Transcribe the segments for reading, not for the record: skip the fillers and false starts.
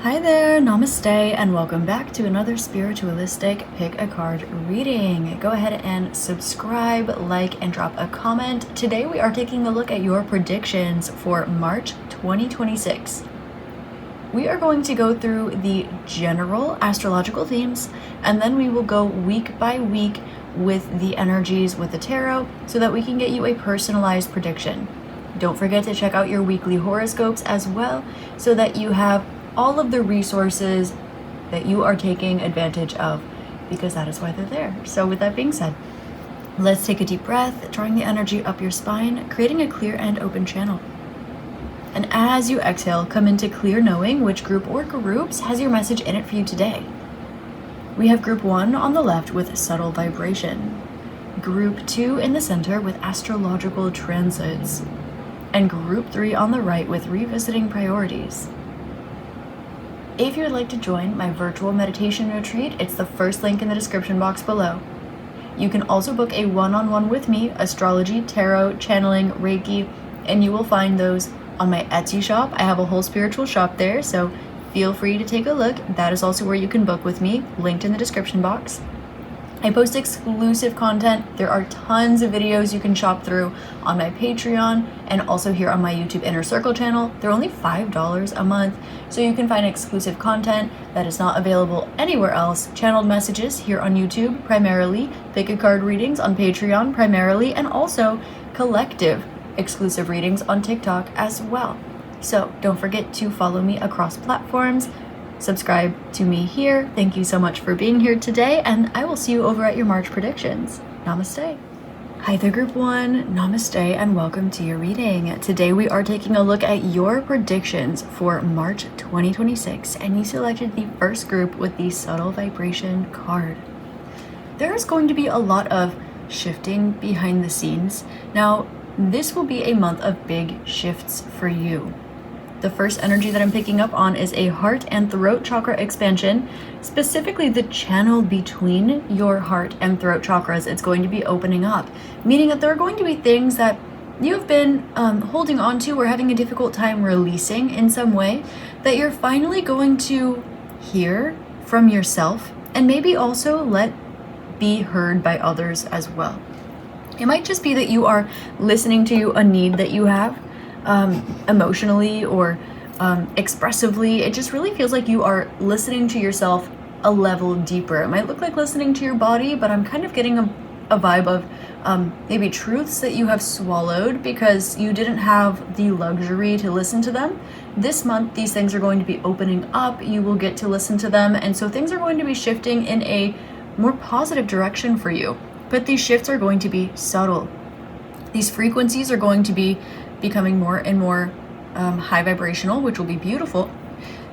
Hi there, namaste, and welcome back to another spiritualistic pick a card reading. Go ahead and subscribe, like, and drop a comment. Today we are taking a look at your predictions for March 2026. We are going to go through the general astrological themes, and then we will go week by week with the energies with the tarot so that we can get you a personalized prediction. Don't forget to check out your weekly horoscopes as well so that you have all of the resources that you are taking advantage of, because that is why they're there. So with that being said, let's take a deep breath, drawing the energy up your spine, creating a clear and open channel. And as you exhale, come into clear knowing which group or groups has your message in it for you today. We have group 1 on the left with subtle vibration, group 2 in the center with astrological transits, and group 3 on the right with revisiting priorities. If you would like to join my virtual meditation retreat, it's the first link in the description box below. You can also book a one-on-one with me, astrology, tarot, channeling, Reiki, and you will find those on my Etsy shop. I have a whole spiritual shop there, so feel free to take a look. That is also where you can book with me, linked in the description box. I post exclusive content. There are tons of videos you can shop through on my Patreon and also here on my YouTube Inner Circle channel. They're only $5 a month, so you can find exclusive content that is not available anywhere else. Channeled messages here on YouTube primarily, pick a card readings on Patreon primarily, and also collective exclusive readings on TikTok as well. So don't forget to follow me across platforms. Subscribe to me here. Thank you so much for being here today, and I will see you over at your March predictions. Namaste. Hi there, group 1. Namaste, and welcome to your reading. Today we are taking a look at your predictions for March 2026, and you selected the first group with the subtle vibration card. There is going to be a lot of shifting behind the scenes. Now, this will be a month of big shifts for you. The first energy that I'm picking up on is a heart and throat chakra expansion, specifically the channel between your heart and throat chakras. It's going to be opening up, meaning that there are going to be things that you've been holding on to or having a difficult time releasing in some way that you're finally going to hear from yourself and maybe also let be heard by others as well. It might just be that you are listening to a need that you have emotionally or expressively. It just really feels like you are listening to yourself a level deeper. It might look like listening to your body, but I'm kind of getting a vibe of maybe truths that you have swallowed because you didn't have the luxury to listen to them. This month, these things are going to be opening up. You will get to listen to them, and so things are going to be shifting in a more positive direction for you. But these shifts are going to be subtle. These frequencies are going to be becoming more and more high vibrational, which will be beautiful.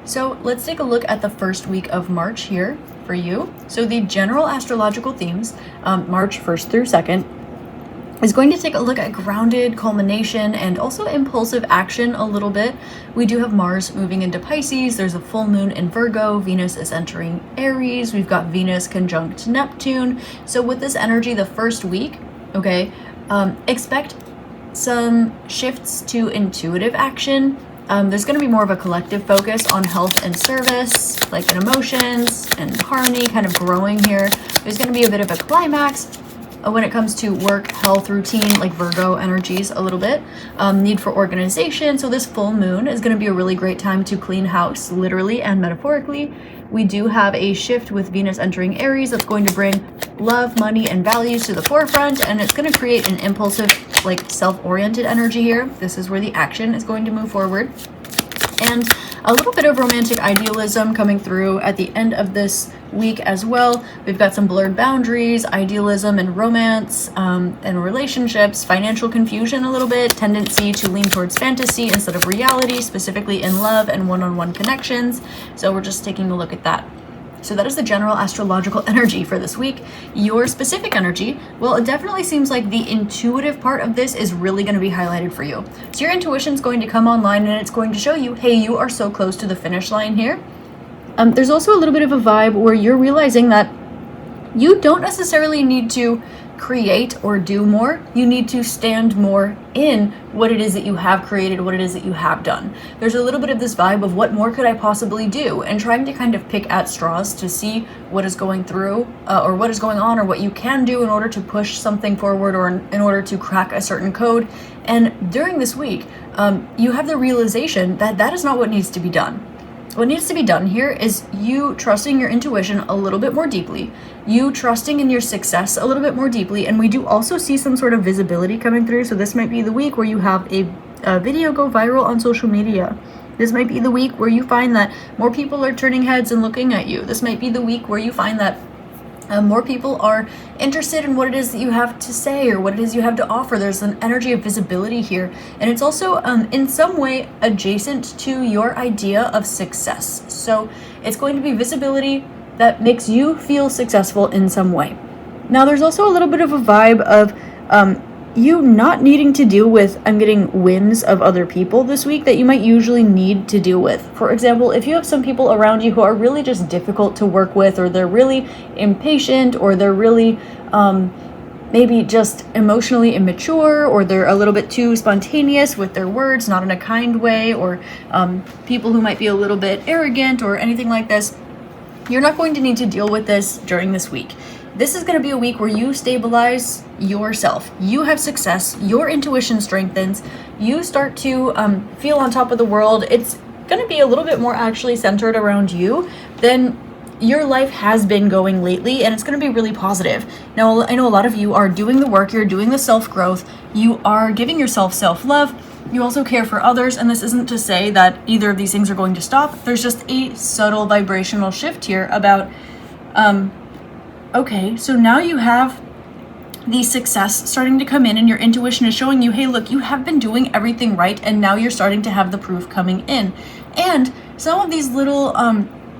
So let's take a look at the first week of March here for you. So the general astrological themes, March 1st through 2nd, is going to take a look at grounded culmination and also impulsive action a little bit. We do have Mars moving into Pisces. There's a full moon in Virgo. Venus is entering Aries. We've got Venus conjunct Neptune. So with this energy, the first week, okay, expect some shifts to intuitive action. There's going to be more of a collective focus on health and service, like in emotions and harmony kind of growing here. There's going to be a bit of a climax when it comes to work, health, routine, like Virgo energies a little bit. Need for organization. So this full moon is going to be a really great time to clean house, literally and metaphorically. We do have a shift with Venus entering Aries that's going to bring love, money, and values to the forefront, and it's going to create an impulsive, like self-oriented energy here. This is where the action is going to move forward. And a little bit of romantic idealism coming through at the end of this week as well. We've got some blurred boundaries, idealism and romance, and relationships, financial confusion a little bit, tendency to lean towards fantasy instead of reality, specifically in love and one-on-one connections. So we're just taking a look at that. So that is the general astrological energy for this week. Your specific energy, well, it definitely seems like the intuitive part of this is really going to be highlighted for you. So your intuition is going to come online and it's going to show you, hey, you are so close to the finish line here. There's also a little bit of a vibe where you're realizing that you don't necessarily need to create or do more. You need to stand more in what it is that you have created, what it is that you have done. There's a little bit of this vibe of what more could I possibly do, and trying to kind of pick at straws to see what is going through or what is going on, or what you can do in order to push something forward, or in order to crack a certain code. And during this week, you have the realization that that is not what needs to be done. What needs to be done here is you trusting your intuition a little bit more deeply, you trusting in your success a little bit more deeply, and we do also see some sort of visibility coming through. So this might be the week where you have a video go viral on social media. This might be the week where you find that more people are turning heads and looking at you. This might be the week where you find that more people are interested in what it is that you have to say, or what it is you have to offer. There's an energy of visibility here, and it's also in some way adjacent to your idea of success. So it's going to be visibility that makes you feel successful in some way. Now there's also a little bit of a vibe of you not needing to deal with, I'm getting wins of other people this week that you might usually need to deal with. For example, if you have some people around you who are really just difficult to work with, or they're really impatient, or they're really maybe just emotionally immature, or they're a little bit too spontaneous with their words, not in a kind way, or people who might be a little bit arrogant or anything like this, you're not going to need to deal with this during this week. This is going to be a week where you stabilize yourself. You have success. Your intuition strengthens. You start to feel on top of the world. It's going to be a little bit more actually centered around you than your life has been going lately, and it's going to be really positive. Now, I know a lot of you are doing the work. You're doing the self-growth. You are giving yourself self-love. You also care for others, and this isn't to say that either of these things are going to stop. There's just a subtle vibrational shift here about okay, so now you have the success starting to come in, and your intuition is showing you, hey, look, you have been doing everything right, and now you're starting to have the proof coming in. And some of these little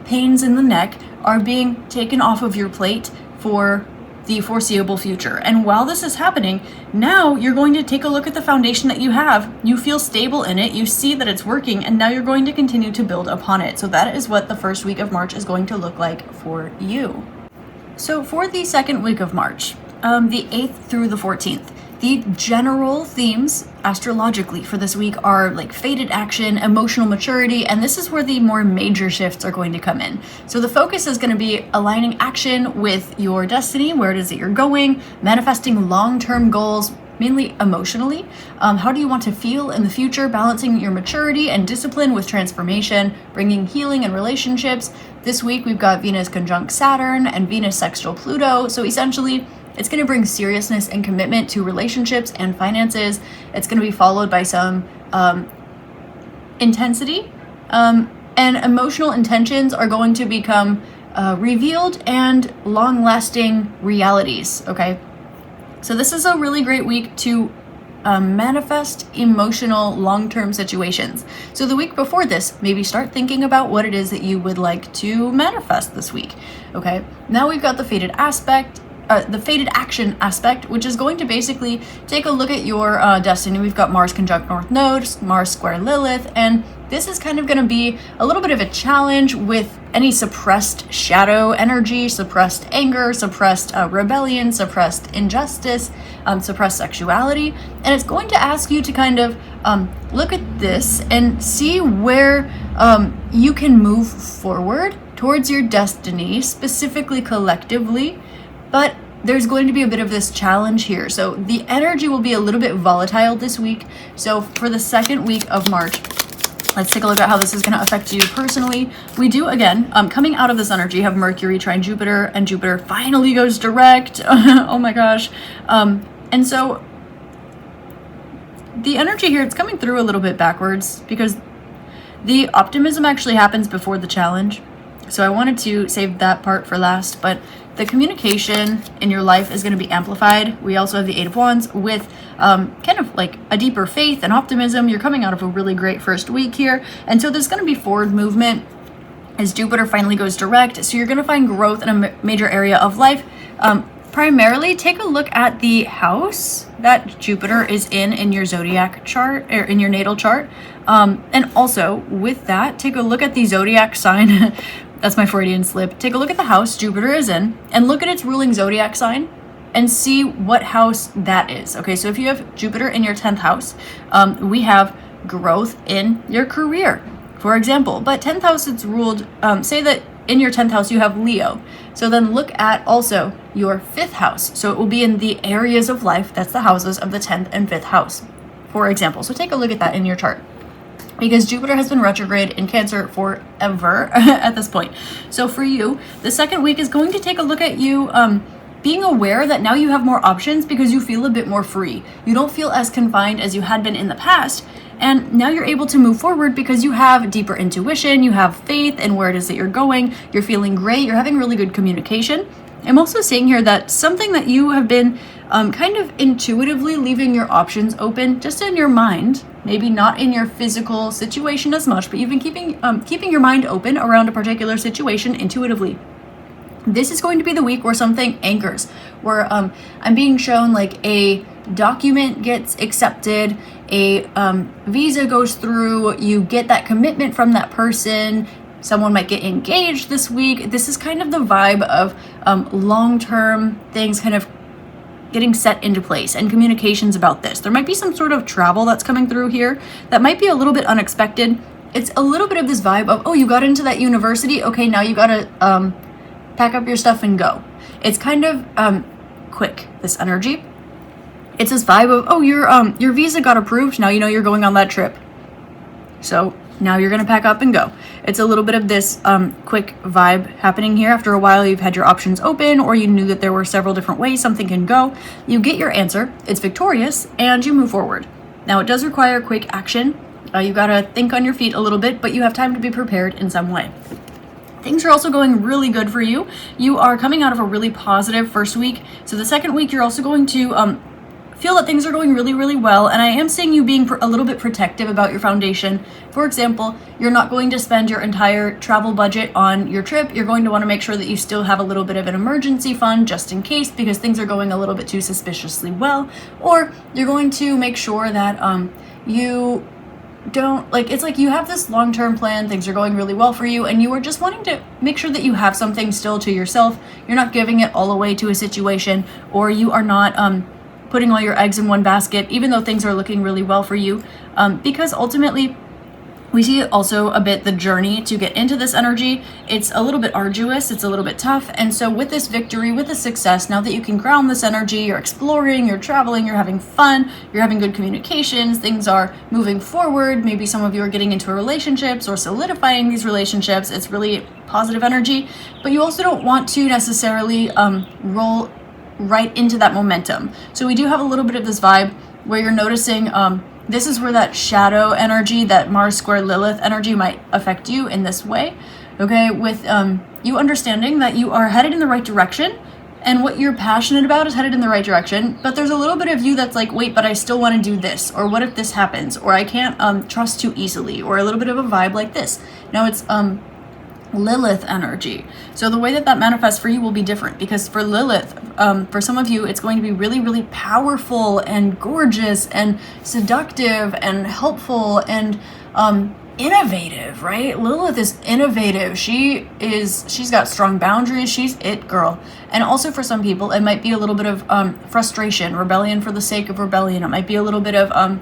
pains in the neck are being taken off of your plate for the foreseeable future. And while this is happening, now you're going to take a look at the foundation that you have. You feel stable in it, you see that it's working, and now you're going to continue to build upon it. So that is what the first week of March is going to look like for you. So for the second week of March, the 8th through the 14th, the general themes astrologically for this week are like fated action, emotional maturity, and this is where the more major shifts are going to come in. So the focus is going to be aligning action with your destiny, where it is that you're going, manifesting long-term goals, mainly emotionally. How do you want to feel in the future, balancing your maturity and discipline with transformation, bringing healing in relationships. This week we've got Venus conjunct Saturn and Venus sextile Pluto. So essentially, it's going to bring seriousness and commitment to relationships and finances. It's going to be followed by some intensity, and emotional intentions are going to become revealed and long-lasting realities, okay? So this is a really great week to manifest emotional long-term situations. So the week before this, maybe start thinking about what it is that you would like to manifest this week, okay? Now we've got the fated action aspect, which is going to basically take a look at your destiny. We've got Mars conjunct North Node, Mars square Lilith, and this is kind of going to be a little bit of a challenge with any suppressed shadow energy, suppressed anger, suppressed rebellion, suppressed injustice, suppressed sexuality. And it's going to ask you to kind of look at this and see where you can move forward towards your destiny, specifically collectively. But there's going to be a bit of this challenge here. So the energy will be a little bit volatile this week. So for the second week of March, let's take a look at how this is going to affect you personally. We do, again, coming out of this energy, have Mercury trine Jupiter, and Jupiter finally goes direct. Oh my gosh. And so the energy here, it's coming through a little bit backwards because the optimism actually happens before the challenge. So I wanted to save that part for last, but the communication in your life is going to be amplified. We also have the Eight of Wands with kind of like a deeper faith and optimism. You're coming out of a really great first week here. And so there's going to be forward movement as Jupiter finally goes direct. So you're going to find growth in a major area of life. Primarily, take a look at the house that Jupiter is in your zodiac chart, or in your natal chart. And also with that, take a look at the zodiac sign. That's my Freudian slip. Take a look at the house Jupiter is in and look at its ruling zodiac sign and see what house that is. Okay, so if you have Jupiter in your 10th house, we have growth in your career, for example. But 10th house, it's ruled, say that in your 10th house you have Leo. So then look at also your 5th house. So it will be in the areas of life, that's the houses of the 10th and 5th house, for example. So take a look at that in your chart, because Jupiter has been retrograde in Cancer forever at this point. So for you, the second week is going to take a look at you being aware that now you have more options because you feel a bit more free. You don't feel as confined as you had been in the past. And now you're able to move forward because you have deeper intuition, you have faith in where it is that you're going, you're feeling great, you're having really good communication. I'm also seeing here that something that you have been kind of intuitively leaving your options open just in your mind, maybe not in your physical situation as much, but you've been keeping your mind open around a particular situation intuitively. This is going to be the week where something anchors, where I'm being shown like a document gets accepted, a visa goes through, you get that commitment from that person, someone might get engaged this week. This is kind of the vibe of long-term things kind of getting set into place and communications about this. There might be some sort of travel that's coming through here that might be a little bit unexpected. It's a little bit of this vibe of, oh, you got into that university, okay, now you gotta pack up your stuff and go. It's kind of quick, this energy. It's this vibe of, oh, your visa got approved, now you know you're going on that trip. So now you're gonna pack up and go. It's a little bit of this quick vibe happening here. After a while, you've had your options open, or you knew that there were several different ways something can go. You get your answer, it's victorious, and you move forward. Now it does require quick action. You gotta think on your feet a little bit, but you have time to be prepared in some way. Things are also going really good for you. You are coming out of a really positive first week. So the second week, you're also going to feel that things are going really, really well. And I am seeing you being a little bit protective about your foundation. For example, you're not going to spend your entire travel budget on your trip. You're going to want to make sure that you still have a little bit of an emergency fund just in case, because things are going a little bit too suspiciously well. Or you're going to make sure that you don't, like, it's like you have this long-term plan, things are going really well for you, and you are just wanting to make sure that you have something still to yourself. You're not giving it all away to a situation, or you are not putting all your eggs in one basket, even though things are looking really well for you, because ultimately we see also a bit the journey to get into this energy. It's a little bit arduous, it's a little bit tough, and so with this victory, with the success, now that you can ground this energy, you're exploring, you're traveling, you're having fun, you're having good communications, things are moving forward, maybe some of you are getting into relationships or solidifying these relationships. It's really positive energy, but you also don't want to necessarily roll right into that momentum. So we do have a little bit of this vibe where you're noticing this is where that shadow energy, that Mars square Lilith energy might affect you in this way, okay? With you understanding that you are headed in the right direction and what you're passionate about is headed in the right direction, but there's a little bit of you that's like, wait, but I still want to do this, or what if this happens, or I can't trust too easily, or a little bit of a vibe like this. Now it's Lilith energy. So the way that that manifests for you will be different, because for Lilith, for some of you, it's going to be really, really powerful and gorgeous and seductive and helpful and innovative, right? Lilith is innovative. She's got strong boundaries. She's it girl. And also for some people, it might be a little bit of frustration, rebellion for the sake of rebellion. It might be a little bit of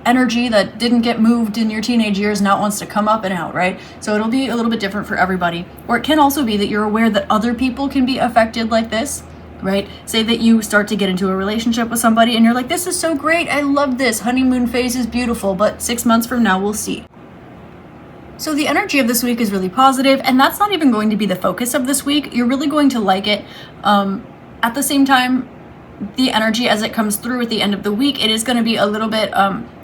energy that didn't get moved in your teenage years, now it wants to come up and out, right? So it'll be a little bit different for everybody. Or it can also be that you're aware that other people can be affected like this, right? Say that you start to get into a relationship with somebody and you're like, this is so great, I love this, honeymoon phase is beautiful, but 6 months from now we'll see. So the energy of this week is really positive, and that's not even going to be the focus of this week. You're really going to like it. At the same time, the energy as it comes through at the end of the week, it is going to be a little bit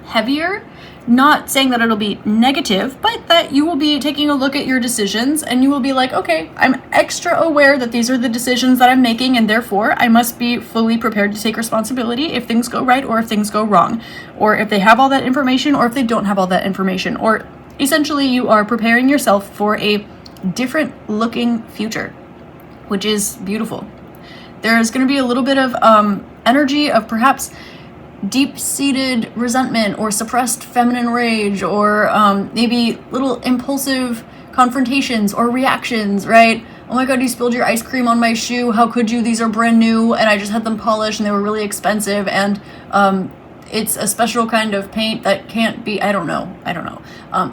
heavier. Not saying that it'll be negative, but that you will be taking a look at your decisions and you will be like, okay, I'm extra aware that these are the decisions that I'm making, and therefore I must be fully prepared to take responsibility if things go right or if things go wrong, or if they have all that information or if they don't have all that information, or essentially you are preparing yourself for a different looking future, which is beautiful. There's going to be a little bit of energy of perhaps deep-seated resentment or suppressed feminine rage, or maybe little impulsive confrontations or reactions, right? oh my god, you spilled your ice cream on my shoe, how could you, these are brand new and I just had them polished and they were really expensive, and it's a special kind of paint that can't be, I don't know,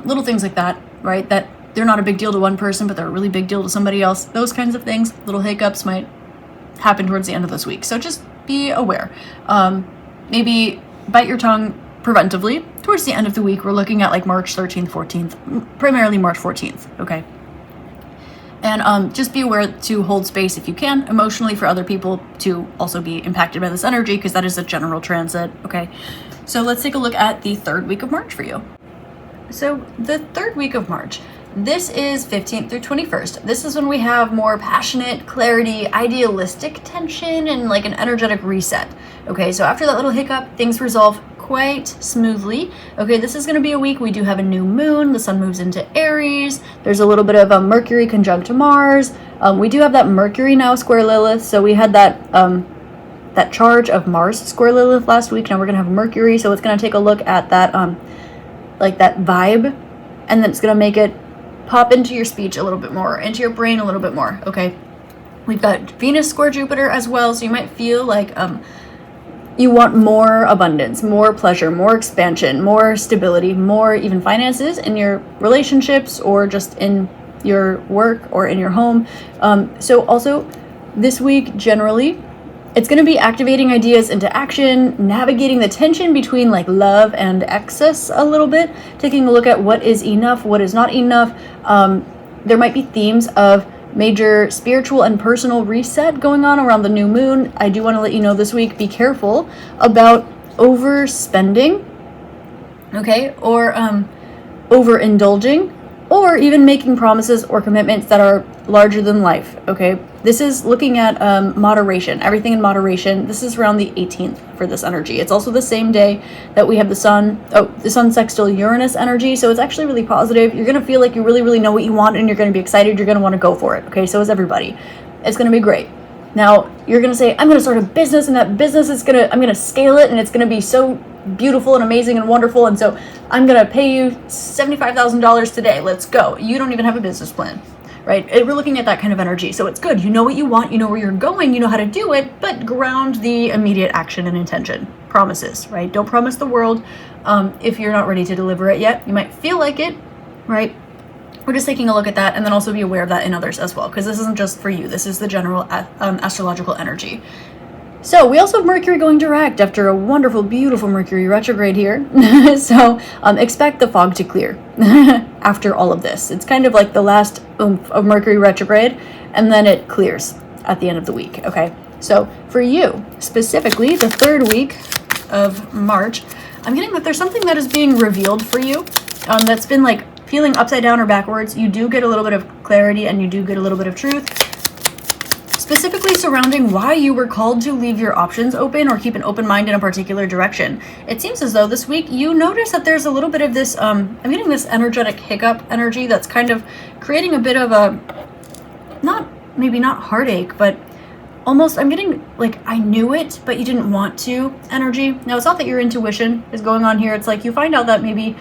little things like that, right, that they're not a big deal to one person but they're a really big deal to somebody else. Those kinds of things, little hiccups might happen towards the end of this week, so just be aware. Maybe bite your tongue preventively towards the end of the week. We're looking at like March 13th, 14th, primarily March 14th, okay? And just be aware to hold space if you can emotionally for other people to also be impacted by this energy, because that is a general transit, okay? So let's take a look at the third week of March for you. So the third week of March, this is 15th through 21st. This is when we have more passionate, clarity, idealistic tension, and like an energetic reset. Okay, so after that little hiccup, things resolve quite smoothly. Okay, this is going to be a week we do have a new moon. The sun moves into Aries. There's a little bit of a Mercury conjunct to Mars. We do have that Mercury now square Lilith. So we had that that charge of Mars square Lilith last week. Now we're going to have Mercury. So it's going to take a look at that like that vibe, and then it's going to make it pop into your speech a little bit more, into your brain a little bit more, okay? We've got Venus square Jupiter as well, so you might feel like you want more abundance, more pleasure, more expansion, more stability, more even finances in your relationships or just in your work or in your home. So also this week, generally, it's going to be activating ideas into action, navigating the tension between like love and excess a little bit, taking a look at what is enough, what is not enough. There might be themes of major spiritual and personal reset going on around the new moon. I do want to let you know this week, be careful about overspending, okay, or overindulging, or even making promises or commitments that are larger than life, okay? This is looking at moderation, everything in moderation. This is around the 18th for this energy. It's also the same day that we have the sun sextile Uranus energy, so it's actually really positive. You're gonna feel like you really, really know what you want, and you're gonna be excited, you're gonna wanna go for it, okay? So is everybody. It's gonna be great. Now, you're gonna say, I'm gonna start a business, and that business is I'm gonna scale it, and it's gonna be so beautiful and amazing and wonderful, and so I'm gonna pay you $75,000 today, let's go. You don't even have a business plan, right? We're looking at that kind of energy, so it's good. You know what you want, you know where you're going, you know how to do it, but ground the immediate action and intention. Promises, right? Don't promise the world if you're not ready to deliver it yet. You might feel like it, right? We're just taking a look at that, and then also be aware of that in others as well, because this isn't just for you. This is the general astrological energy. So we also have Mercury going direct after a wonderful, beautiful Mercury retrograde here. So expect the fog to clear after all of this. It's kind of like the last oomph of Mercury retrograde, and then it clears at the end of the week, okay? So for you, specifically, the third week of March, I'm getting that there's something that is being revealed for you that's been like feeling upside down or backwards. You do get a little bit of clarity, and you do get a little bit of truth, specifically surrounding why you were called to leave your options open or keep an open mind in a particular direction. It seems as though this week you notice that there's a little bit of this, I'm getting this energetic hiccup energy that's kind of creating a bit of a, maybe not heartache, but almost, I'm getting like, I knew it, but you didn't want to energy. Now, it's not that your intuition is going on here. It's like you find out that maybe,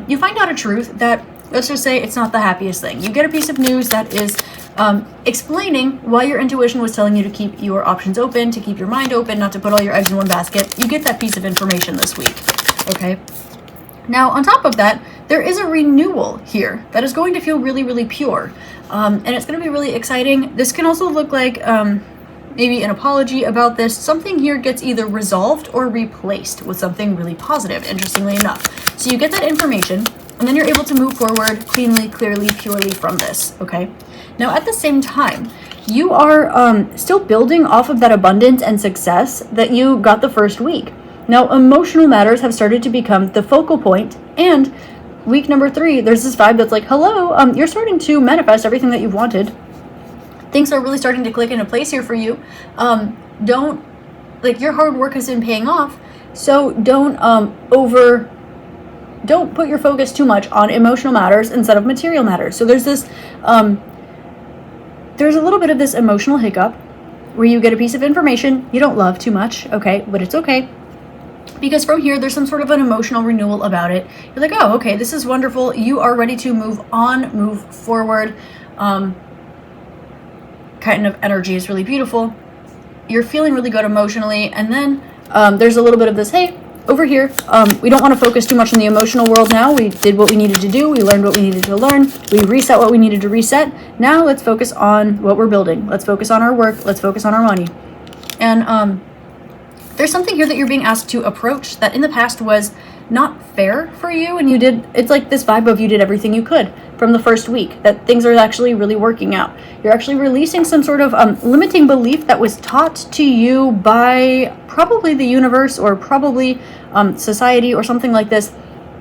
you find out a truth that, let's just say, it's not the happiest thing. You get a piece of news that is explaining why your intuition was telling you to keep your options open, to keep your mind open, not to put all your eggs in one basket. You get that piece of information this week, okay? Now, on top of that, there is a renewal here that is going to feel really, really pure, and it's going to be really exciting. This can also look like maybe an apology about this. Something here gets either resolved or replaced with something really positive, interestingly enough. So you get that information, and then you're able to move forward cleanly, clearly, purely from this, okay? Now, at the same time, you are still building off of that abundance and success that you got the first week. Now, emotional matters have started to become the focal point, and week number 3, there's this vibe that's like, hello, you're starting to manifest everything that you've wanted. Things are really starting to click into place here for you. Your hard work has been paying off, so don't put your focus too much on emotional matters instead of material matters. So there's this, there's a little bit of this emotional hiccup where you get a piece of information you don't love too much, okay, but it's okay. Because from here, there's some sort of an emotional renewal about it. You're like, oh, okay, this is wonderful. You are ready to move on, move forward. kind of energy is really beautiful. You're feeling really good emotionally, and then there's a little bit of this, hey, over here, we don't want to focus too much on the emotional world now. We did what we needed to do. We learned what we needed to learn. We reset what we needed to reset. Now let's focus on what we're building. Let's focus on our work. Let's focus on our money. And there's something here that you're being asked to approach that in the past was not fair for you, and it's like this vibe of you did everything you could from the first week, that things are actually really working out. You're actually releasing some sort of limiting belief that was taught to you by probably the universe or probably society or something like this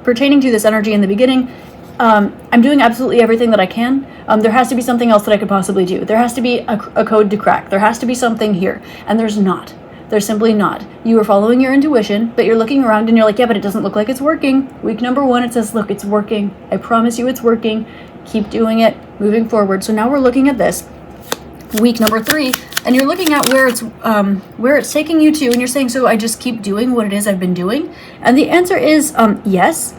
pertaining to this energy in the beginning. I'm doing absolutely everything that I can. There has to be something else that I could possibly do. There has to be a code to crack. There has to be something here, and there's not. There's simply not. You are following your intuition, but you're looking around and you're like, yeah, but it doesn't look like it's working. Week number 1, it says, look, it's working. I promise you it's working. Keep doing it, moving forward. So now we're looking at this, week number 3, and you're looking at where it's taking you to, and you're saying, so I just keep doing what it is I've been doing? And the answer is yes,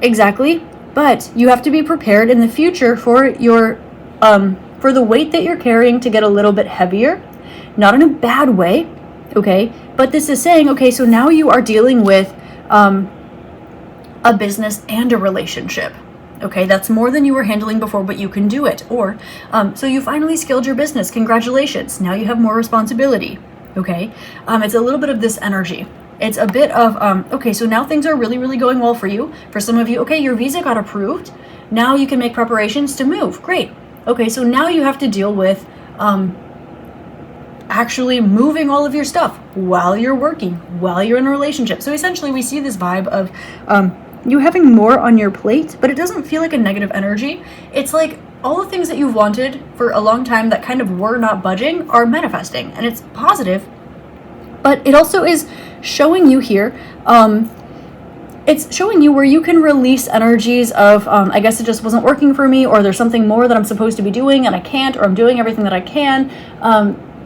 exactly. But you have to be prepared in the future for your for the weight that you're carrying to get a little bit heavier, not in a bad way. Okay, but this is saying, okay, so now you are dealing with a business and a relationship. Okay, that's more than you were handling before, but you can do it. Or, so you finally scaled your business. Congratulations. Now you have more responsibility. Okay, it's a little bit of this energy. It's a bit of, okay, so now things are really, really going well for you. For some of you, okay, your visa got approved. Now you can make preparations to move. Great. Okay, so now you have to deal with actually moving all of your stuff while you're working, while you're in a relationship. So essentially we see this vibe of you having more on your plate, but it doesn't feel like a negative energy. It's like all the things that you've wanted for a long time that kind of were not budging are manifesting, and it's positive. But it also is showing you here, it's showing you where you can release energies of, I guess it just wasn't working for me, or there's something more that I'm supposed to be doing and I can't, or I'm doing everything that I can.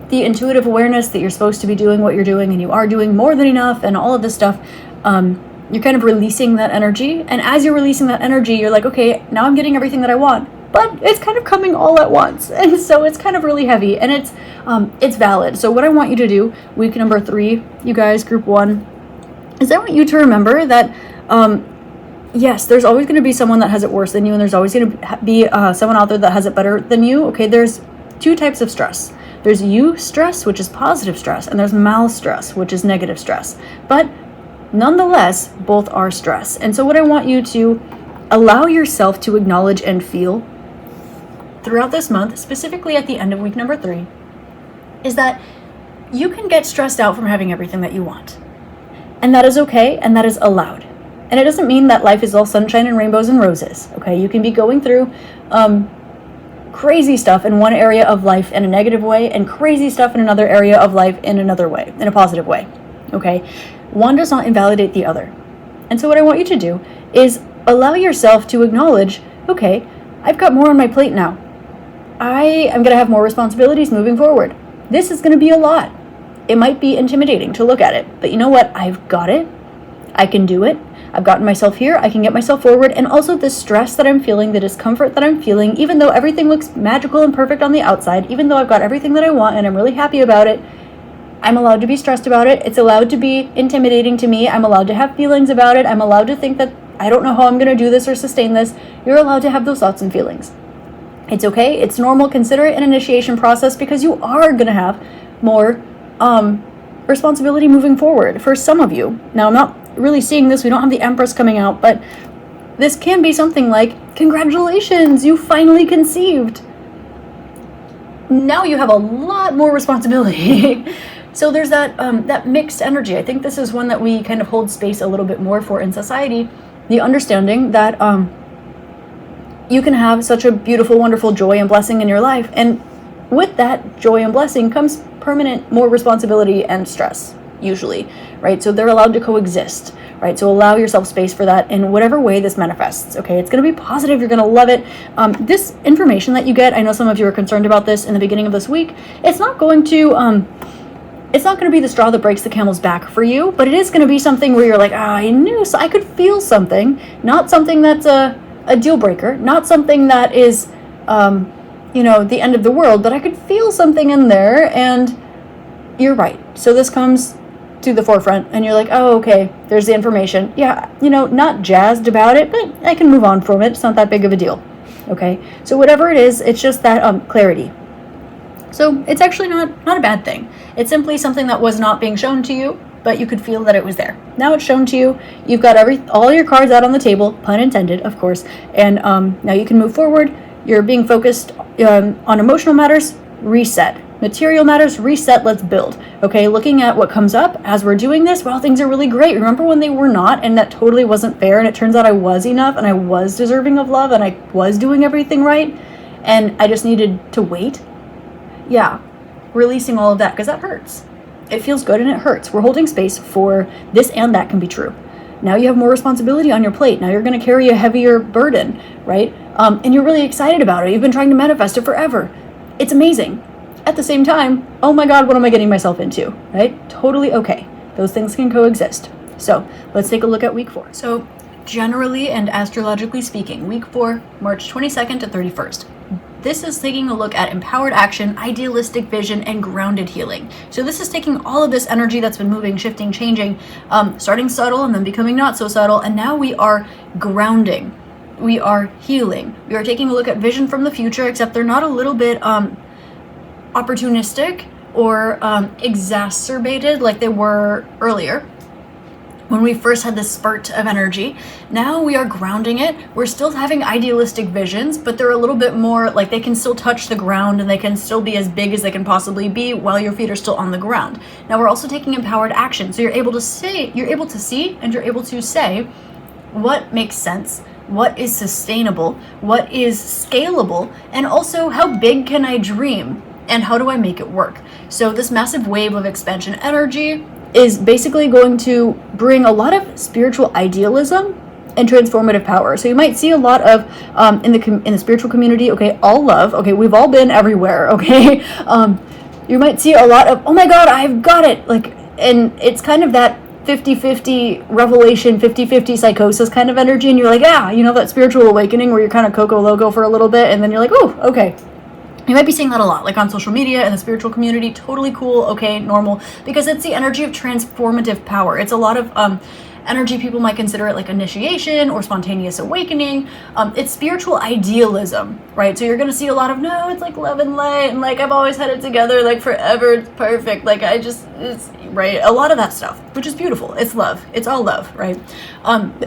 The intuitive awareness that you're supposed to be doing what you're doing and you are doing more than enough and all of this stuff, you're kind of releasing that energy. And as you're releasing that energy, you're like, okay, now I'm getting everything that I want, but it's kind of coming all at once. And so it's kind of really heavy, and it's valid. So what I want you to do, week number 3, you guys, group 1, is I want you to remember that, yes, there's always going to be someone that has it worse than you, and there's always going to be someone out there that has it better than you. Okay, there's 2 types of stress. There's eustress, which is positive stress, and there's malstress, which is negative stress. But nonetheless, both are stress. And so what I want you to allow yourself to acknowledge and feel throughout this month, specifically at the end of week number 3, is that you can get stressed out from having everything that you want. And that is okay, and that is allowed. And it doesn't mean that life is all sunshine and rainbows and roses, okay? You can be going through crazy stuff in one area of life in a negative way, and crazy stuff in another area of life in another way, in a positive way, okay? One does not invalidate the other. And so what I want you to do is allow yourself to acknowledge, okay, I've got more on my plate now. I am going to have more responsibilities moving forward. This is going to be a lot. It might be intimidating to look at it, but you know what? I've got it. I can do it. I've gotten myself here. I can get myself forward. And also the stress that I'm feeling, the discomfort that I'm feeling, even though everything looks magical and perfect on the outside, even though I've got everything that I want and I'm really happy about it, I'm allowed to be stressed about it. It's allowed to be intimidating to me. I'm allowed to have feelings about it. I'm allowed to think that I don't know how I'm going to do this or sustain this. You're allowed to have those thoughts and feelings. It's okay. It's normal. Consider it an initiation process, because you are going to have more responsibility moving forward for some of you. Now, I'm not really seeing this. We don't have the Empress coming out, but this can be something like, congratulations, you finally conceived. Now you have a lot more responsibility. So there's that mixed energy. I think this is one that we kind of hold space a little bit more for in society. The understanding that you can have such a beautiful, wonderful joy and blessing in your life. And with that joy and blessing comes permanent more responsibility and stress, usually, right? So they're allowed to coexist, right? So allow yourself space for that in whatever way this manifests, okay? It's going to be positive. You're going to love it. This information that you get, I know some of you are concerned about this in the beginning of this week. It's not going to be the straw that breaks the camel's back for you, but it is going to be something where you're like, I knew, so I could feel something, not something that's a deal breaker, not something that is the end of the world, but I could feel something in there, and you're right. So this comes to the forefront, and you're like, oh, okay, there's the information. Yeah, not jazzed about it, but I can move on from it. It's not that big of a deal. Okay, so whatever it is, it's just that clarity. So it's actually not a bad thing. It's simply something that was not being shown to you, but you could feel that it was there. Now it's shown to you. You've got all your cards out on the table, pun intended, of course, and now you can move forward. You're being focused on emotional matters, reset. Material matters, reset, let's build. Okay, looking at what comes up as we're doing this, well, things are really great. Remember when they were not, and that totally wasn't fair, and it turns out I was enough, and I was deserving of love, and I was doing everything right, and I just needed to wait? Yeah, releasing all of that, because that hurts. It feels good and it hurts. We're holding space for this and that can be true. Now you have more responsibility on your plate. Now you're going to carry a heavier burden, right? And you're really excited about it. You've been trying to manifest it forever. It's amazing. At the same time, oh my God, what am I getting myself into, right? Totally okay. Those things can coexist. So let's take a look at week 4. So generally and astrologically speaking, week 4, March 22nd to 31st. This is taking a look at empowered action, idealistic vision, and grounded healing. So this is taking all of this energy that's been moving, shifting, changing, starting subtle and then becoming not so subtle, and now we are grounding. We are healing. We are taking a look at vision from the future, except they're not a little bit opportunistic or exacerbated like they were earlier when we first had this spurt of energy. Now we are grounding it. We're still having idealistic visions, but they're a little bit more like they can still touch the ground and they can still be as big as they can possibly be while your feet are still on the ground. Now we're also taking empowered action. So you're able to see, and you're able to say what makes sense, what is sustainable, what is scalable, and also how big can I dream and how do I make it work? So this massive wave of expansion energy is basically going to bring a lot of spiritual idealism and transformative power. So you might see a lot of in the spiritual community, okay, all love, okay, we've all been everywhere, okay. You might see a lot of, oh my God, I've got it, like, and it's kind of that 50-50 revelation, 50-50 psychosis kind of energy, and you're like, that spiritual awakening where you're kind of Coco Loco for a little bit, and then you're like, oh, okay. You might be seeing that a lot, like on social media and the spiritual community. Totally cool, okay, normal, because it's the energy of transformative power. It's a lot of energy. People might consider it like initiation or spontaneous awakening. It's spiritual idealism, right? So you're going to see a lot of, no, it's like love and light, and like I've always had it together, like forever, it's perfect, like it's right? A lot of that stuff, which is beautiful. It's love. It's all love, right?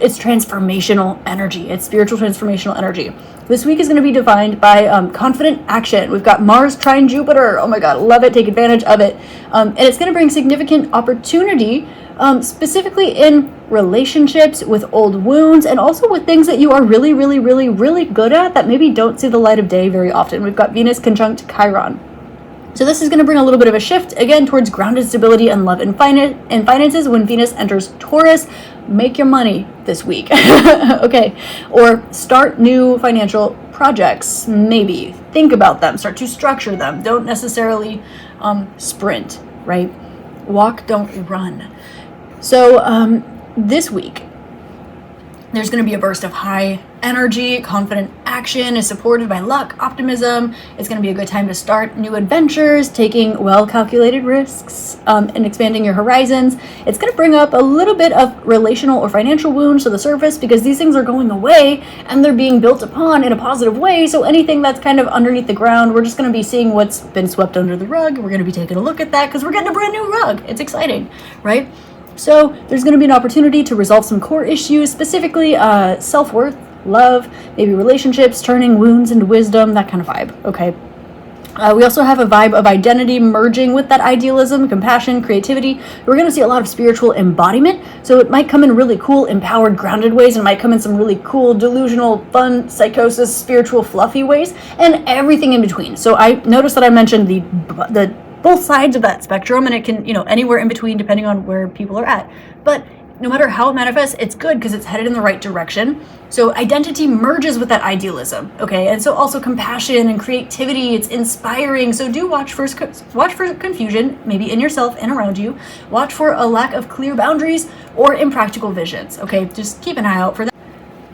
It's transformational energy. It's spiritual transformational energy. This week is going to be defined by confident action. We've got Mars trine Jupiter. Oh my God, love it. Take advantage of it. And it's going to bring significant opportunity, specifically in relationships, with old wounds, and also with things that you are really, really, really, really good at that maybe don't see the light of day very often. We've got Venus conjunct Chiron. So this is going to bring a little bit of a shift, again, towards grounded stability and love and finances when Venus enters Taurus. Make your money this week, okay? Or start new financial projects, maybe. Think about them, start to structure them. Don't necessarily sprint, right? Walk, don't run. So this week, there's going to be a burst of high energy. Confident action is supported by luck, optimism. It's going to be a good time to start new adventures, taking well-calculated risks, and expanding your horizons. It's going to bring up a little bit of relational or financial wounds to the surface because these things are going away and they're being built upon in a positive way. So anything that's kind of underneath the ground, we're just going to be seeing what's been swept under the rug. We're going to be taking a look at that because we're getting a brand new rug. It's exciting, right? So there's going to be an opportunity to resolve some core issues, specifically self-worth, love, maybe relationships, turning wounds into wisdom, that kind of vibe, okay? We also have a vibe of identity merging with that idealism, compassion, creativity. We're going to see a lot of spiritual embodiment, so it might come in really cool, empowered, grounded ways, and it might come in some really cool, delusional, fun, psychosis, spiritual, fluffy ways, and everything in between. So I noticed that I mentioned the both sides of that spectrum, and it can, anywhere in between depending on where people are at. But no matter how it manifests, it's good because it's headed in the right direction. So identity merges with that idealism, okay? And so also compassion and creativity, it's inspiring. So do watch for confusion, maybe in yourself and around you. Watch for a lack of clear boundaries or impractical visions, okay? Just keep an eye out for that.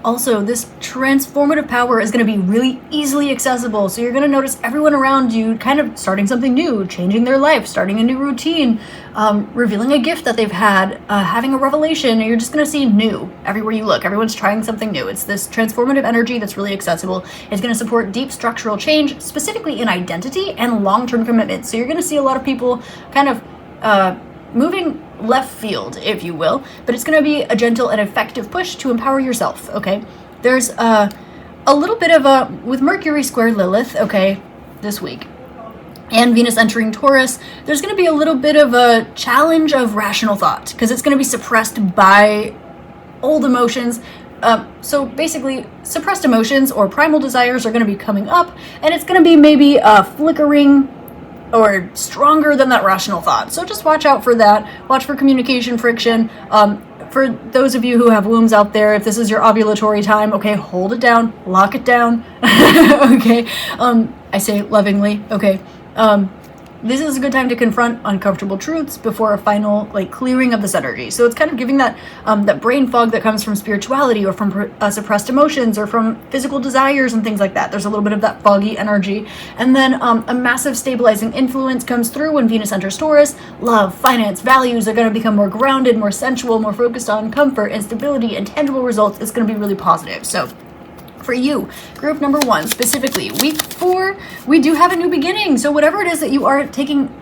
Also, this transformative power is going to be really easily accessible. So you're going to notice everyone around you kind of starting something new, changing their life, starting a new routine, revealing a gift that they've had, having a revelation. And you're just going to see new everywhere you look. Everyone's trying something new. It's this transformative energy that's really accessible. It's going to support deep structural change, specifically in identity and long-term commitment. So you're going to see a lot of people kind of moving left field, if you will, but it's going to be a gentle and effective push to empower yourself, okay? There's a little bit of with Mercury square Lilith, okay, this week, and Venus entering Taurus, there's going to be a little bit of a challenge of rational thought, because it's going to be suppressed by old emotions. So basically, suppressed emotions or primal desires are going to be coming up, and it's going to be maybe flickering or stronger than that rational thought. So just watch out for that. Watch for communication friction. For those of you who have wombs out there, if this is your ovulatory time, okay, hold it down, lock it down. Okay. I say lovingly, okay. This is a good time to confront uncomfortable truths before a final clearing of this energy. So it's kind of giving that that brain fog that comes from spirituality or from suppressed emotions or from physical desires and things like that. There's a little bit of that foggy energy. And then a massive stabilizing influence comes through when Venus enters Taurus. Love, finance, values are going to become more grounded, more sensual, more focused on comfort and stability and tangible results. It's going to be really positive. So for you, group number 1, specifically, week 4, we do have a new beginning. So whatever it is that you are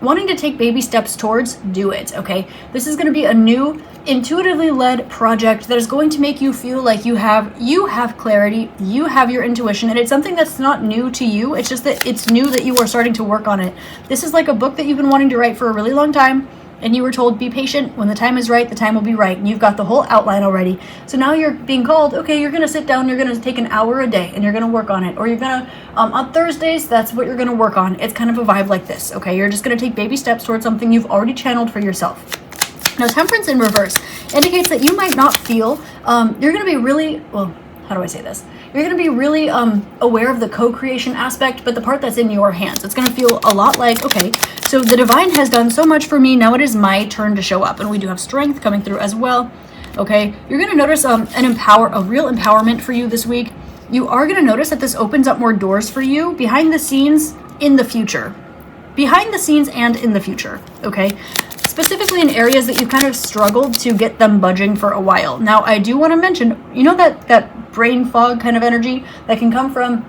wanting to take baby steps towards, do it, okay? This is going to be a new, intuitively led project that is going to make you feel like you have clarity, you have your intuition, and it's something that's not new to you. It's just that it's new that you are starting to work on it. This is like a book that you've been wanting to write for a really long time, and you were told, be patient, when the time is right, the time will be right, and you've got the whole outline already. So now you're being called, okay, you're going to sit down, you're going to take an hour a day, and you're going to work on it. Or you're going to, on Thursdays, that's what you're going to work on. It's kind of a vibe like this, okay? You're just going to take baby steps towards something you've already channeled for yourself. Now, Temperance in reverse indicates that you might not feel, you're going to be really, well, how do I say this? You're going to be really aware of the co-creation aspect, but the part that's in your hands. It's going to feel a lot like, okay, so the divine has done so much for me, now it is my turn to show up. And we do have strength coming through as well, okay? You're going to notice a real empowerment for you this week. You are going to notice that this opens up more doors for you behind the scenes in the future. Behind the scenes and in the future, okay? Specifically in areas that you've kind of struggled to get them budging for a while. Now, I do want to mention, you know that brain fog kind of energy that can come from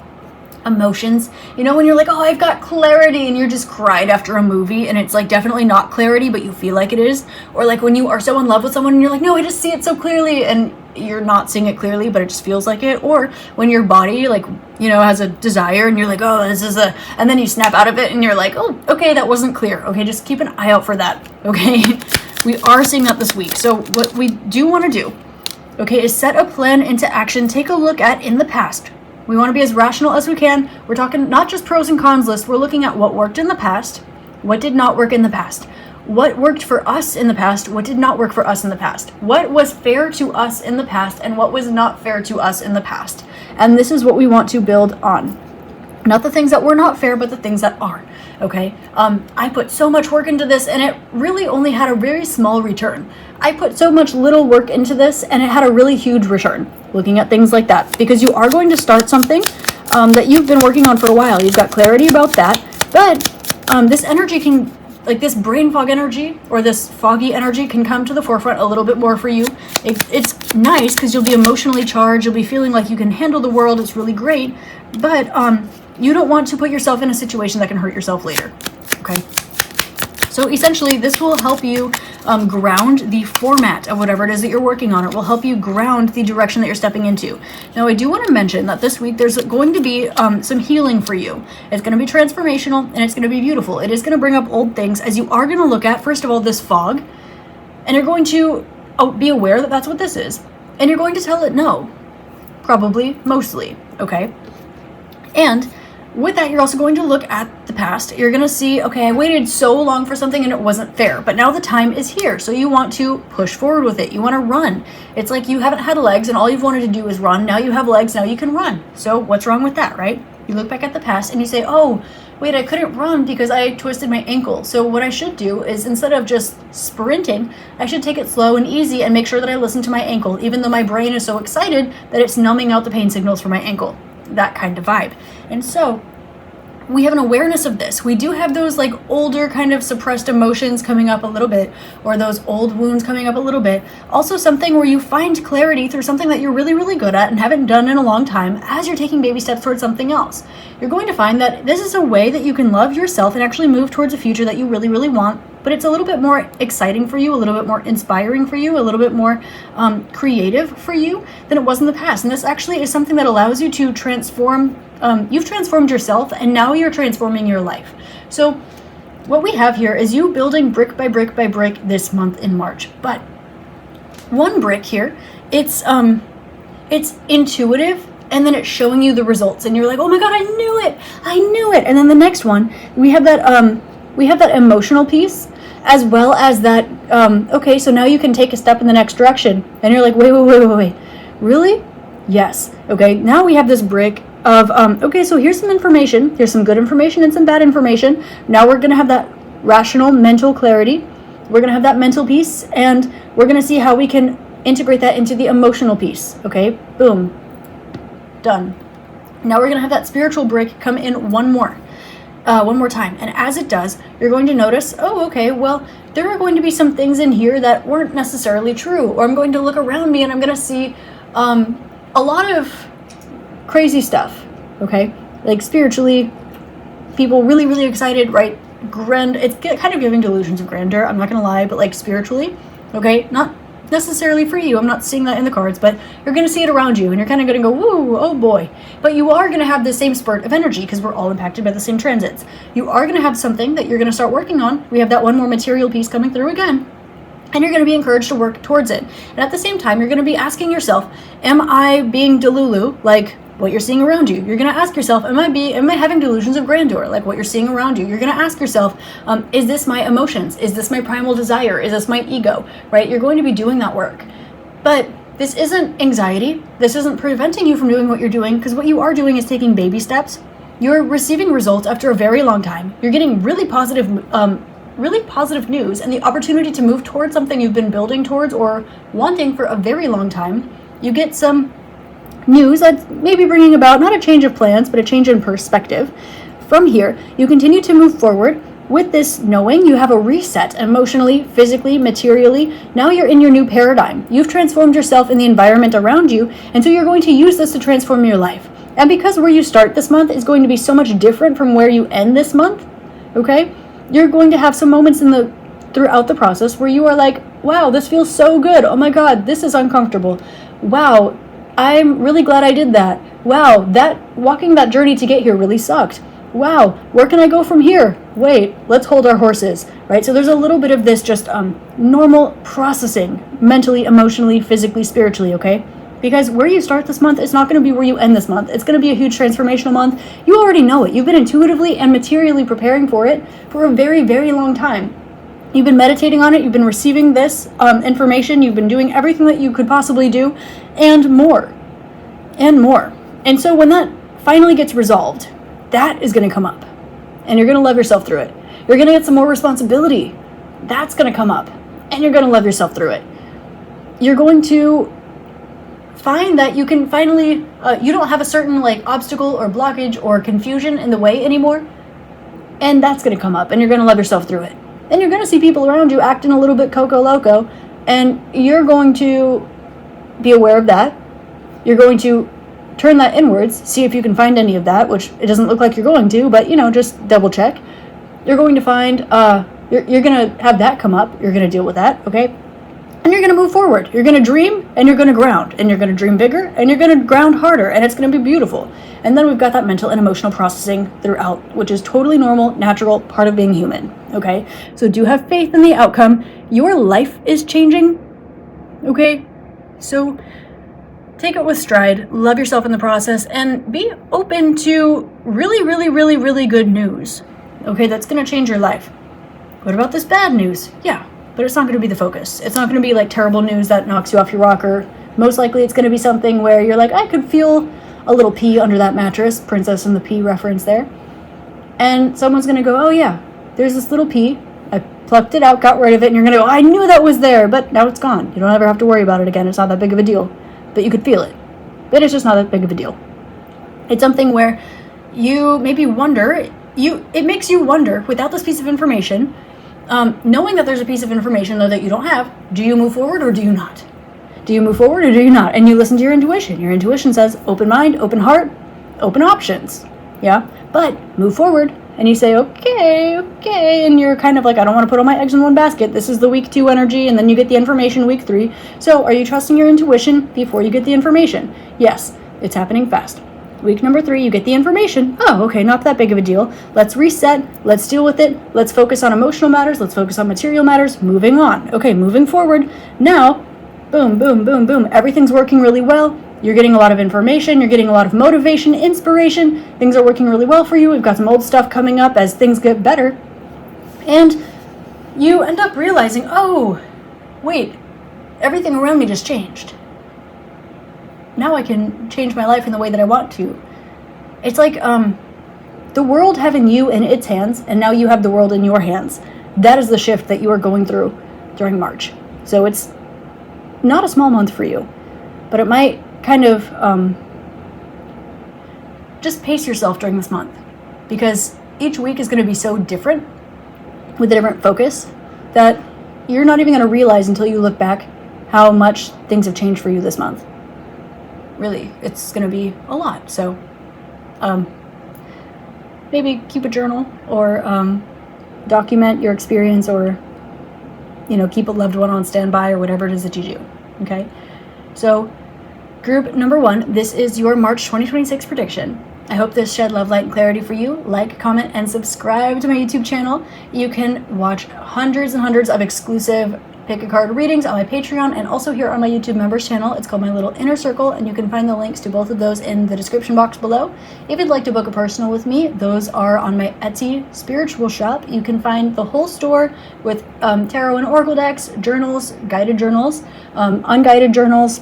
emotions? You know, when you're like, oh, I've got clarity, and you're just cried after a movie, and it's definitely not clarity, but you feel like it is. Or when you are so in love with someone, and you're like, no, I just see it so clearly, and you're not seeing it clearly, but it just feels like it. Or when your body, has a desire, and you're like, oh, this is and then you snap out of it, and you're like, oh, okay, that wasn't clear. Okay, just keep an eye out for that, okay? We are seeing that this week. So what we do want to do, okay, is set a plan into action. Take a look at in the past. We want to be as rational as we can. We're talking not just pros and cons list. We're looking at what worked in the past, what did not work in the past, what worked for us in the past, what did not work for us in the past, what was fair to us in the past, and what was not fair to us in the past. And this is what we want to build on. Not the things that were not fair, but the things that are, okay? I put so much work into this, and it really only had a very small return. I put so much little work into this, and it had a really huge return. Looking at things like that, because you are going to start something that you've been working on for a while. You've got clarity about that, but this energy can, this brain fog energy or this foggy energy can come to the forefront a little bit more for you. It's nice because you'll be emotionally charged. You'll be feeling like you can handle the world. It's really great, but you don't want to put yourself in a situation that can hurt yourself later, okay? So essentially, this will help you ground the format of whatever it is that you're working on. It will help you ground the direction that you're stepping into. Now, I do want to mention that this week there's going to be some healing for you. It's going to be transformational, and it's going to be beautiful. It is going to bring up old things as you are going to look at, first of all, this fog, and you're going to be aware that that's what this is, and you're going to tell it no, probably, mostly, okay? And with that, you're also going to look at the past. You're going to see, okay, I waited so long for something and it wasn't fair, but now the time is here. So you want to push forward with it. You want to run. It's like you haven't had legs and all you've wanted to do is run. Now you have legs. Now you can run. So what's wrong with that, right? You look back at the past and you say, oh, wait, I couldn't run because I twisted my ankle. So what I should do is, instead of just sprinting, I should take it slow and easy and make sure that I listen to my ankle, even though my brain is so excited that it's numbing out the pain signals for my ankle. That kind of vibe. And so we have an awareness of this. We do have those like older kind of suppressed emotions coming up a little bit, or those old wounds coming up a little bit. Also something where you find clarity through something that you're really, really good at and haven't done in a long time as you're taking baby steps towards something else. You're going to find that this is a way that you can love yourself and actually move towards a future that you really, really want, but it's a little bit more exciting for you, a little bit more inspiring for you, a little bit more creative for you than it was in the past. And this actually is something that allows you to transform. You've transformed yourself, and now you're transforming your life. So what we have here is you building brick by brick by brick this month in March. But one brick here, it's intuitive, and then it's showing you the results, and you're like, oh my God, I knew it. And then the next one, we have that emotional piece, as well as that, okay, so now you can take a step in the next direction. And you're like, wait, really? Yes. Okay, now we have this brick of, okay, so here's some information. Here's some good information and some bad information. Now we're going to have that rational mental clarity. We're going to have that mental piece, and we're going to see how we can integrate that into the emotional piece. Okay, boom. Done. Now we're going to have that spiritual brick come in one more time. And as it does, you're going to notice, oh, okay, well, there are going to be some things in here that weren't necessarily true. Or I'm going to look around me and I'm going to see a lot of crazy stuff, okay? Like spiritually, people really, really excited, right? It's kind of giving delusions of grandeur, I'm not going to lie, but like spiritually, okay? Not necessarily for you, I'm not seeing that in the cards, but you're going to see it around you, and you're kind of going to go, woo, oh boy. But you are going to have the same spurt of energy, because we're all impacted by the same transits. You are going to have something that you're going to start working on. We have that one more material piece coming through again, and you're going to be encouraged to work towards it. And at the same time, you're going to be asking yourself, am I being delulu, like what you're seeing around you? You're going to ask yourself, am I having delusions of grandeur, like what you're seeing around you? You're going to ask yourself, is this my emotions? Is this my primal desire? Is this my ego, right? You're going to be doing that work. But this isn't anxiety. This isn't preventing you from doing what you're doing, because what you are doing is taking baby steps. You're receiving results after a very long time. You're getting really positive news and the opportunity to move towards something you've been building towards or wanting for a very long time. You get some news that's maybe bringing about not a change of plans, but a change in perspective. From here, you continue to move forward with this knowing you have a reset emotionally, physically, materially. Now you're in your new paradigm. You've transformed yourself in the environment around you, and so you're going to use this to transform your life. And because where you start this month is going to be so much different from where you end this month, okay, you're going to have some moments throughout the process where you are like, wow, this feels so good. Oh my God, this is uncomfortable. Wow, I'm really glad I did that. Wow, walking that journey to get here really sucked. Wow, where can I go from here? Wait, let's hold our horses, right? So there's a little bit of this just normal processing, mentally, emotionally, physically, spiritually, okay? Because where you start this month is not going to be where you end this month. It's going to be a huge transformational month. You already know it. You've been intuitively and materially preparing for it for a very, very long time. You've been meditating on it. You've been receiving this information. You've been doing everything that you could possibly do, and more, and more. And so when that finally gets resolved, that is going to come up, and you're going to love yourself through it. You're going to get some more responsibility. That's going to come up, and you're going to love yourself through it. You're going to find that you can finally, you don't have a certain like obstacle or blockage or confusion in the way anymore, and that's going to come up, and you're going to love yourself through it. Then you're going to see people around you acting a little bit coco loco, and you're going to be aware of that. You're going to turn that inwards, see if you can find any of that, which it doesn't look like you're going to, but just double check. You're going to find, you're going to have that come up. You're going to deal with that, okay? And you're going to move forward. You're going to dream, and you're going to ground, and you're going to dream bigger, and you're going to ground harder, and it's going to be beautiful. And then we've got that mental and emotional processing throughout, which is totally normal, natural, part of being human, okay? So do have faith in the outcome. Your life is changing, okay? So take it with stride, love yourself in the process, and be open to really, really, really, really good news, okay? That's going to change your life. What about this bad news? Yeah. But it's not going to be the focus. It's not going to be like terrible news that knocks you off your rocker. Most likely it's going to be something where you're like, I could feel a little pee under that mattress. Princess and the Pea reference there. And someone's going to go, oh yeah, there's this little pea. I plucked it out, got rid of it, and you're going to go, I knew that was there, but now it's gone. You don't ever have to worry about it again. It's not that big of a deal. But you could feel it. But it's just not that big of a deal. It's something where you maybe wonder, it makes you wonder, without this piece of information, knowing that there's a piece of information though that you don't have, do you move forward or do you not? Do you move forward or do you not? And you listen to your intuition. Your intuition says open mind, open heart, open options. Yeah? But move forward and you say, okay. And you're kind of like, I don't want to put all my eggs in one basket. This is the week 2 energy. And then you get the information week 3. So are you trusting your intuition before you get the information? Yes, it's happening fast. Week number 3, you get the information. Oh, okay, not that big of a deal. Let's reset. Let's deal with it. Let's focus on emotional matters. Let's focus on material matters. Moving on. Okay, moving forward. Now, boom, boom, boom, boom. Everything's working really well. You're getting a lot of information. You're getting a lot of motivation, inspiration. Things are working really well for you. We've got some old stuff coming up as things get better. And you end up realizing, oh, wait, everything around me just changed. Now I can change my life in the way that I want to. It's like the world having you in its hands, and now you have the world in your hands. That is the shift that you are going through during March. So it's not a small month for you, but it might kind of just pace yourself during this month, because each week is going to be so different with a different focus that you're not even going to realize until you look back how much things have changed for you this month. Really, it's going to be a lot. So maybe keep a journal or document your experience, or keep a loved one on standby, or whatever it is that you do. Okay, so group number 1, this is your March 2026 prediction. I hope this shed love, light, and clarity for you. Like, comment, and subscribe to my YouTube channel. You can watch hundreds and hundreds of exclusive pick a card readings on my Patreon, and also here on my YouTube members channel. It's called My Little Inner Circle, and you can find the links to both of those in the description box below. If you'd like to book a personal with me, those are on my Etsy spiritual shop. You can find the whole store with tarot and oracle decks, journals, guided journals, unguided journals.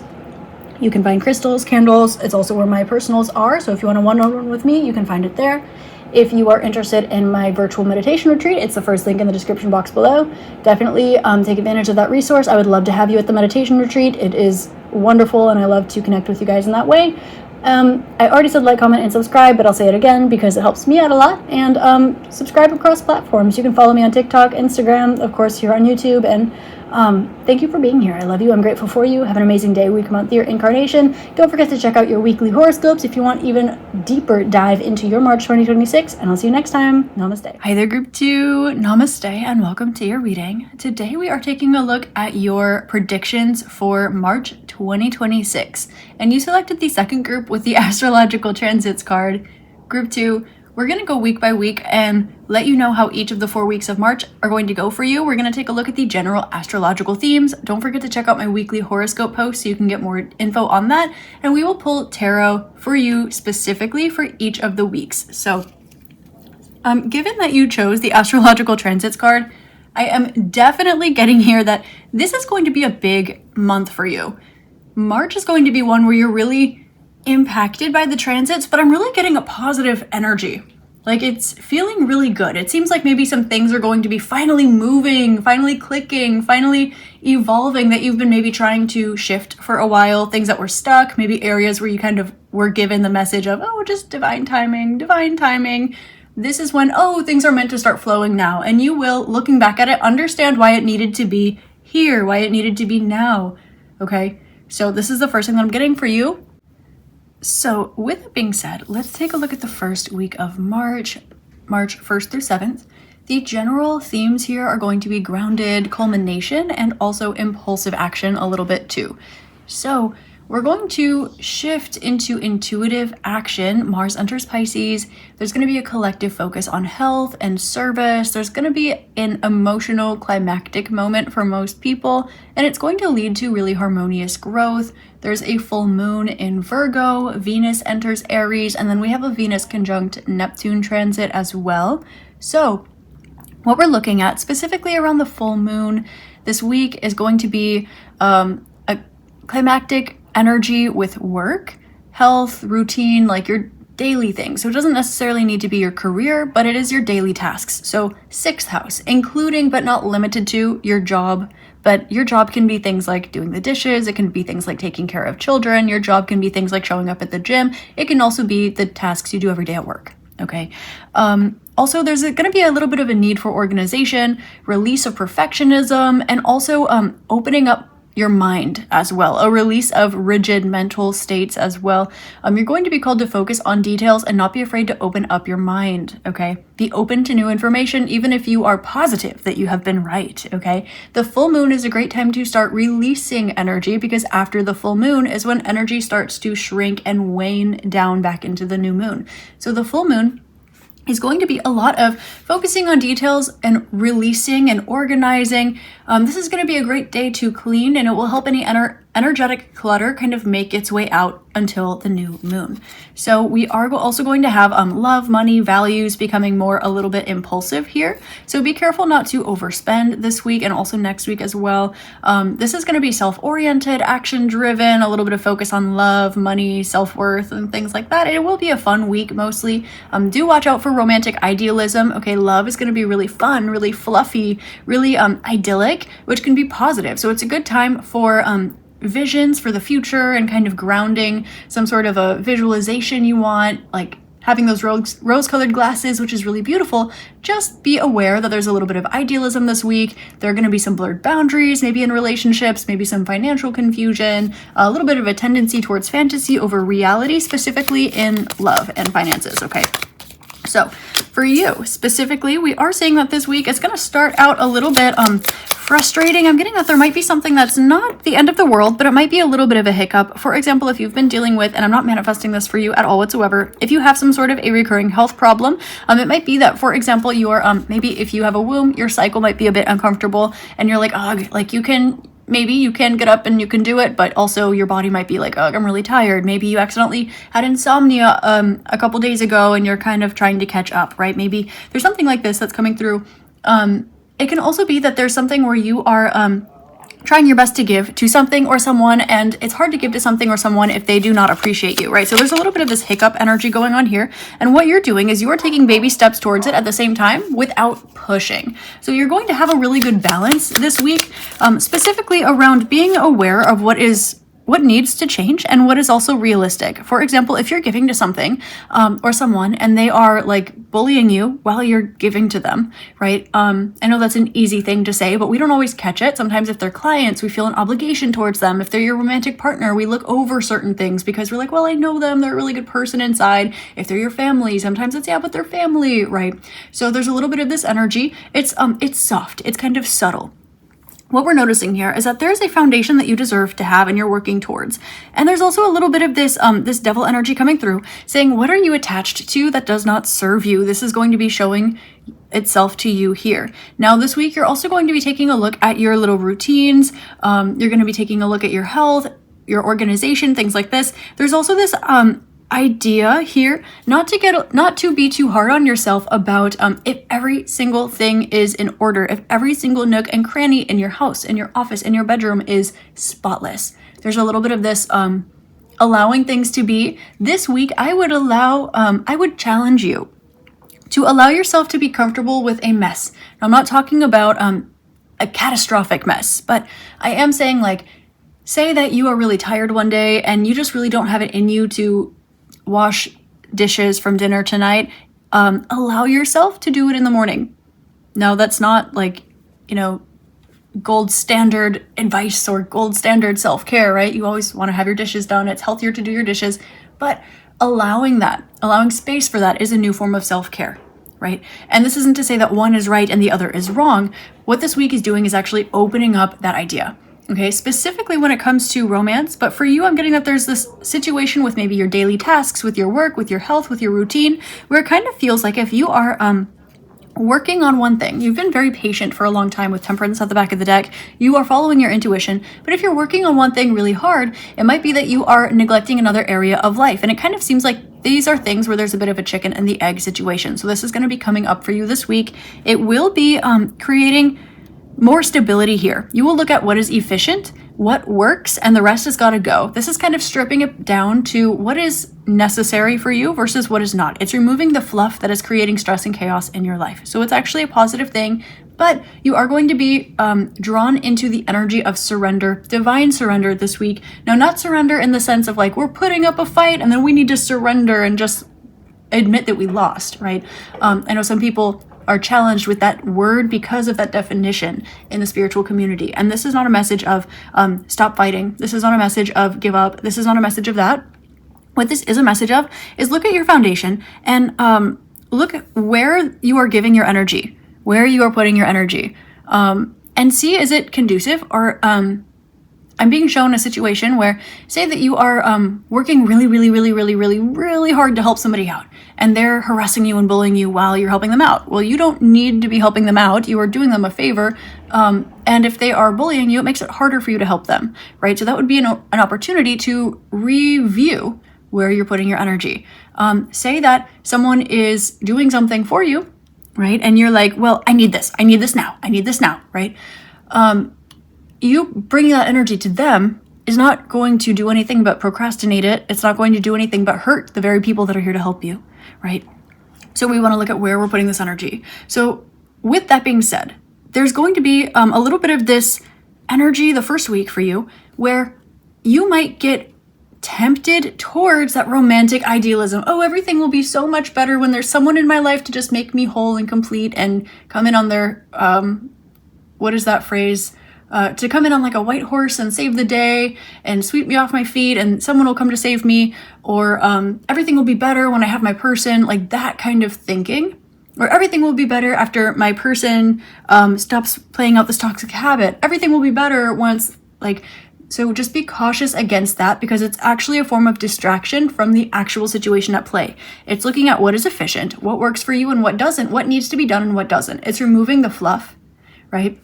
You can find crystals, candles. It's also where my personals are, so if you want a one-on-one with me, you can find it there. If you are interested in my virtual meditation retreat, it's the first link in the description box below. Definitely take advantage of that resource. I would love to have you at the meditation retreat. It is wonderful, and I love to connect with you guys in that way. I already said like, comment, and subscribe, but I'll say it again because it helps me out a lot. And subscribe across platforms. You can follow me on TikTok, Instagram, of course, here on YouTube. And thank you for being here. I love you. I'm grateful for you. Have an amazing day, week, month, year, incarnation. Don't forget to check out your weekly horoscopes if you want even deeper dive into your March 2026. And I'll see you next time. Namaste. Hi there, group 2. Namaste and welcome to your reading. Today we are taking a look at your predictions for March 2026. And you selected the second group with the Astrological Transits card. Group 2. We're going to go week by week and let you know how each of the 4 weeks of March are going to go for you. We're going to take a look at the general astrological themes. Don't forget to check out my weekly horoscope post so you can get more info on that. And we will pull tarot for you specifically for each of the weeks. So given that you chose the Astrological Transits card, I am definitely getting here that this is going to be a big month for you. March is going to be one where you're really impacted by the transits, but I'm really getting a positive energy. Like, it's feeling really good. It seems like maybe some things are going to be finally moving, finally clicking, finally evolving that you've been maybe trying to shift for a while, things that were stuck, maybe areas where you kind of were given the message of, oh, just divine timing, divine timing. This is when, oh, things are meant to start flowing now. And you will, looking back at it, understand why it needed to be here, why it needed to be now. Okay, so this is the first thing that I'm getting for you. So with that being said, let's take a look at the first week of March 1st through 7th. The general themes here are going to be grounded, culmination, and also impulsive action a little bit too. So we're going to shift into intuitive action. Mars enters Pisces. There's going to be a collective focus on health and service. There's going to be an emotional climactic moment for most people, and it's going to lead to really harmonious growth. There's a full moon in Virgo. Venus enters Aries, and then we have a Venus conjunct Neptune transit as well. So what we're looking at specifically around the full moon this week is going to be a climactic energy with work, health, routine, like you're daily things. So it doesn't necessarily need to be your career, but it is your daily tasks. So 6th house, including but not limited to your job. But your job can be things like doing the dishes. It can be things like taking care of children. Your job can be things like showing up at the gym. It can also be the tasks you do every day at work. Okay. Also, there's going to be a little bit of a need for organization, release of perfectionism, and also opening up your mind as well, a release of rigid mental states as well. You're going to be called to focus on details and not be afraid to open up your mind, okay? Be open to new information, even if you are positive that you have been right, okay? The full moon is a great time to start releasing energy, because after the full moon is when energy starts to shrink and wane down back into the new moon. So the full moon is going to be a lot of focusing on details and releasing and organizing. This is going to be a great day to clean, and it will help any energetic clutter kind of make its way out until the new moon. So we are also going to have love, money, values becoming more a little bit impulsive here. So be careful not to overspend this week and also next week as well. This is going to be self-oriented, action-driven, a little bit of focus on love, money, self-worth, and things like that. It will be a fun week mostly. Do watch out for romantic idealism. Okay, love is going to be really fun, really fluffy, really idyllic, which can be positive. So it's a good time for visions for the future and kind of grounding some sort of a visualization you want, like having those rose-colored glasses, which is really beautiful. Just be aware that there's a little bit of idealism this week. There are going to be some blurred boundaries, maybe in relationships, maybe some financial confusion, a little bit of a tendency towards fantasy over reality, specifically in love and finances, okay? So for you specifically, we are saying that this week it's going to start out a little bit frustrating. I'm getting that there might be something that's not the end of the world, but it might be a little bit of a hiccup. For example, if you've been dealing with, and I'm not manifesting this for you at all whatsoever, if you have some sort of a recurring health problem, it might be that, for example, you're maybe if you have a womb, your cycle might be a bit uncomfortable, and you're like, oh, like maybe you can get up and you can do it, but also your body might be like, oh, I'm really tired. Maybe you accidentally had insomnia a couple days ago and you're kind of trying to catch up, right? Maybe there's something like this that's coming through. It can also be that there's something where you are trying your best to give to something or someone, and it's hard to give to something or someone if they do not appreciate you, right? So there's a little bit of this hiccup energy going on here, and what you're doing is you are taking baby steps towards it at the same time without pushing. So you're going to have a really good balance this week, specifically around being aware of what needs to change and what is also realistic. For example, if you're giving to something or someone and they are like bullying you while you're giving to them, right? I know that's an easy thing to say, but we don't always catch it. Sometimes if they're clients, we feel an obligation towards them. If they're your romantic partner, we look over certain things because we're like, well, I know them. They're a really good person inside. If they're your family, sometimes it's, yeah, but they're family, right? So there's a little bit of this energy. It's soft. It's kind of subtle. What we're noticing here is that there's a foundation that you deserve to have and you're working towards. And there's also a little bit of this this devil energy coming through saying, what are you attached to that does not serve you? This is going to be showing itself to you here. Now this week, you're also going to be taking a look at your little routines. You're going to be taking a look at your health, your organization, things like this. There's also this idea here not to be too hard on yourself about if every single thing is in order, if every single nook and cranny in your house, in your office, in your bedroom is spotless. There's a little bit of this allowing things to be. This week I would challenge you to allow yourself to be comfortable with a mess. Now, I'm not talking about a catastrophic mess, but I am saying, like, say that you are really tired one day and you just really don't have it in you to wash dishes from dinner tonight. Allow yourself to do it in the morning. Now, that's not like, gold standard advice or gold standard self-care, right? You always want to have your dishes done. It's healthier to do your dishes, but allowing space for that is a new form of self-care, right? And this isn't to say that one is right and the other is wrong. What this week is doing is actually opening up that idea. Okay, specifically when it comes to romance, but for you, I'm getting that there's this situation with maybe your daily tasks, with your work, with your health, with your routine, where it kind of feels like if you are working on one thing, you've been very patient for a long time with Temperance at the back of the deck, you are following your intuition, but if you're working on one thing really hard, it might be that you are neglecting another area of life, and it kind of seems like these are things where there's a bit of a chicken and the egg situation. So this is going to be coming up for you this week. It will be creating more stability here. You will look at what is efficient, what works and the rest has got to go. This is kind of stripping it down to what is necessary for you versus what is not. It's removing the fluff that is creating stress and chaos in your life. So it's actually a positive thing, but you are going to be drawn into the energy of surrender, divine surrender this week. Now, not surrender in the sense of like, we're putting up a fight and then we need to surrender and just admit that we lost, right? I know some people are challenged with that word because of that definition in the spiritual community. And this is not a message of stop fighting. This is not a message of give up. This is not a message of that. What this is a message of is look at your foundation and look at where you are giving your energy, where you are putting your energy, and see, is it conducive? Or I'm being shown a situation where, say that you are working really hard to help somebody out, and they're harassing you and bullying you while you're helping them out. Well, you don't need to be helping them out. You are doing them a favor. And if they are bullying you, it makes it harder for you to help them, right? So that would be an opportunity to review where you're putting your energy. Say that someone is doing something for you, right? And you're like, well, I need this now, right? You bringing that energy to them is not going to do anything but procrastinate it. It's not going to do anything but hurt the very people that are here to help you, right? So we want to look at where we're putting this energy. So with that being said, there's going to be a little bit of this energy the first week for you where you might get tempted towards that romantic idealism. Oh, everything will be so much better when there's someone in my life to just make me whole and complete and come in on their, what is that phrase? To come in on like a white horse and save the day and sweep me off my feet and someone will come to save me, or everything will be better when I have my person, like that kind of thinking, or everything will be better after my person stops playing out this toxic habit. Everything will be better once, like, so just be cautious against that because it's actually a form of distraction from the actual situation at play. It's looking at what is efficient, what works for you and what doesn't, what needs to be done and what doesn't. It's removing the fluff, right?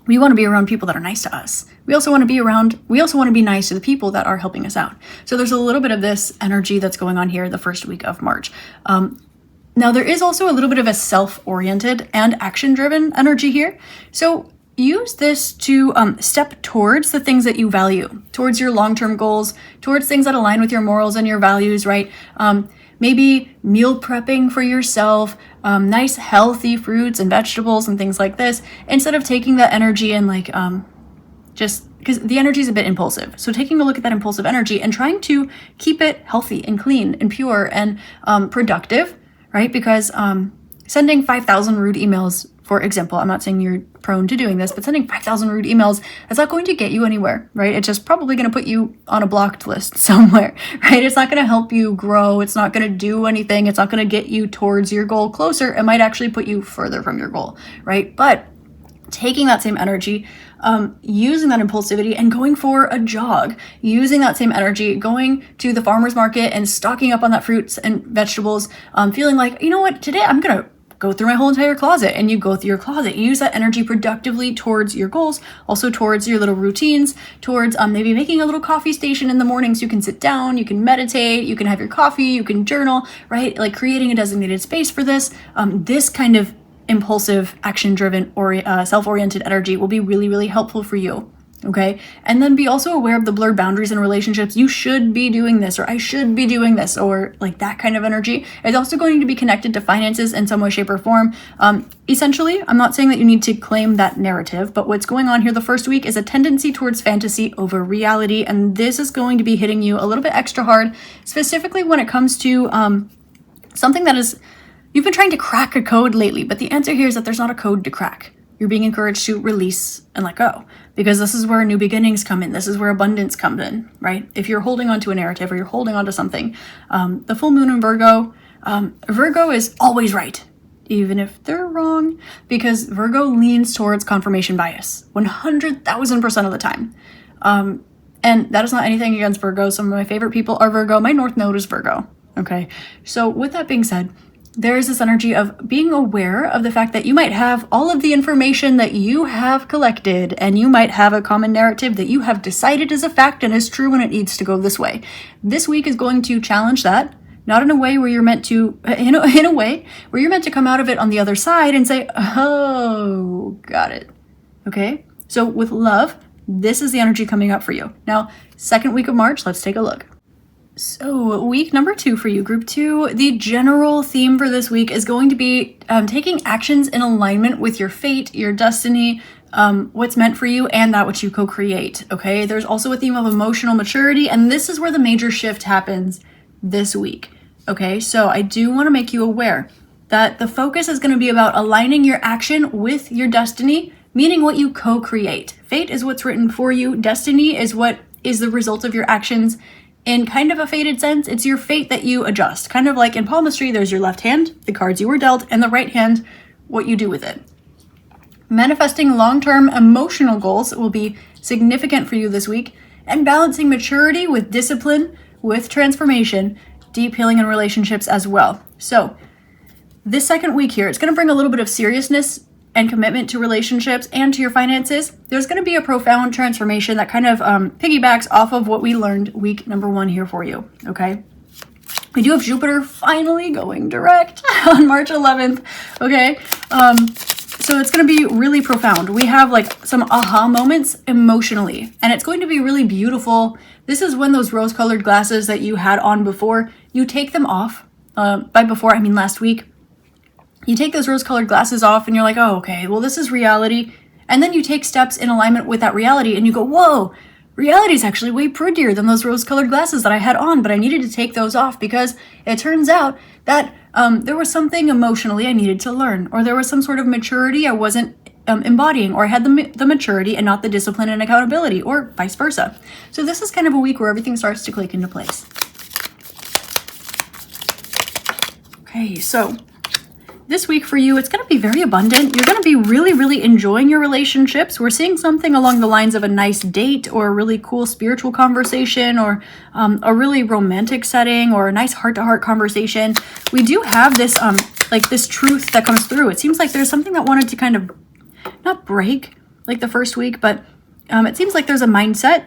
We want to be around people that are nice to us. We also want to be nice to the people that are helping us out. So there's a little bit of this energy that's going on here the first week of March. Now there is also a little bit of a self-oriented and action-driven energy here. So use this to step towards the things that you value, towards your long-term goals, towards things that align with your morals and your values, right? Maybe meal prepping for yourself, nice healthy fruits and vegetables and things like this, instead of taking that energy and like just because the energy is a bit impulsive. So taking a look at that impulsive energy and trying to keep it healthy and clean and pure and productive, right? Because sending 5,000 rude emails, for example, I'm not saying you're prone to doing this, but sending 5,000 rude emails is not going to get you anywhere, right? It's just probably going to put you on a blocked list somewhere, right? It's not going to help you grow. It's not going to do anything. It's not going to get you towards your goal closer. It might actually put you further from your goal, right? But taking that same energy, using that impulsivity and going for a jog, using that same energy, going to the farmer's market and stocking up on that fruits and vegetables, feeling like, you know what, today I'm going to go through my whole entire closet, and you go through your closet. You use that energy productively towards your goals, also towards your little routines, towards maybe making a little coffee station in the morning so you can sit down, you can meditate, you can have your coffee, you can journal, right? Like creating a designated space for this. This kind of impulsive, action-driven, or self-oriented energy will be really helpful for you. Okay. And then be also aware of the blurred boundaries in relationships. You should be doing this, or I should be doing this, or like that kind of energy. It's also going to be connected to finances in some way, shape, or form. Essentially, I'm not saying that you need to claim that narrative, but what's going on here the first week is a tendency towards fantasy over reality. And this is going to be hitting you a little bit extra hard, specifically when it comes to something that is, you've been trying to crack a code lately, but the answer here is that there's not a code to crack. You're being encouraged to release and let go, because this is where new beginnings come in. This is where abundance comes in, right? If you're holding on to a narrative or you're holding on to something, the full moon in Virgo, Virgo is always right, even if they're wrong, because Virgo leans towards confirmation bias 100,000% of the time. And that is not anything against Virgo. Some of my favorite people are Virgo. My North Node is Virgo. Okay. So with that being said, there is this energy of being aware of the fact that you might have all of the information that you have collected, and you might have a common narrative that you have decided is a fact and is true and it needs to go this way. This week is going to challenge that, not in a way where you're meant to, in a way where you're meant to come out of it on the other side and say, oh, got it. Okay. So with love, This is the energy coming up for you. Now, second week of March, let's take a look. So week number 2 for you, group 2, the general theme for this week is going to be taking actions in alignment with your fate, your destiny, what's meant for you, and that which you co-create, okay? There's also a theme of emotional maturity, and this is where the major shift happens this week, okay? So I do want to make you aware that the focus is going to be about aligning your action with your destiny, meaning what you co-create. Fate is what's written for you. Destiny is what is the result of your actions. In kind of a fated sense, it's your fate that you adjust. Kind of like in palmistry, there's your left hand, the cards you were dealt, and the right hand, what you do with it. Manifesting long-term emotional goals will be significant for you this week, and balancing maturity with discipline, with transformation, deep healing in relationships as well. So this second week here, it's going to bring a little bit of seriousness and commitment to relationships and to your finances. There's going to be a profound transformation that kind of piggybacks off of what we learned week number 1 here for you, okay? We do have Jupiter finally going direct on March 11th, okay? So it's going to be really profound. We have like some aha moments emotionally, and it's going to be really beautiful. This is when those rose-colored glasses that you had on before, you take them off. By before, I mean last week. You take those rose-colored glasses off and you're like, oh, okay, well, this is reality. And then you take steps in alignment with that reality and you go, whoa, reality is actually way prettier than those rose-colored glasses that I had on, but I needed to take those off because it turns out that there was something emotionally I needed to learn, or there was some sort of maturity I wasn't embodying, or I had the maturity and not the discipline and accountability, or vice versa. So this is kind of a week where everything starts to click into place. Okay, so this week for you, it's going to be very abundant. You're going to be really, really enjoying your relationships. We're seeing something along the lines of a nice date, or a really cool spiritual conversation, or a really romantic setting, or a nice heart-to-heart conversation. We do have this like this truth that comes through. It seems like there's something that wanted to kind of not break like the first week, but it seems like there's a mindset,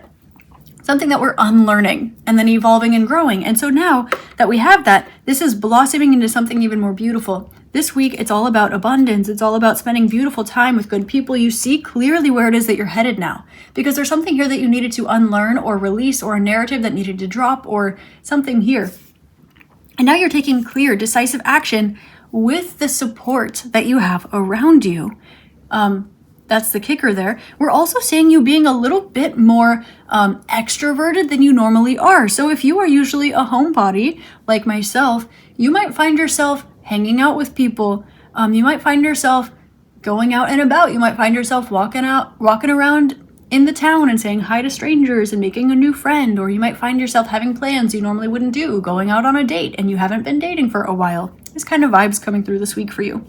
something that we're unlearning and then evolving and growing. And so now that we have that, this is blossoming into something even more beautiful. This week, it's all about abundance. It's all about spending beautiful time with good people. You see clearly where it is that you're headed now, because there's something here that you needed to unlearn or release, or a narrative that needed to drop, or something here. And now you're taking clear, decisive action with the support that you have around you. That's the kicker there. We're also seeing you being a little bit more extroverted than you normally are. So if you are usually a homebody like myself, you might find yourself hanging out with people. You might find yourself going out and about. You might find yourself walking around in the town and saying hi to strangers and making a new friend. Or you might find yourself having plans you normally wouldn't do, going out on a date and you haven't been dating for a while. This kind of vibes coming through this week for you.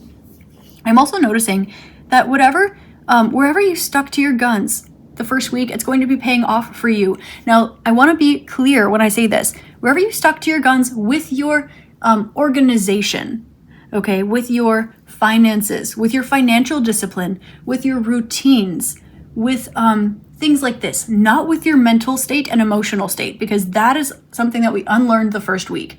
I'm also noticing that wherever you stuck to your guns the first week, it's going to be paying off for you. Now, I want to be clear when I say this. Wherever you stuck to your guns with your organization, okay, with your finances, with your financial discipline, with your routines, with things like this, not with your mental state and emotional state, because that is something that we unlearned the first week.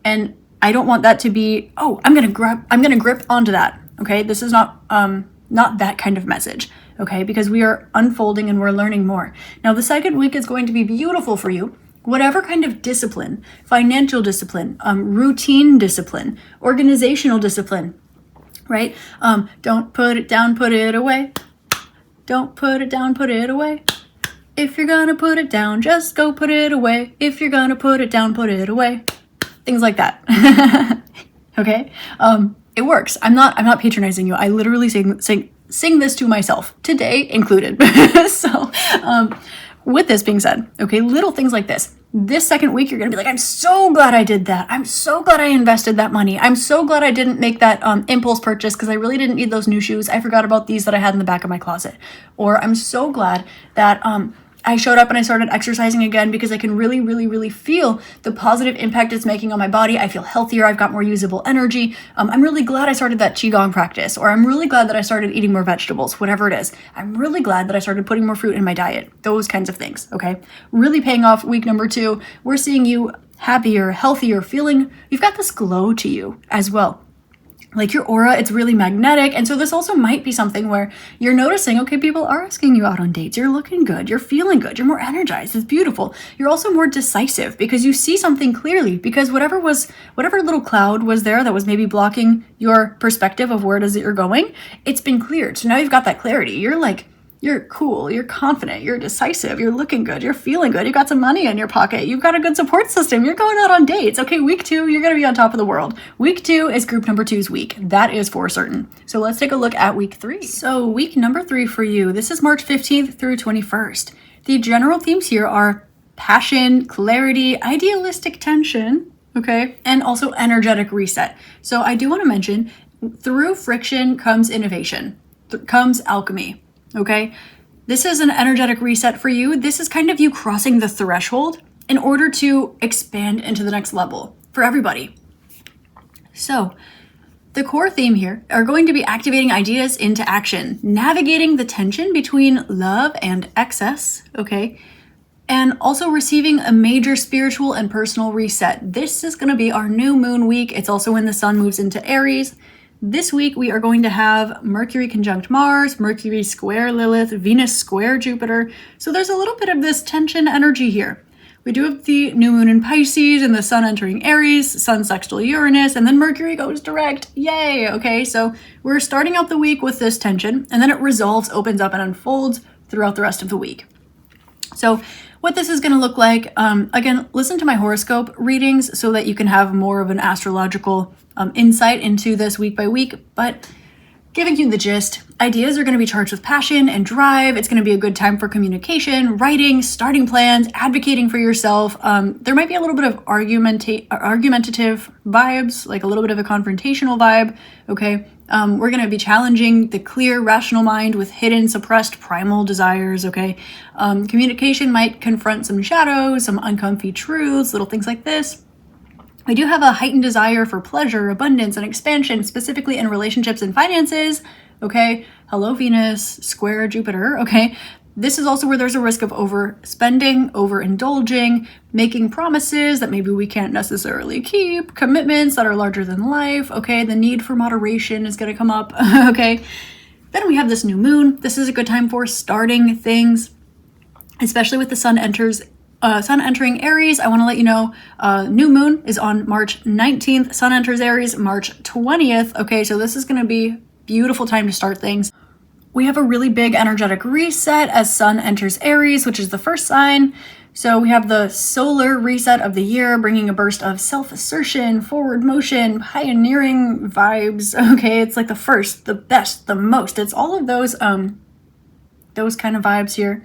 And I don't want that to be, oh, I'm gonna grip onto that. Okay, this is not that kind of message. Okay, because we are unfolding and we're learning more. Now, the second week is going to be beautiful for you. Whatever kind of discipline, financial discipline, routine discipline, organizational discipline, right? Don't put it down, put it away. Don't put it down, put it away. If you're gonna put it down, just go put it away. If you're gonna put it down, put it away. Things like that. Okay? It works. I'm not patronizing you. I literally sing this to myself, today included. So, with this being said, okay, little things like this. This second week, you're going to be like, I'm so glad I did that. I'm so glad I invested that money. I'm so glad I didn't make that impulse purchase because I really didn't need those new shoes. I forgot about these that I had in the back of my closet. Or I'm so glad that I showed up and I started exercising again because I can really, really, really feel the positive impact it's making on my body. I feel healthier. I've got more usable energy. I'm really glad I started that Qigong practice, or I'm really glad that I started eating more vegetables, whatever it is. I'm really glad that I started putting more fruit in my diet. Those kinds of things, okay? Really paying off week number 2. We're seeing you happier, healthier, feeling, you've got this glow to you as well. like your aura, it's really magnetic. And so this also might be something where you're noticing, okay, people are asking you out on dates. You're looking good. You're feeling good. You're more energized. It's beautiful. You're also more decisive because you see something clearly, because whatever little cloud was there that was maybe blocking your perspective of where it is that you're going, it's been cleared. So now you've got that clarity. You're cool, you're confident, you're decisive, you're looking good, you're feeling good, you've got some money in your pocket, you've got a good support system, you're going out on dates. Okay, week 2, you're going to be on top of the world. Week 2 is group number 2's week. That is for certain. So let's take a look at week 3. So week number 3 for you, this is March 15th through 21st. The general themes here are passion, clarity, idealistic tension, okay, and also energetic reset. So I do want to mention, through friction comes innovation, comes alchemy. Okay, this is an energetic reset for you. This is kind of you crossing the threshold in order to expand into the next level for everybody. So the core theme here are going to be activating ideas into action, navigating the tension between love and excess, okay, and also receiving a major spiritual and personal reset. This is going to be our new moon week. It's also when the sun moves into Aries. This week, we are going to have Mercury conjunct Mars, Mercury square Lilith, Venus square Jupiter. So there's a little bit of this tension energy here. We do have the new moon in Pisces and the sun entering Aries, sun sextile Uranus, and then Mercury goes direct. Yay! Okay, so we're starting out the week with this tension, and then it resolves, opens up, and unfolds throughout the rest of the week. So what this is going to look like, again, listen to my horoscope readings so that you can have more of an astrological insight into this week by week, but giving you the gist, ideas are going to be charged with passion and drive. It's going to be a good time for communication, writing, starting plans, advocating for yourself. There might be a little bit of argumentative vibes, like a little bit of a confrontational vibe, okay? We're going to be challenging the clear, rational mind with hidden, suppressed, primal desires, okay? Communication might confront some shadows, some uncomfy truths, little things like this. We do have a heightened desire for pleasure, abundance, and expansion, specifically in relationships and finances, okay? Hello, Venus, square Jupiter, okay? This is also where there's a risk of overspending, overindulging, making promises that maybe we can't necessarily keep, commitments that are larger than life, okay? The need for moderation is going to come up, okay? Then we have this new moon. This is a good time for starting things, especially with the sun entering Aries. I want to let you know, new moon is on March 19th. Sun enters Aries March 20th. Okay, so this is going to be a beautiful time to start things. We have a really big energetic reset as sun enters Aries, which is the first sign. So we have the solar reset of the year, bringing a burst of self-assertion, forward motion, pioneering vibes. Okay, it's like the first, the best, the most. It's all of those kind of vibes here.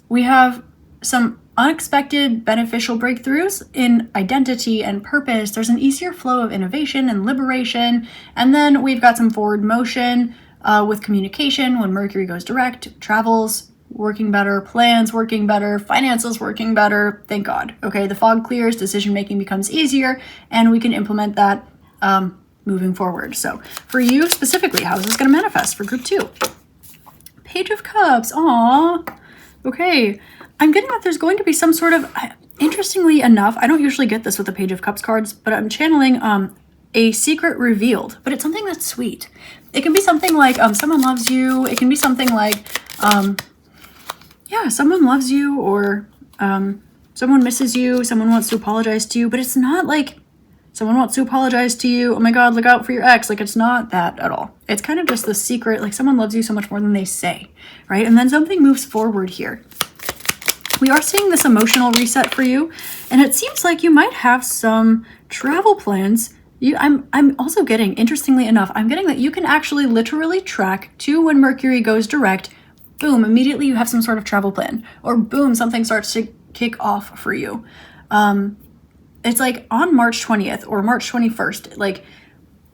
We have some unexpected beneficial breakthroughs in identity and purpose. There's an easier flow of innovation and liberation. And then we've got some forward motion with communication when Mercury goes direct, travels working better, plans working better, finances working better. Thank God. Okay, the fog clears, decision making becomes easier, and we can implement that moving forward. So for you specifically, how is this going to manifest for group 2? Page of Cups. Aw. Okay. I'm getting that there's going to be some sort of, interestingly enough, I don't usually get this with the Page of Cups cards, but I'm channeling a secret revealed, but it's something that's sweet. It can be something like someone loves you. It can be something like, someone loves you, or someone misses you. Someone wants to apologize to you, but it's not like someone wants to apologize to you. Oh my God, look out for your ex. Like, it's not that at all. It's kind of just the secret, like someone loves you so much more than they say, right? And then something moves forward here. We are seeing this emotional reset for you, and it seems like you might have some travel plans. I'm also getting, interestingly enough, I'm getting that you can actually literally track to when Mercury goes direct. Boom, immediately you have some sort of travel plan, or boom, something starts to kick off for you. It's like on March 20th or March 21st, like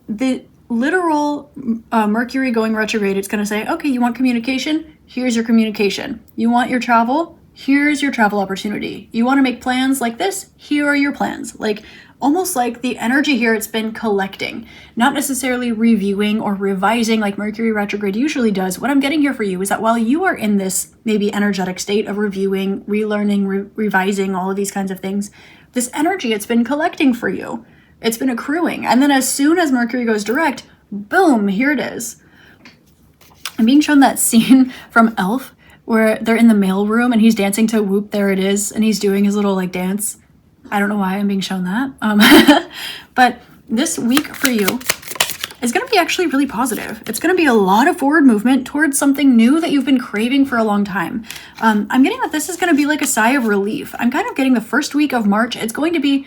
the literal Mercury going retrograde, it's going to say, okay, you want communication? Here's your communication. You want your travel? Here's your travel opportunity. You want to make plans like this? Here are your plans. Like, almost like the energy here, it's been collecting, not necessarily reviewing or revising like Mercury retrograde usually does. What I'm getting here for you is that while you are in this maybe energetic state of reviewing, relearning, revising, all of these kinds of things, this energy, it's been collecting for you, It's been accruing. And then as soon as Mercury goes direct, boom, here it is. I'm being shown that scene from Elf where they're in the mailroom and he's dancing to Whoop, There It Is, and he's doing his little like dance. I don't know why I'm being shown that. But this week for you is going to be actually really positive. It's going to be a lot of forward movement towards something new that you've been craving for a long time. I'm getting that this is going to be like a sigh of relief. I'm kind of getting the first week of March. It's going to be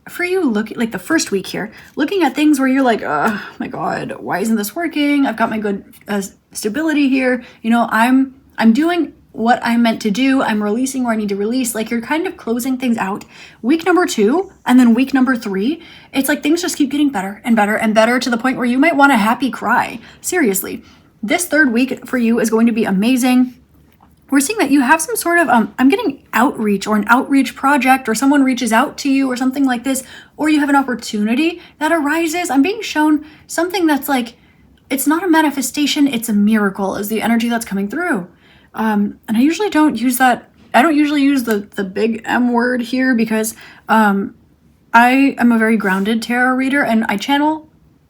for you, look like the first week here, looking at things where you're like, oh my God, why isn't this working? I've got my good stability here. You know, I'm doing what I'm meant to do. I'm releasing where I need to release. Like you're kind of closing things out. Week number 2 and then week number 3, it's like things just keep getting better and better and better to the point where you might want a happy cry. Seriously, this 3rd week for you is going to be amazing. We're seeing that you have some sort of, I'm getting outreach or an outreach project, or someone reaches out to you or something like this, or you have an opportunity that arises. I'm being shown something that's like, it's not a manifestation, it's a miracle is the energy that's coming through. And I usually don't use that. I don't usually use the big M word here because I am a very grounded tarot reader, and I channel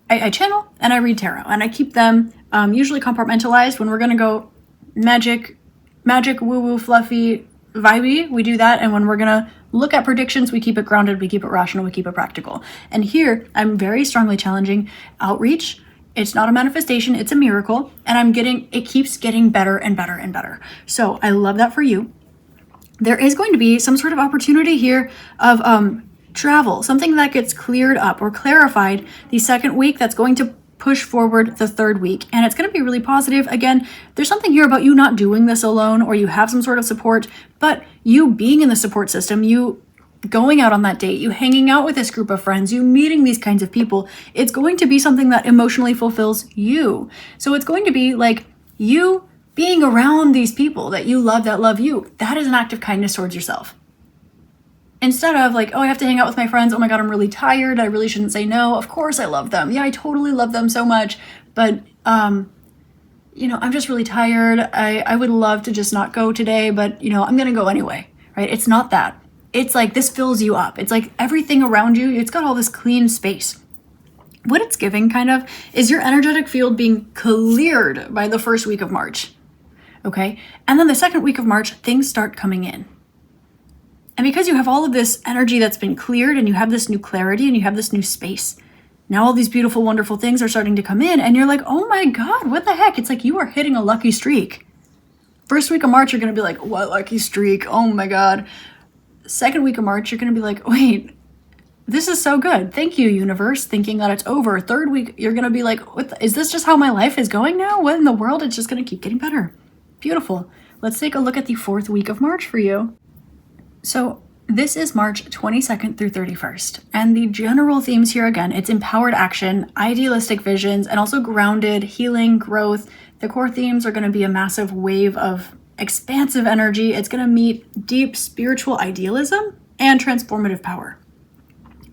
and I read tarot, and I keep them usually compartmentalized. When we're going to go magic, woo-woo, fluffy, vibey, we do that. And when we're going to look at predictions, we keep it grounded, we keep it rational, we keep it practical. And here, I'm very strongly challenging outreach. It's not a manifestation, it's a miracle. And it keeps getting better and better and better. So I love that for you. There is going to be some sort of opportunity here of travel, something that gets cleared up or clarified the 2nd week that's going to push forward the 3rd week. And it's going to be really positive. Again, there's something here about you not doing this alone, or you have some sort of support, but you being in the support system, you going out on that date, you hanging out with this group of friends, you meeting these kinds of people, it's going to be something that emotionally fulfills you. So it's going to be like you being around these people that you love, that love you. That is an act of kindness towards yourself. Instead of like, oh, I have to hang out with my friends. Oh my God, I'm really tired. I really shouldn't say no. Of course I love them. Yeah, I totally love them so much. But, you know, I'm just really tired. I would love to just not go today, but, you know, I'm going to go anyway, right? It's not that. It's like this fills you up. It's like everything around you, it's got all this clean space. What it's giving kind of is your energetic field being cleared by the 1st week of March, okay? And then the 2nd week of March, things start coming in. And because you have all of this energy that's been cleared, and you have this new clarity, and you have this new space, now all these beautiful, wonderful things are starting to come in, and you're like, oh my God, what the heck? It's like you are hitting a lucky streak. 1st week of March, you're going to be like, what lucky streak? Oh my God. 2nd week of March, you're going to be like, wait, this is so good. Thank you, universe, thinking that it's over. 3rd week, you're going to be like, is this just how my life is going now? What in the world? It's just going to keep getting better. Beautiful. Let's take a look at the 4th week of March for you. So this is March 22nd through 31st. And the general themes here, again, it's empowered action, idealistic visions, and also grounded healing, growth. The core themes are going to be a massive wave of expansive energy. It's going to meet deep spiritual idealism and transformative power.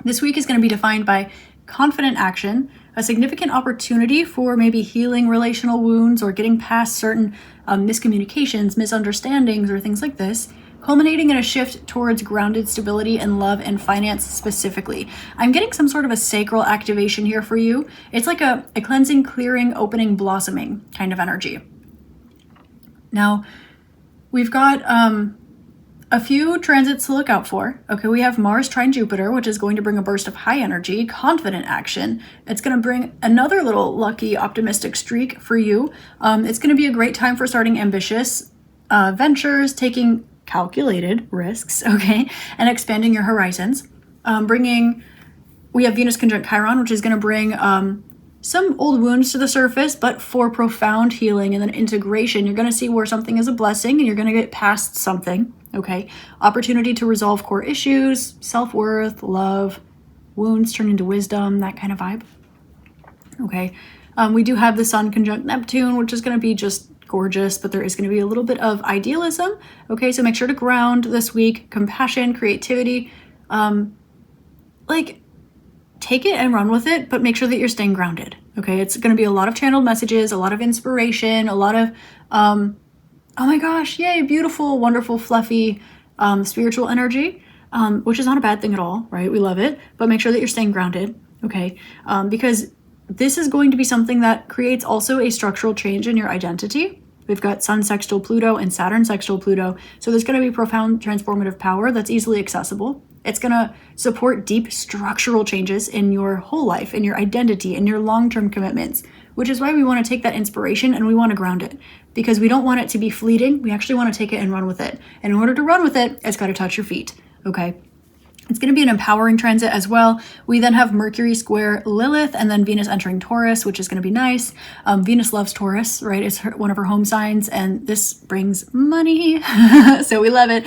This week is going to be defined by confident action, a significant opportunity for maybe healing relational wounds or getting past certain miscommunications, misunderstandings, or things like this, culminating in a shift towards grounded stability and love and finance specifically. I'm getting some sort of a sacral activation here for you. It's like a cleansing, clearing, opening, blossoming kind of energy. Now, we've got a few transits to look out for. Okay, we have Mars trine Jupiter, which is going to bring a burst of high energy, confident action. It's going to bring another little lucky, optimistic streak for you. It's going to be a great time for starting ambitious ventures, taking calculated risks, okay, and expanding your horizons. We have Venus conjunct Chiron, which is going to bring some old wounds to the surface, but for profound healing and then integration. You're going to see where something is a blessing and you're going to get past something, okay? Opportunity to resolve core issues, self-worth, love, wounds turn into wisdom, that kind of vibe, okay? We do have the Sun conjunct Neptune, which is going to be just gorgeous, but there is going to be a little bit of idealism, okay? So make sure to ground this week, compassion, creativity, take it and run with it, but make sure that you're staying grounded, okay? It's going to be a lot of channeled messages, a lot of inspiration, a lot of, oh my gosh, yay, beautiful, wonderful, fluffy, spiritual energy. which is not a bad thing at all, right? We love it, but make sure that you're staying grounded, okay? Because this is going to be something that creates also a structural change in your identity. We've got Sun sextile Pluto and Saturn sextile Pluto. So there's going to be profound transformative power that's easily accessible. It's going to support deep structural changes in your whole life, in your identity, in your long-term commitments, which is why we want to take that inspiration and we want to ground it, because we don't want it to be fleeting. We actually want to take it and run with it. And in order to run with it, it's got to touch your feet, okay? It's going to be an empowering transit as well. We then have Mercury square Lilith and then Venus entering Taurus, which is going to be nice. Venus loves Taurus, right? It's one of her home signs, and this brings money. So we love it.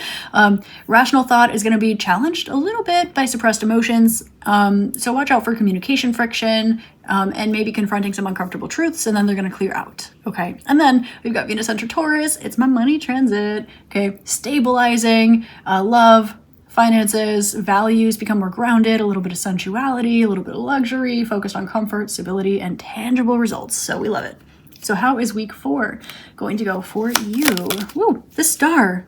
Rational thought is going to be challenged a little bit by suppressed emotions. So watch out for communication friction and maybe confronting some uncomfortable truths, and then they're going to clear out. Okay. And then we've got Venus enter Taurus. It's my money transit. Okay. Stabilizing, love, finances, values become more grounded, a little bit of sensuality, a little bit of luxury, focused on comfort, stability, and tangible results. So we love it. So how is week 4 going to go for you? Woo, the star.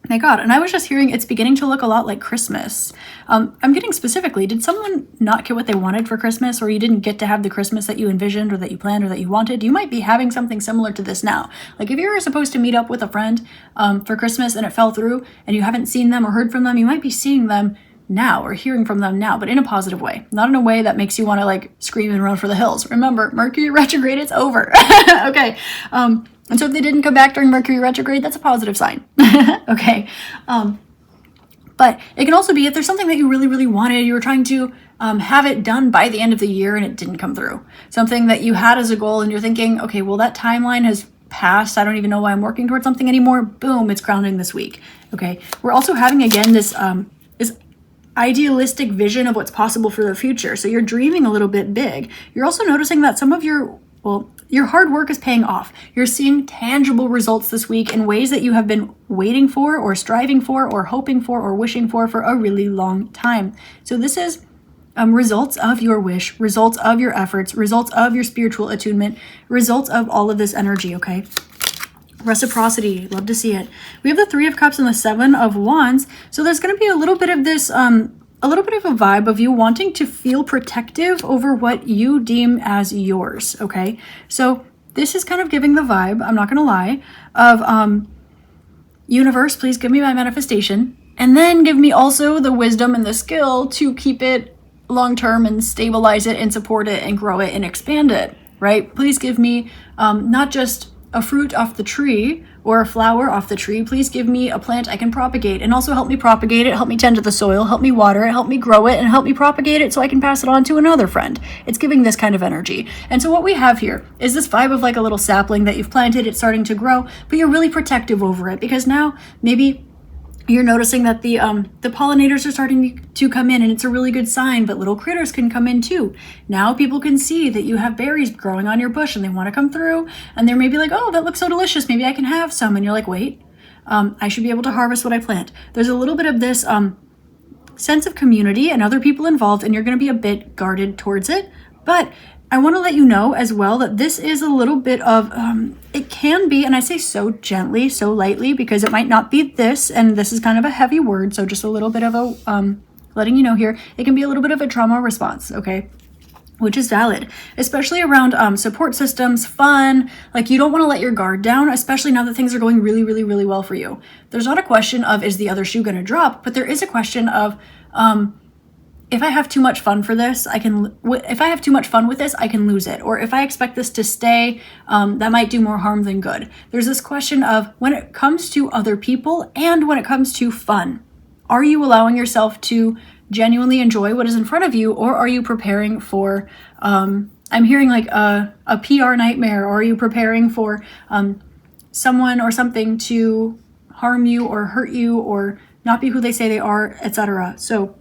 My God, and I was just hearing it's beginning to look a lot like Christmas. I'm getting specifically, did someone not get what they wanted for Christmas, or you didn't get to have the Christmas that you envisioned or that you planned or that you wanted? You might be having something similar to this now. Like if you were supposed to meet up with a friend for Christmas and it fell through and you haven't seen them or heard from them, you might be seeing them now or hearing from them now, but in a positive way, not in a way that makes you want to like scream and run for the hills. Remember, Mercury retrograde is over. Okay. And so if they didn't come back during Mercury retrograde, that's a positive sign. Okay. But it can also be if there's something that you really, really wanted, you were trying to have it done by the end of the year and it didn't come through. Something that you had as a goal and you're thinking, okay, well, that timeline has passed. I don't even know why I'm working towards something anymore. Boom, it's grounding this week. Okay. We're also having, again, this idealistic vision of what's possible for the future. So you're dreaming a little bit big. You're also noticing that some of your hard work is paying off. You're seeing tangible results this week in ways that you have been waiting for or striving for or hoping for or wishing for a really long time. So this is results of your wish, results of your efforts, results of your spiritual attunement, results of all of this energy, okay? Reciprocity, love to see it. We have the 3 of Cups and the 7 of Wands. So there's going to be a little bit of this, a little bit of a vibe of you wanting to feel protective over what you deem as yours, okay? So this is kind of giving the vibe, I'm not going to lie, of universe, please give me my manifestation, and then give me also the wisdom and the skill to keep it long-term and stabilize it and support it and grow it and expand it, right? Please give me not just a fruit off the tree or a flower off the tree. Please give me a plant I can propagate, and also help me propagate it, help me tend to the soil, help me water it, help me grow it, and help me propagate it so I can pass it on to another friend. It's giving this kind of energy. And so what we have here is this vibe of like a little sapling that you've planted, it's starting to grow, but you're really protective over it because now maybe you're noticing that the pollinators are starting to come in, and it's a really good sign, but little critters can come in too. Now people can see that you have berries growing on your bush and they want to come through, and they're maybe like, oh, that looks so delicious. Maybe I can have some. And you're like, wait, I should be able to harvest what I plant. There's a little bit of this sense of community and other people involved, and you're going to be a bit guarded towards it. But I want to let you know as well that this is a little bit of, it can be, and I say so gently, so lightly, because it might not be this, and this is kind of a heavy word, so just a little bit of a, letting you know here, it can be a little bit of a trauma response, okay? Which is valid, especially around support systems, fun. Like you don't want to let your guard down, especially now that things are going really, really, really well for you. There's not a question of, is the other shoe going to drop? But there is a question of, if I have too much fun for this, if I have too much fun with this, I can lose it. Or if I expect this to stay, that might do more harm than good. There's this question of when it comes to other people and when it comes to fun, are you allowing yourself to genuinely enjoy what is in front of you, or are you preparing for, I'm hearing like a PR nightmare, or are you preparing for someone or something to harm you or hurt you or not be who they say they are, etc. So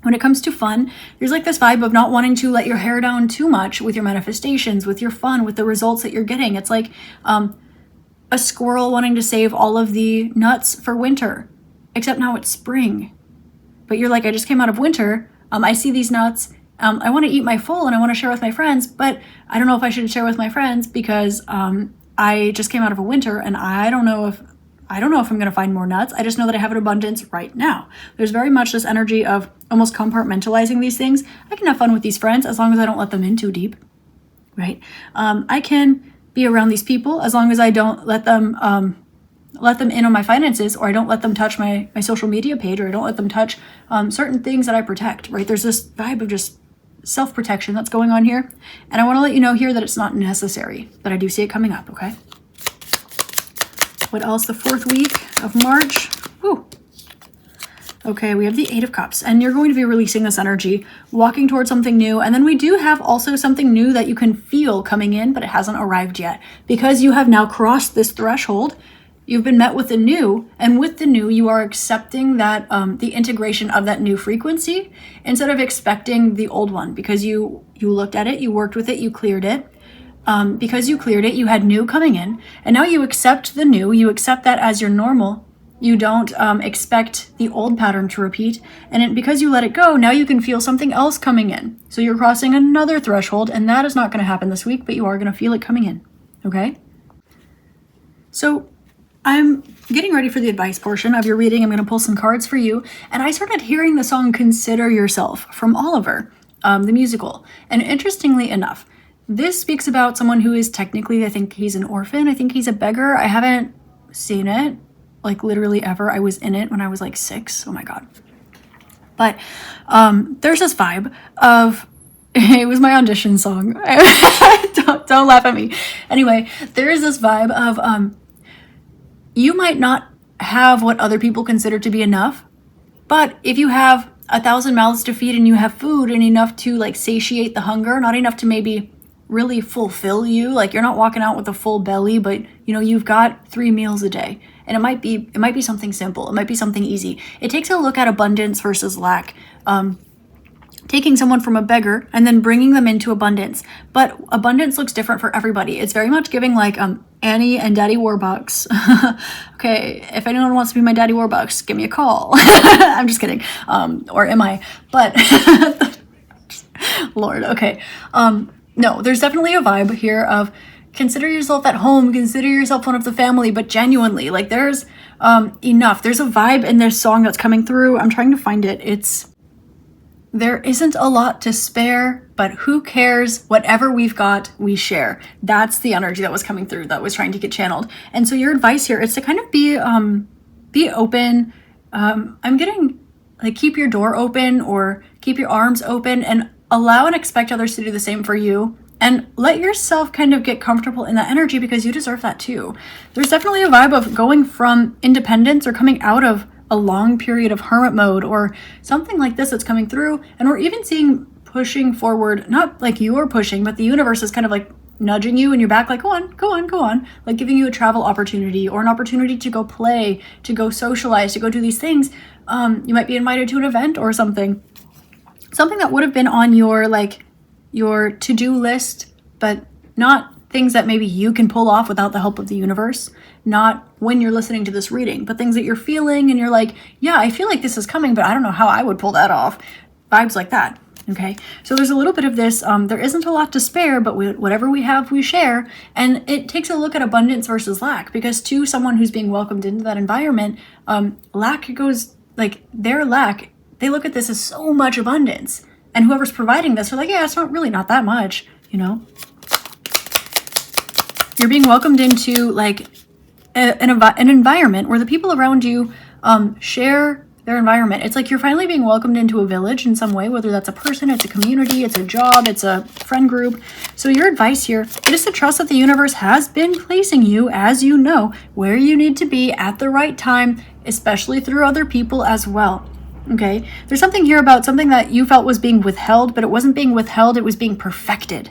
when it comes to fun, there's like this vibe of not wanting to let your hair down too much with your manifestations, with your fun, with the results that you're getting. It's like a squirrel wanting to save all of the nuts for winter, except now it's spring. But you're like, I just came out of winter. I see these nuts. I want to eat my full and I want to share with my friends, but I don't know if I should share with my friends because I just came out of a winter and I don't know if I don't know if I'm going to find more nuts. I just know that I have an abundance right now. There's very much this energy of almost compartmentalizing these things. I can have fun with these friends as long as I don't let them in too deep, right? I can be around these people as long as I don't let them in on my finances, or I don't let them touch my social media page, or I don't let them touch certain things that I protect, right? There's this vibe of just self-protection that's going on here. And I want to let you know here that it's not necessary, but I do see it coming up, okay? What else? The 4th week of March. Woo. Okay, we have the 8 of Cups, and you're going to be releasing this energy, walking towards something new. And then we do have also something new that you can feel coming in, but it hasn't arrived yet. Because you have now crossed this threshold, you've been met with the new, and with the new, you are accepting that the integration of that new frequency instead of expecting the old one, because you looked at it, you worked with it, you cleared it. Because you cleared it, you had new coming in, and now you accept the new, you accept that as your normal. You don't expect the old pattern to repeat, and because you let it go, now you can feel something else coming in. So you're crossing another threshold, and that is not going to happen this week, but you are going to feel it coming in, okay? So I'm getting ready for the advice portion of your reading. I'm going to pull some cards for you, and I started hearing the song Consider Yourself from Oliver, the musical, and interestingly enough, this speaks about someone who is technically, I think he's an orphan. I think he's a beggar. I haven't seen it, like literally ever. I was in it when I was like 6. Oh my God. But there's this vibe of, it was my audition song. don't laugh at me. Anyway, there is this vibe of, you might not have what other people consider to be enough, but if you have 1,000 mouths to feed and you have food and enough to like satiate the hunger, not enough to maybe really fulfill you, like you're not walking out with a full belly, but you know, you've got 3 meals a day, and it might be something simple, it might be something easy. It takes a look at abundance versus lack, taking someone from a beggar and then bringing them into abundance. But abundance looks different for everybody. It's very much giving like Annie and Daddy Warbucks. Okay, if anyone wants to be my Daddy Warbucks, give me a call. I'm just kidding, or am I? But Lord, okay. No, there's definitely a vibe here of consider yourself at home, consider yourself one of the family, but genuinely, like there's enough. There's a vibe in this song that's coming through. I'm trying to find it. There isn't a lot to spare, but who cares? Whatever we've got, we share. That's the energy that was coming through, that was trying to get channeled. And so your advice here is to kind of be open. I'm getting like keep your door open or keep your arms open and allow and expect others to do the same for you, and let yourself kind of get comfortable in that energy because you deserve that too. There's definitely a vibe of going from independence or coming out of a long period of hermit mode or something like this that's coming through. And we're even seeing pushing forward, not like you are pushing, but the universe is kind of like nudging you in your back, like go on, like giving you a travel opportunity or an opportunity to go play, to go socialize, to go do these things. You might be invited to an event or something that would have been on your to-do list, but not things that maybe you can pull off without the help of the universe, not when you're listening to this reading, but things that you're feeling and you're like, yeah, I feel like this is coming, but I don't know how I would pull that off. Vibes like that. Okay. So there's a little bit of this, there isn't a lot to spare, but whatever we have, we share. And it takes a look at abundance versus lack, because to someone who's being welcomed into that environment, lack goes like their lack. They look at this as so much abundance, and whoever's providing this are like, yeah, it's not that much, you know? You're being welcomed into like an environment where the people around you share their environment. It's like you're finally being welcomed into a village in some way, whether that's a person, it's a community, it's a job, it's a friend group. So your advice here is to trust that the universe has been placing you, as you know, where you need to be at the right time, especially through other people as well. Okay, there's something here about something that you felt was being withheld, but it wasn't being withheld, it was being perfected.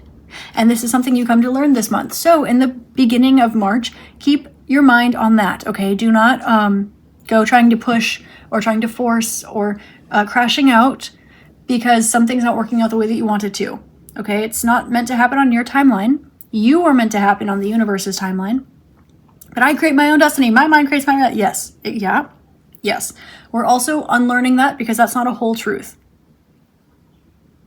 And this is something you come to learn this month. So in the beginning of March, keep your mind on that, okay? Do not go trying to push or trying to force or crashing out because something's not working out the way that you want it to, okay? It's not meant to happen on your timeline. You are meant to happen on the universe's timeline. But I create my own destiny. My mind creates my... Yes. Yes. We're also unlearning that because that's not a whole truth.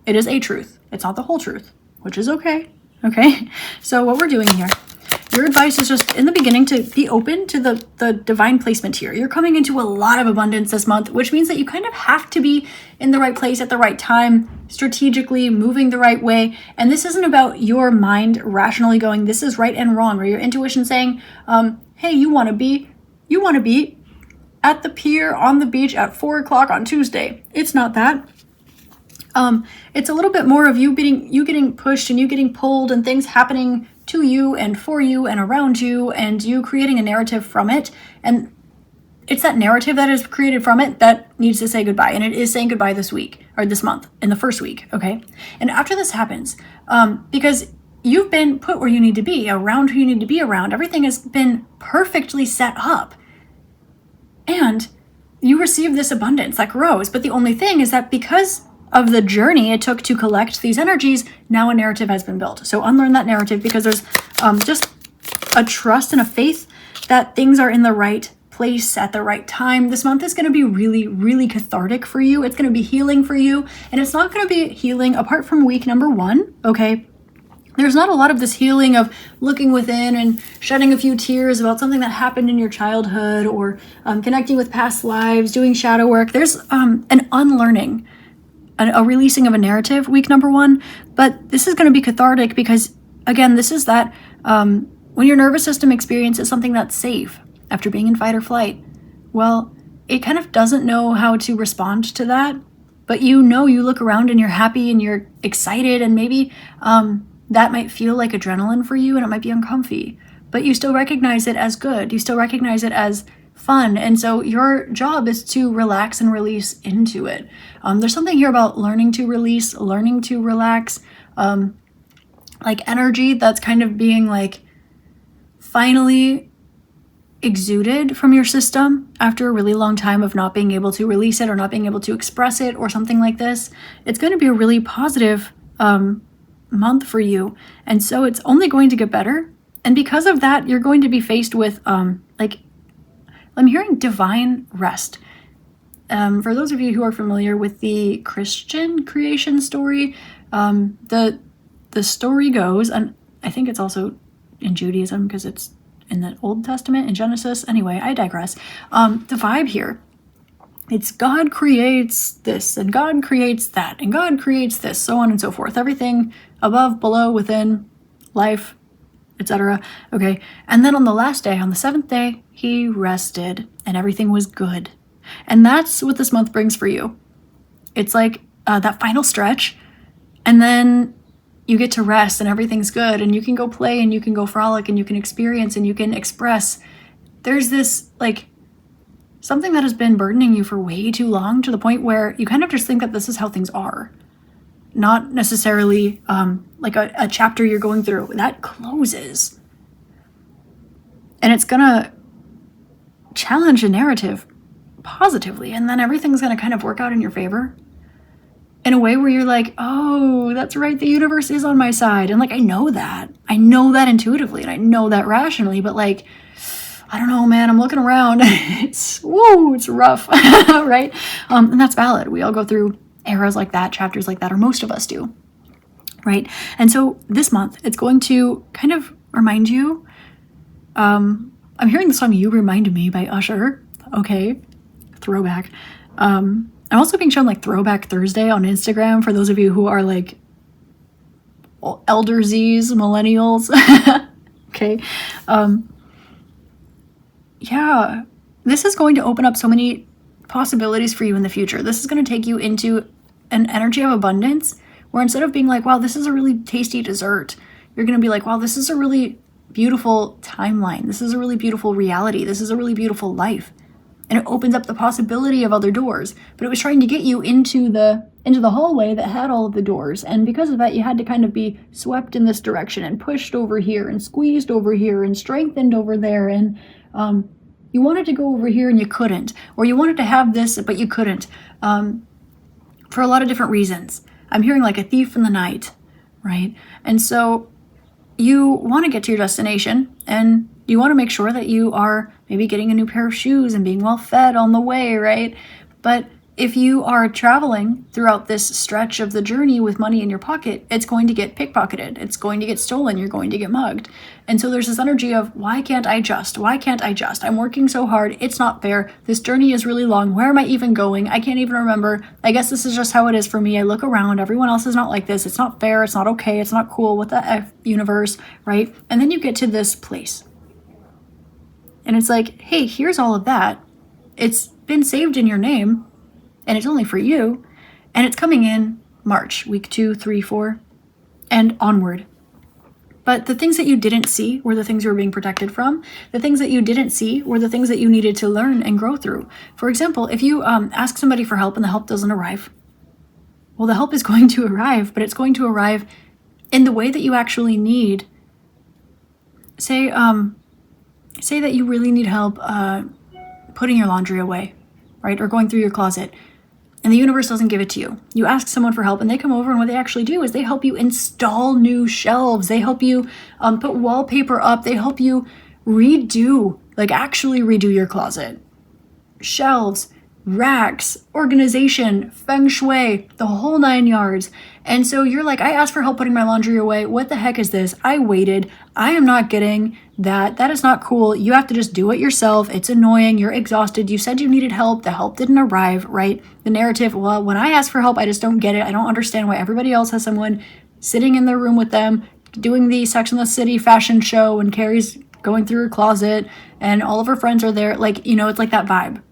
It is a truth. It's not the whole truth, which is okay. Okay? So what we're doing here, your advice is just in the beginning to be open to the divine placement here. You're coming into a lot of abundance this month, which means that you kind of have to be in the right place at the right time, strategically moving the right way. And this isn't about your mind rationally going, this is right and wrong, or your intuition saying, hey, you want to be at the pier on the beach at 4 o'clock on Tuesday. It's not that. It's a little bit more of you getting pushed and you getting pulled and things happening to you and for you and around you and you creating a narrative from it. And it's that narrative that is created from it that needs to say goodbye. And it is saying goodbye this week or this month in the first week. Okay. And after this happens, because you've been put where you need to be, around who you need to be around, everything has been perfectly set up. And you receive this abundance that grows. But the only thing is that because of the journey it took to collect these energies, now a narrative has been built. So unlearn that narrative, because there's just a trust and a faith that things are in the right place at the right time. This month is going to be really, really cathartic for you. It's going to be healing for you. And it's not going to be healing apart from week number 1, okay? There's not a lot of this healing of looking within and shedding a few tears about something that happened in your childhood or connecting with past lives, doing shadow work. There's an unlearning, a releasing of a narrative week number 1. But this is going to be cathartic because, again, this is that when your nervous system experiences something that's safe after being in fight or flight, well, it kind of doesn't know how to respond to that. But you look around and you're happy and you're excited, and maybe that might feel like adrenaline for you and it might be uncomfy, but you still recognize it as good. You still recognize it as fun. And so your job is to relax and release into it. There's something here about learning to release, learning to relax, like energy that's kind of being like finally exuded from your system after a really long time of not being able to release it or not being able to express it or something like this. It's going to be a really positive month for you, and so it's only going to get better. And because of that, you're going to be faced with like, I'm hearing divine rest. For those of you who are familiar with the Christian creation story, the story goes, and I think it's also in Judaism because it's in the Old Testament in Genesis. Anyway, I digress. The vibe here, it's God creates this and God creates that and God creates this, so on and so forth. Everything above, below, within, life, etc. Okay. And then on the last day, on the 7th day, he rested and everything was good. And that's what this month brings for you. It's like that final stretch, and then you get to rest and everything's good and you can go play and you can go frolic and you can experience and you can express. There's this like something that has been burdening you for way too long, to the point where you kind of just think that this is how things are. Not necessarily like a chapter you're going through. That closes. And it's going to challenge a narrative positively. And then everything's going to kind of work out in your favor in a way where you're like, oh, that's right, the universe is on my side. And like, I know that intuitively and I know that rationally, but like, I don't know, man, I'm looking around. It's rough, right? And that's valid. We all go through eras like that, chapters like that, or most of us do, right? And so this month, it's going to kind of remind you, I'm hearing the song You Remind Me by Usher. Okay, throwback. I'm also being shown like Throwback Thursday on Instagram for those of you who are like elder Z's, millennials. Okay. Yeah, this is going to open up so many possibilities for you in the future. This is going to take you into an energy of abundance where instead of being like, wow, this is a really tasty dessert, you're going to be like, wow, this is a really beautiful timeline. This is a really beautiful reality. This is a really beautiful life. And it opens up the possibility of other doors. But it was trying to get you into the hallway that had all of the doors. And because of that, you had to kind of be swept in this direction and pushed over here and squeezed over here and strengthened over there. And you wanted to go over here and you couldn't. Or you wanted to have this, but you couldn't. For a lot of different reasons. I'm hearing like a thief in the night, right? And so you want to get to your destination and you want to make sure that you are maybe getting a new pair of shoes and being well fed on the way, right? But if you are traveling throughout this stretch of the journey with money in your pocket, it's going to get pickpocketed. It's going to get stolen. You're going to get mugged. And so there's this energy of, why can't I just? Why can't I just? I'm working so hard. It's not fair. This journey is really long. Where am I even going? I can't even remember. I guess this is just how it is for me. I look around. Everyone else is not like this. It's not fair. It's not okay. It's not cool. What the F universe, right? And then you get to this place. And it's like, hey, here's all of that. It's been saved in your name. And it's only for you, and it's coming in March, week 2, 3, 4, and onward. But the things that you didn't see were the things you were being protected from. The things that you didn't see were the things that you needed to learn and grow through. For example, if you ask somebody for help and the help doesn't arrive, well, the help is going to arrive, but it's going to arrive in the way that you actually need. Say that you really need help putting your laundry away, right? Or going through your closet. And the universe doesn't give it to you. You ask someone for help and they come over, and what they actually do is they help you install new shelves. They help you put wallpaper up. They help you actually redo your closet. Shelves, racks, organization, feng shui, the whole 9 yards. And so you're like, I asked for help putting my laundry away. What the heck is this? I waited. I am not getting that. That is not cool. You have to just do it yourself. It's annoying. You're exhausted. You said you needed help. The help didn't arrive, right? The narrative, well, when I ask for help, I just don't get it. I don't understand why everybody else has someone sitting in their room with them, doing the Sex and the City fashion show, and Carrie's going through her closet, and all of her friends are there. Like, it's like that vibe.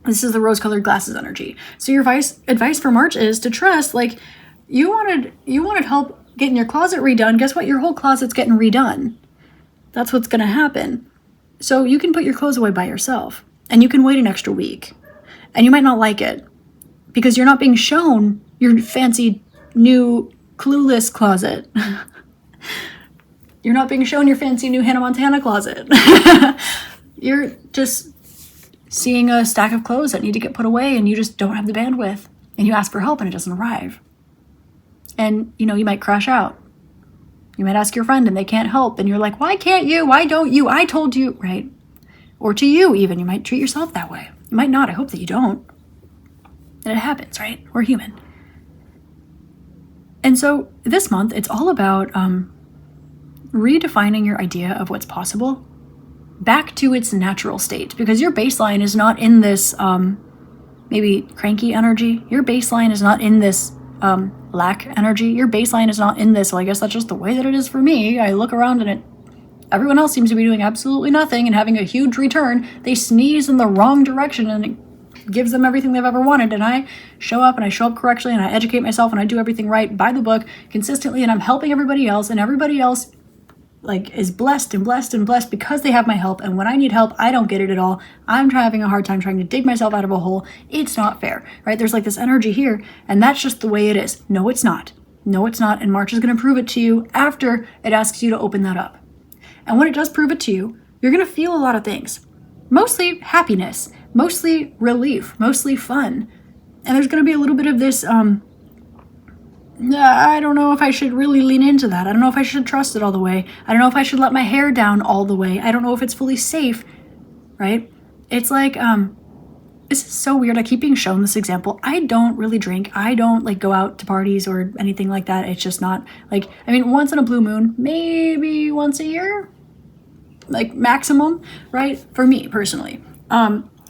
This is the rose-colored glasses energy. So your advice for March is to trust, like, you wanted help getting your closet redone. Guess what? Your whole closet's getting redone. That's what's going to happen. So you can put your clothes away by yourself, and you can wait an extra week. And you might not like it because you're not being shown your fancy new clueless closet. You're not being shown your fancy new Hannah Montana closet. You're just seeing a stack of clothes that need to get put away, and you just don't have the bandwidth, and you ask for help and it doesn't arrive. And, you might crash out. You might ask your friend and they can't help, and you're like, why can't you? Why don't you? I told you, right? Or to you even, you might treat yourself that way. You might not. I hope that you don't. And it happens, right? We're human. And so this month, it's all about redefining your idea of what's possible back to its natural state, because your baseline is not in this maybe cranky energy. Your baseline is not in this lack energy. Your baseline is not in this, well, I guess that's just the way that it is for me. I look around and everyone else seems to be doing absolutely nothing and having a huge return. They sneeze in the wrong direction and it gives them everything they've ever wanted. And I show up correctly and I educate myself and I do everything right by the book consistently, and I'm helping everybody else, and everybody else is blessed and blessed and blessed because they have my help. And when I need help, I don't get it at all. I'm having a hard time trying to dig myself out of a hole. It's not fair, right? There's this energy here, and that's just the way it is. No, it's not. No, it's not. And March is going to prove it to you after it asks you to open that up. And when it does prove it to you, you're going to feel a lot of things. Mostly happiness, mostly relief, mostly fun. And there's going to be a little bit of this, I don't know if I should really lean into that. I don't know if I should trust it all the way. I don't know if I should let my hair down all the way. I don't know if it's fully safe, right? It's like, this is so weird. I keep being shown this example. I don't really drink. I don't go out to parties or anything like that. It's just not once in a blue moon, maybe once a year, maximum, right? For me personally.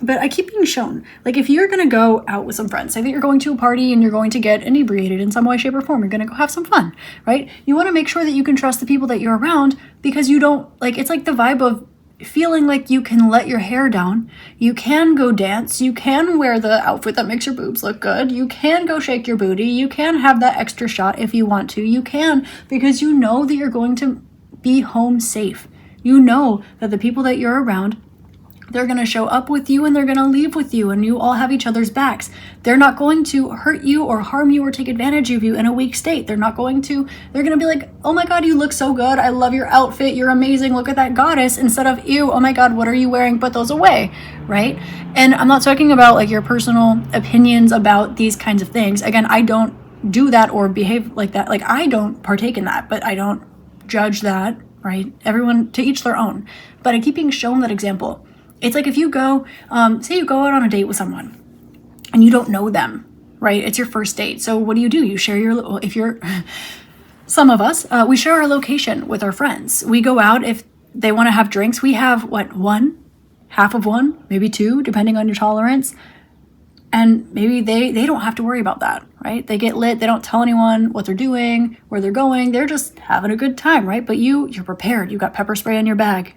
But I keep being shown, if you're going to go out with some friends, say that you're going to a party and you're going to get inebriated in some way, shape, or form, you're going to go have some fun, right? You want to make sure that you can trust the people that you're around, because you don't, it's like the vibe of feeling like you can let your hair down, you can go dance, you can wear the outfit that makes your boobs look good, you can go shake your booty, you can have that extra shot if you want to, you can, because you know that you're going to be home safe. You know that the people that you're around, they're going to show up with you and they're going to leave with you, and you all have each other's backs. They're not going to hurt you or harm you or take advantage of you in a weak state. They're going to be like, oh my God, you look so good. I love your outfit. You're amazing. Look at that goddess. Instead of, ew, oh my God, what are you wearing? Put those away, right? And I'm not talking about your personal opinions about these kinds of things. Again, I don't do that or behave like that. I don't partake in that, but I don't judge that, right? Everyone to each their own. But I keep being shown that example. It's if you go, say you go out on a date with someone, and you don't know them, right? It's your first date. So what do? You share your, if you're, some of us, we share our location with our friends. We go out. If they want to have drinks, we have half of one, maybe two, depending on your tolerance. And maybe they don't have to worry about that, right? They get lit. They don't tell anyone what they're doing, where they're going. They're just having a good time, right? But you're prepared. You got pepper spray in your bag.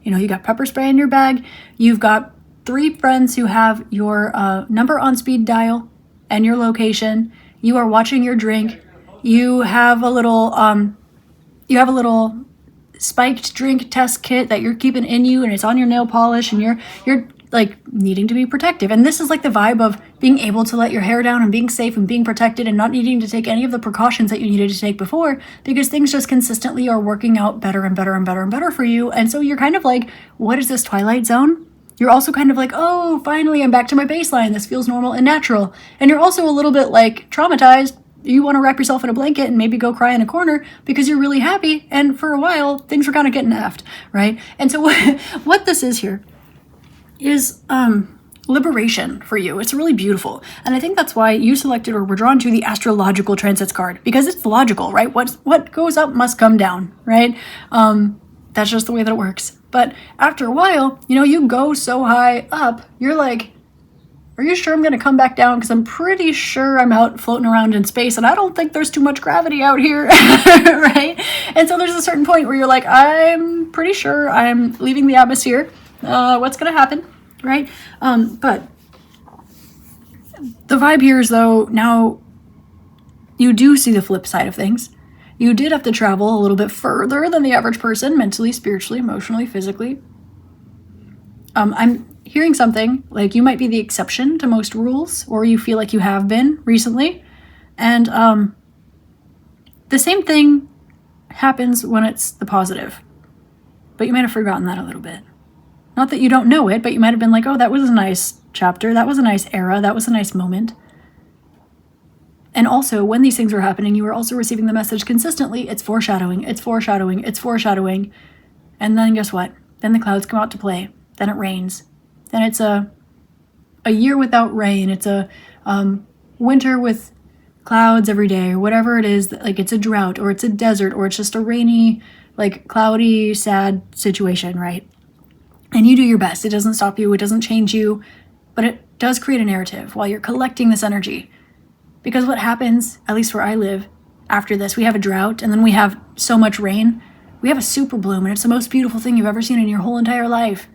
You got pepper spray in your bag. You've got 3 friends who have your number on speed dial and your location. You are watching your drink. You have a little spiked drink test kit that you're keeping in you, and it's on your nail polish, and you're like needing to be protective. And this is like the vibe of being able to let your hair down and being safe and being protected and not needing to take any of the precautions that you needed to take before, because things just consistently are working out better and better and better and better for you. And so you're kind of like, what is this Twilight Zone? You're also kind of like, oh, finally I'm back to my baseline. This feels normal and natural. And you're also a little bit like traumatized. You want to wrap yourself in a blanket and maybe go cry in a corner because you're really happy. And for a while, things were kind of getting effed, right? And so what this is here is liberation for you. It's really beautiful. And I think that's why you selected or were drawn to the Astrological transits card, because it's logical, right? What goes up must come down, right? That's just the way that it works. But after a while, you go so high up, you're like, are you sure I'm going to come back down? Because I'm pretty sure I'm out floating around in space, and I don't think there's too much gravity out here, right? And so there's a certain point where you're like, I'm pretty sure I'm leaving the atmosphere. What's going to happen, right? But the vibe here is, though, now you do see the flip side of things. You did have to travel a little bit further than the average person, mentally, spiritually, emotionally, physically. I'm hearing something like you might be the exception to most rules, or you feel like you have been recently. And the same thing happens when it's the positive. But you might have forgotten that a little bit. Not that you don't know it, but you might have been like, oh, that was a nice chapter. That was a nice era. That was a nice moment. And also, when these things were happening, you were also receiving the message consistently. It's foreshadowing. It's foreshadowing. It's foreshadowing. And then guess what? Then the clouds come out to play. Then it rains. Then it's a year without rain. It's a winter with clouds every day, or whatever it is. Like, it's a drought, or it's a desert, or it's just a rainy, like, cloudy, sad situation, right? And you do your best. It doesn't stop you. It doesn't change you. But it does create a narrative while you're collecting this energy. Because what happens, at least where I live, after this, we have a drought, and then we have so much rain. We have a super bloom, and it's the most beautiful thing you've ever seen in your whole entire life.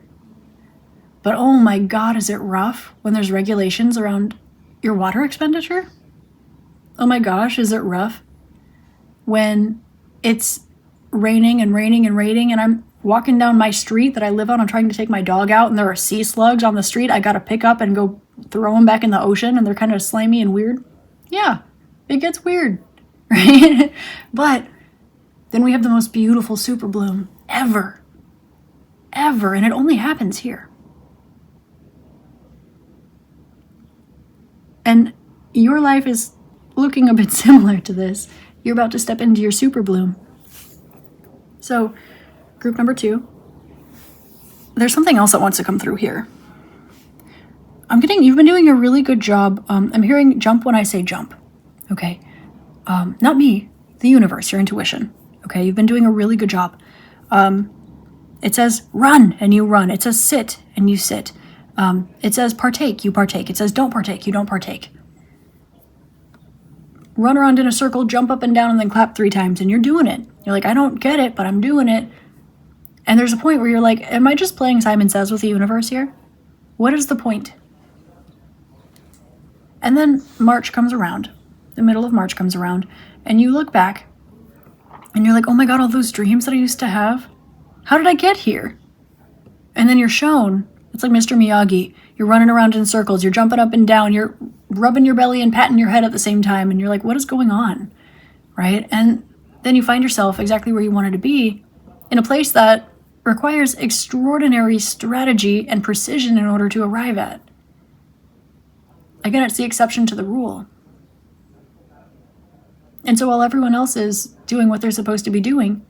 But oh my God, is it rough when there's regulations around your water expenditure? Oh my gosh, is it rough when it's raining and raining and raining, and I'm walking down my street that I live on. I'm trying to take my dog out, and there are sea slugs on the street I gotta pick up and go throw them back in the ocean, and they're kind of slimy and weird. Yeah, it gets weird, right? But then we have the most beautiful super bloom ever, and it only happens here. And your life is looking a bit similar to this. You're about to step into your super bloom. So, group number 2, there's something else that wants to come through here. You've been doing a really good job. I'm hearing jump when I say jump. Okay. Not me, the universe, your intuition. Okay. You've been doing a really good job. It says run, and you run. It says sit, and you sit. It says partake, you partake. It says don't partake, you don't partake. Run around in a circle, jump up and down, and then clap 3 times, and you're doing it. You're like, I don't get it, but I'm doing it. And there's a point where you're like, am I just playing Simon Says with the universe here? What is the point? And then March comes around. The middle of March comes around, and you look back, and you're like, oh my God, all those dreams that I used to have? How did I get here? And then you're shown. It's like Mr. Miyagi. You're running around in circles. You're jumping up and down. You're rubbing your belly and patting your head at the same time. And you're like, what is going on? Right? And then you find yourself exactly where you wanted to be, in a place that requires extraordinary strategy and precision in order to arrive at. Again, it's the exception to the rule. And so while everyone else is doing what they're supposed to be doing,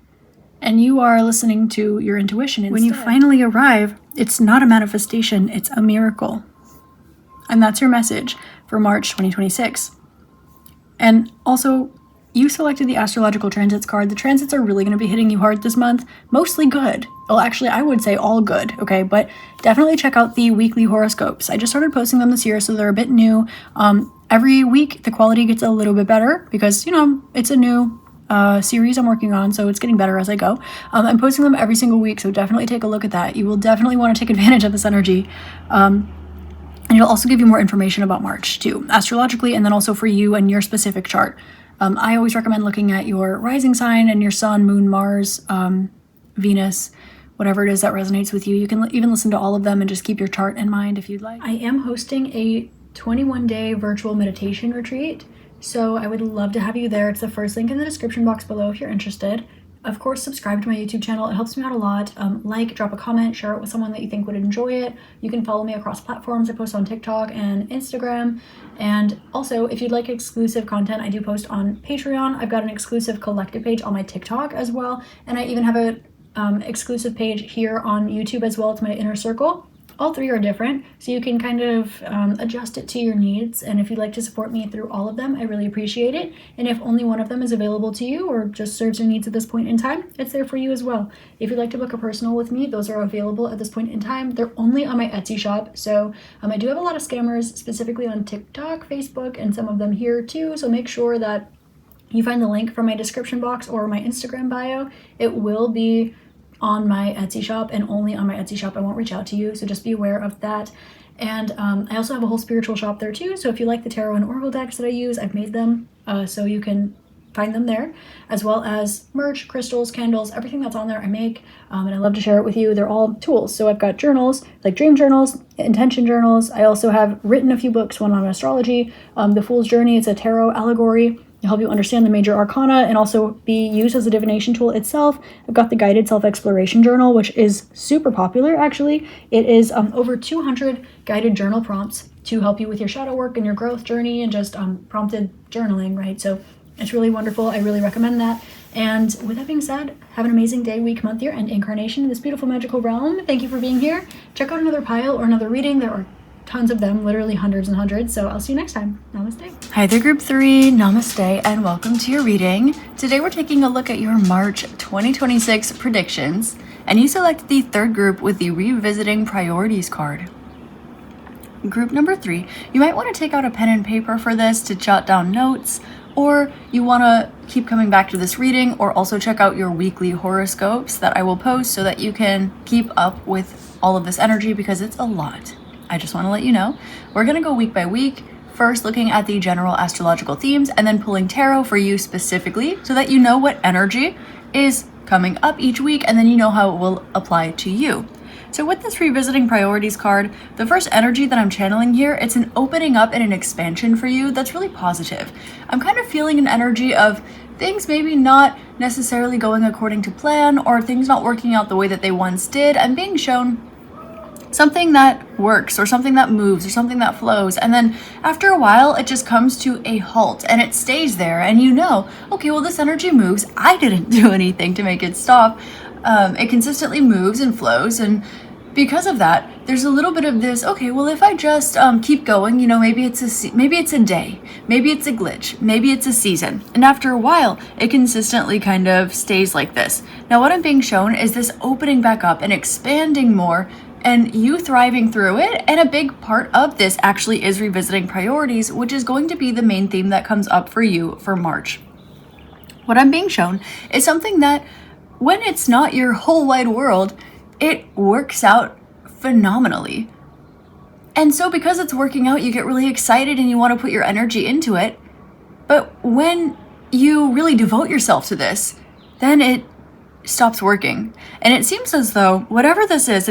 and you are listening to your intuition instead, when you finally arrive, it's not a manifestation, it's a miracle. And that's your message for March 2026. And also, you selected the astrological transits card. The transits are really going to be hitting you hard this month. Mostly good. Well, actually, I would say all good, okay? But definitely check out the weekly horoscopes. I just started posting them this year, so they're a bit new. Every week, the quality gets a little bit better because, it's a new series I'm working on, so it's getting better as I go. I'm posting them every single week, so definitely take a look at that. You will definitely want to take advantage of this energy. And it'll also give you more information about March, too, astrologically, and then also for you and your specific chart. I always recommend looking at your rising sign and your sun, moon, Mars, Venus, whatever it is that resonates with you. You can even listen to all of them and just keep your chart in mind if you'd like. I am hosting a 21-day virtual meditation retreat, so I would love to have you there. It's the first link in the description box below if you're interested. Of course, subscribe to my YouTube channel. It helps me out a lot. Drop a comment, share it with someone that you think would enjoy it. You can follow me across platforms. I post on TikTok and Instagram. And also, if you'd like exclusive content, I do post on Patreon. I've got an exclusive collective page on my TikTok as well. And I even have a exclusive page here on YouTube as well. It's my inner circle. All three are different, so you can kind of adjust it to your needs. And if you'd like to support me through all of them, I really appreciate it. And if only one of them is available to you or just serves your needs at this point in time, it's there for you as well. If you'd like to book a personal with me, those are available at this point in time. They're only on my Etsy shop. So I do have a lot of scammers, specifically on TikTok, Facebook, and some of them here too. So make sure that you find the link from my description box or my Instagram bio. It will be on my Etsy shop and only on my Etsy shop. I won't reach out to you, so just be aware of that. And I also have a whole spiritual shop there too, so if you like the tarot and oracle decks that I use, I've made them so you can find them there, as well as merch, crystals, candles, everything that's on there I make, and I love to share it with you. They're all tools. So I've got journals, like dream journals, intention journals. I also have written a few books, one on astrology, The Fool's Journey. It's a tarot allegory to help you understand the major arcana and also be used as a divination tool itself. I've got the guided self-exploration journal, which is super popular, actually. It is over 200 guided journal prompts to help you with your shadow work and your growth journey and just prompted journaling, right? So it's really wonderful. I really recommend that. And with that being said, have an amazing day, week, month, year, and incarnation in this beautiful magical realm. Thank you for being here. Check out another pile or another reading. There are tons of them, literally hundreds and hundreds. So I'll see you next time. Namaste. Hi there, group 3. Namaste and welcome to your reading. Today we're taking a look at your March 2026 predictions, and you selected the third group with the Revisiting Priorities card. Group number 3, you might want to take out a pen and paper for this to jot down notes, or you want to keep coming back to this reading, or also check out your weekly horoscopes that I will post so that you can keep up with all of this energy because it's a lot. I just want to let you know, we're going to go week by week, first looking at the general astrological themes and then pulling tarot for you specifically so that you know what energy is coming up each week and then you know how it will apply to you. So with this Revisiting Priorities card, the first energy that I'm channeling here, it's an opening up and an expansion for you that's really positive. I'm kind of feeling an energy of things maybe not necessarily going according to plan or things not working out the way that they once did and being shown something that works or something that moves or something that flows, and then after a while it just comes to a halt and it stays there and you know, okay, well this energy moves, I didn't do anything to make it stop. It consistently moves and flows, and because of that there's a little bit of this, okay, well if I just keep going, you know, maybe it's a day, maybe it's a glitch, maybe it's a season, and after a while it consistently kind of stays like this. Now what I'm being shown is this opening back up and expanding more and you thriving through it, and a big part of this actually is revisiting priorities, which is going to be the main theme that comes up for you for March. What I'm being shown is something that when it's not your whole wide world, it works out phenomenally. And so because it's working out, you get really excited and you want to put your energy into it. But when you really devote yourself to this, then it stops working. And it seems as though whatever this is,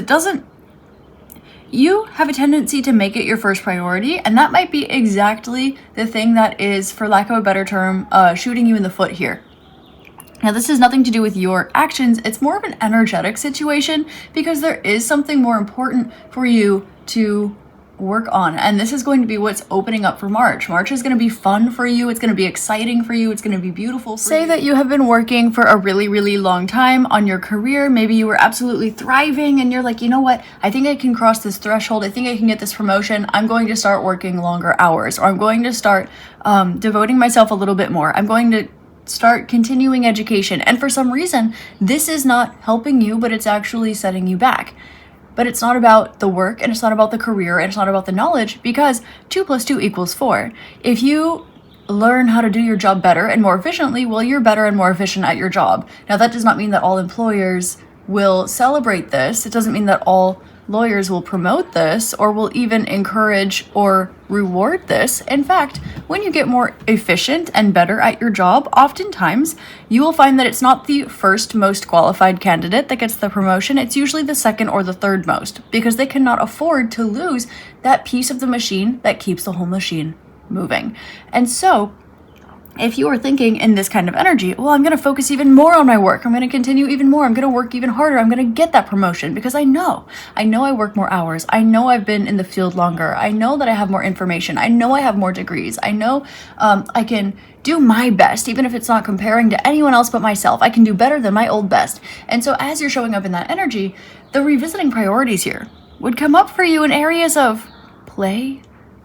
you have a tendency to make it your first priority, and that might be exactly the thing that is, for lack of a better term, shooting you in the foot here. Now, this has nothing to do with your actions. It's more of an energetic situation because there is something more important for you to work on. And this is going to be what's opening up for March. March is going to be fun for you. It's going to be exciting for you. It's going to be beautiful for you. Say that you have been working for a really, really long time on your career. Maybe you were absolutely thriving and you're like, you know what? I think I can cross this threshold. I think I can get this promotion. I'm going to start working longer hours, or I'm going to start devoting myself a little bit more. I'm going to start continuing education. And for some reason, this is not helping you, but it's actually setting you back. But it's not about the work, and it's not about the career, and it's not about the knowledge, because 2 + 2 = 4. If you learn how to do your job better and more efficiently, well, you're better and more efficient at your job. Now, that does not mean that all employers will celebrate this. It doesn't mean that all lawyers will promote this or will even encourage or reward this. In fact, when you get more efficient and better at your job, oftentimes you will find that it's not the first most qualified candidate that gets the promotion. It's usually the second or the third most, because they cannot afford to lose that piece of the machine that keeps the whole machine moving. And so if you are thinking in this kind of energy, well, I'm going to focus even more on my work. I'm going to continue even more. I'm going to work even harder. I'm going to get that promotion because I know I work more hours. I know I've been in the field longer. I know that I have more information. I know I have more degrees. I know I can do my best, even if it's not comparing to anyone else but myself. I can do better than my old best. And so as you're showing up in that energy, the revisiting priorities here would come up for you in areas of play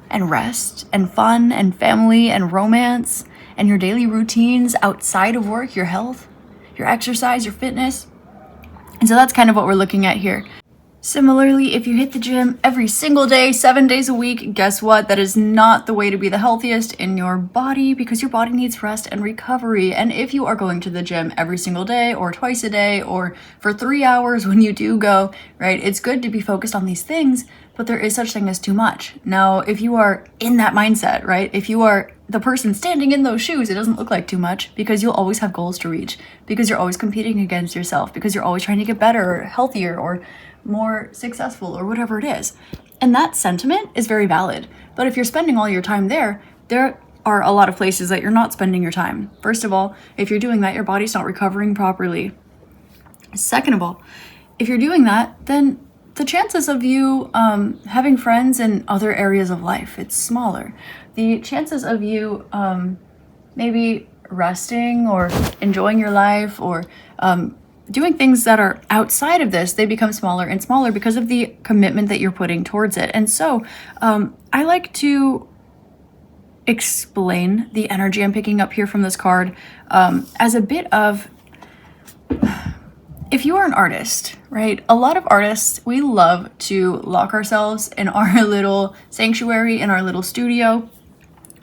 and rest and fun and family and romance and your daily routines outside of work, your health, your exercise, your fitness. And so that's kind of what we're looking at here. Similarly, if you hit the gym every single day, 7 days a week, guess what? That is not the way to be the healthiest in your body, because your body needs rest and recovery. And if you are going to the gym every single day or twice a day or for 3 hours when you do go, right? It's good to be focused on these things, but there is such thing as too much. Now, if you are in that mindset, right? If you are the person standing in those shoes, it doesn't look like too much, because you'll always have goals to reach, because you're always competing against yourself, because you're always trying to get better or healthier or more successful or whatever it is. And that sentiment is very valid. But if you're spending all your time there are a lot of places that you're not spending your time. First of all, if you're doing that, your body's not recovering properly. Second of all, if you're doing that, then the chances of you having friends in other areas of life, it's smaller. The chances of you maybe resting or enjoying your life or doing things that are outside of this, they become smaller and smaller because of the commitment that you're putting towards it. And so I like to explain the energy I'm picking up here from this card as a bit of, if you are an artist, right? A lot of artists, we love to lock ourselves in our little sanctuary, in our little studio,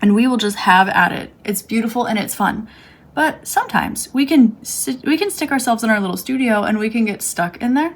and we will just have at it. It's beautiful and it's fun. But sometimes we can stick ourselves in our little studio and we can get stuck in there.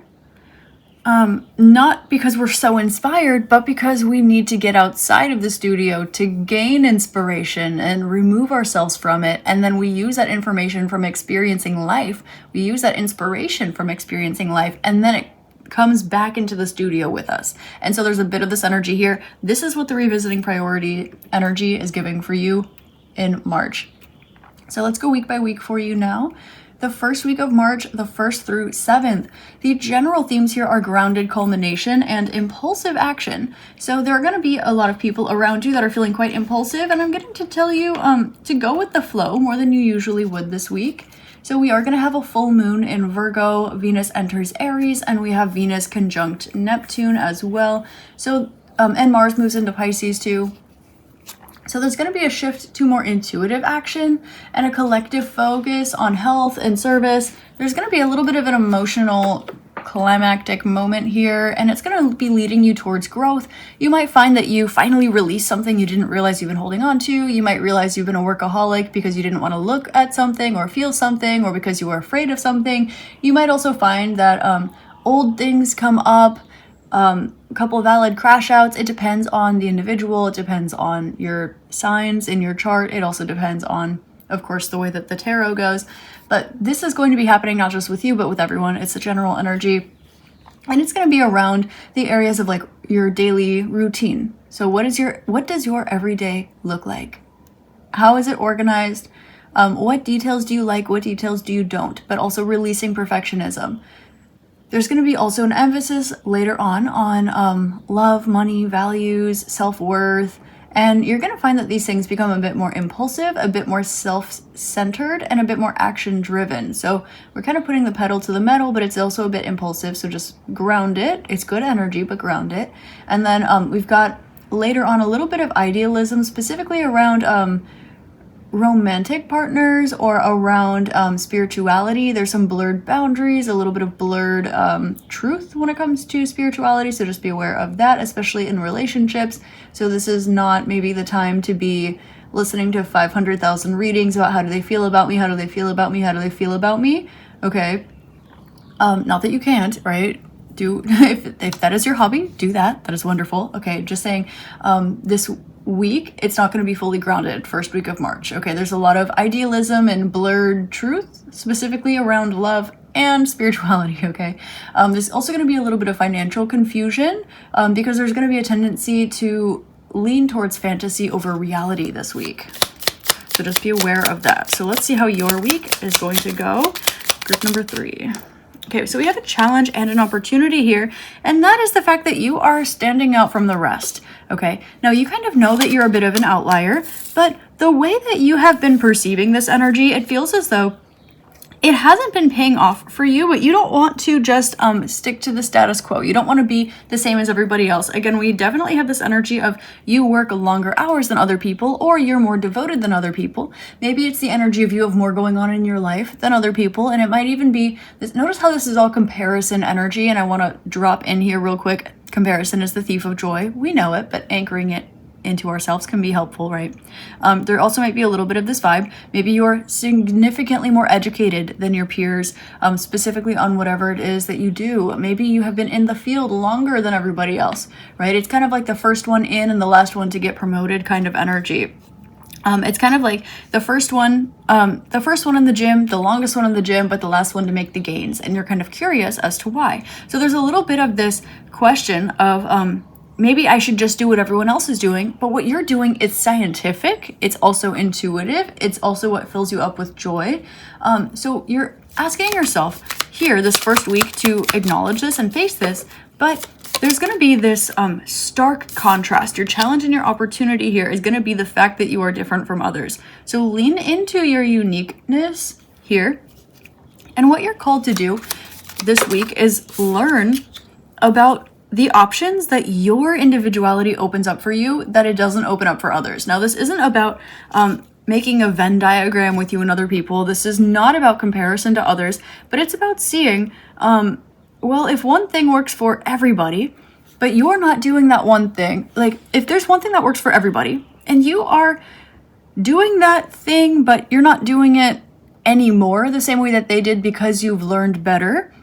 Not because we're so inspired, but because we need to get outside of the studio to gain inspiration and remove ourselves from it. And then we use that information from experiencing life. We use that inspiration from experiencing life, and then it comes back into the studio with us. And so there's a bit of this energy here. This is what the revisiting priority energy is giving for you in March. So let's go week by week for you now. The first week of March, the 1st through 7th. The general themes here are grounded culmination and impulsive action. So there are going to be a lot of people around you that are feeling quite impulsive, and I'm getting to tell you to go with the flow more than you usually would this week. So we are going to have a full moon in Virgo, Venus enters Aries, and we have Venus conjunct Neptune as well. So and Mars moves into Pisces too. So there's going to be a shift to more intuitive action and a collective focus on health and service. There's going to be a little bit of an emotional climactic moment here, and it's going to be leading you towards growth. You might find that you finally release something you didn't realize you've been holding on to. You might realize you've been a workaholic because you didn't want to look at something or feel something, or because you were afraid of something. You might also find that old things come up. A couple of valid crash outs. It depends on the individual. It depends on your signs in your chart. It also depends on, of course, the way that the tarot goes. But this is going to be happening not just with you, but with everyone. It's a general energy. And it's going to be around the areas of like your daily routine. So what does your everyday look like? How is it organized? What details do you like? What details do you don't? But also releasing perfectionism. There's going to be also an emphasis later on love, money, values, self-worth, and you're going to find that these things become a bit more impulsive, a bit more self-centered, and a bit more action-driven. So we're kind of putting the pedal to the metal, but it's also a bit impulsive, so just ground it. It's good energy, but ground it. And then we've got later on a little bit of idealism, specifically around romantic partners or around spirituality. There's some blurred boundaries, a little bit of blurred truth when it comes to spirituality, so just be aware of that, especially in relationships. So this is not maybe the time to be listening to 500,000 readings about how do they feel about me, how do they feel about me, how do they feel about me. Okay, not that you can't, right? Do if that is your hobby, do that. That is wonderful. Okay, just saying this week it's not going to be fully grounded first week of March. Okay, there's a lot of idealism and blurred truth, specifically around love and spirituality. Okay, there's also going to be a little bit of financial confusion because there's going to be a tendency to lean towards fantasy over reality this week. So just be aware of that. So let's see how your week is going to go. Group number 3. Okay, so we have a challenge and an opportunity here, and that is the fact that you are standing out from the rest. Okay, now you kind of know that you're a bit of an outlier, but the way that you have been perceiving this energy, it feels as though it hasn't been paying off for you, but you don't want to just stick to the status quo. You don't want to be the same as everybody else. Again, we definitely have this energy of you work longer hours than other people, or you're more devoted than other people. Maybe it's the energy of you have more going on in your life than other people, and it might even be this. Notice how this is all comparison energy, and I want to drop in here real quick. Comparison is the thief of joy. We know it, but anchoring it into ourselves can be helpful, right? There also might be a little bit of this vibe. Maybe you're significantly more educated than your peers, specifically on whatever it is that you do. Maybe you have been in the field longer than everybody else, right? It's kind of like the first one in and the last one to get promoted kind of energy. It's kind of like the first one in the gym, the longest one in the gym, but the last one to make the gains. And you're kind of curious as to why. So there's a little bit of this question of, maybe I should just do what everyone else is doing, but what you're doing is scientific. It's also intuitive. It's also what fills you up with joy. So you're asking yourself here this first week to acknowledge this and face this, but there's going to be this stark contrast. Your challenge and your opportunity here is going to be the fact that you are different from others. So lean into your uniqueness here. And what you're called to do this week is learn about the options that your individuality opens up for you that it doesn't open up for others. Now, this isn't about making a Venn diagram with you and other people. This is not about comparison to others, but it's about seeing, well, if one thing works for everybody, but you're not doing that one thing, like if there's one thing that works for everybody and you are doing that thing, but you're not doing it anymore the same way that they did because you've learned better,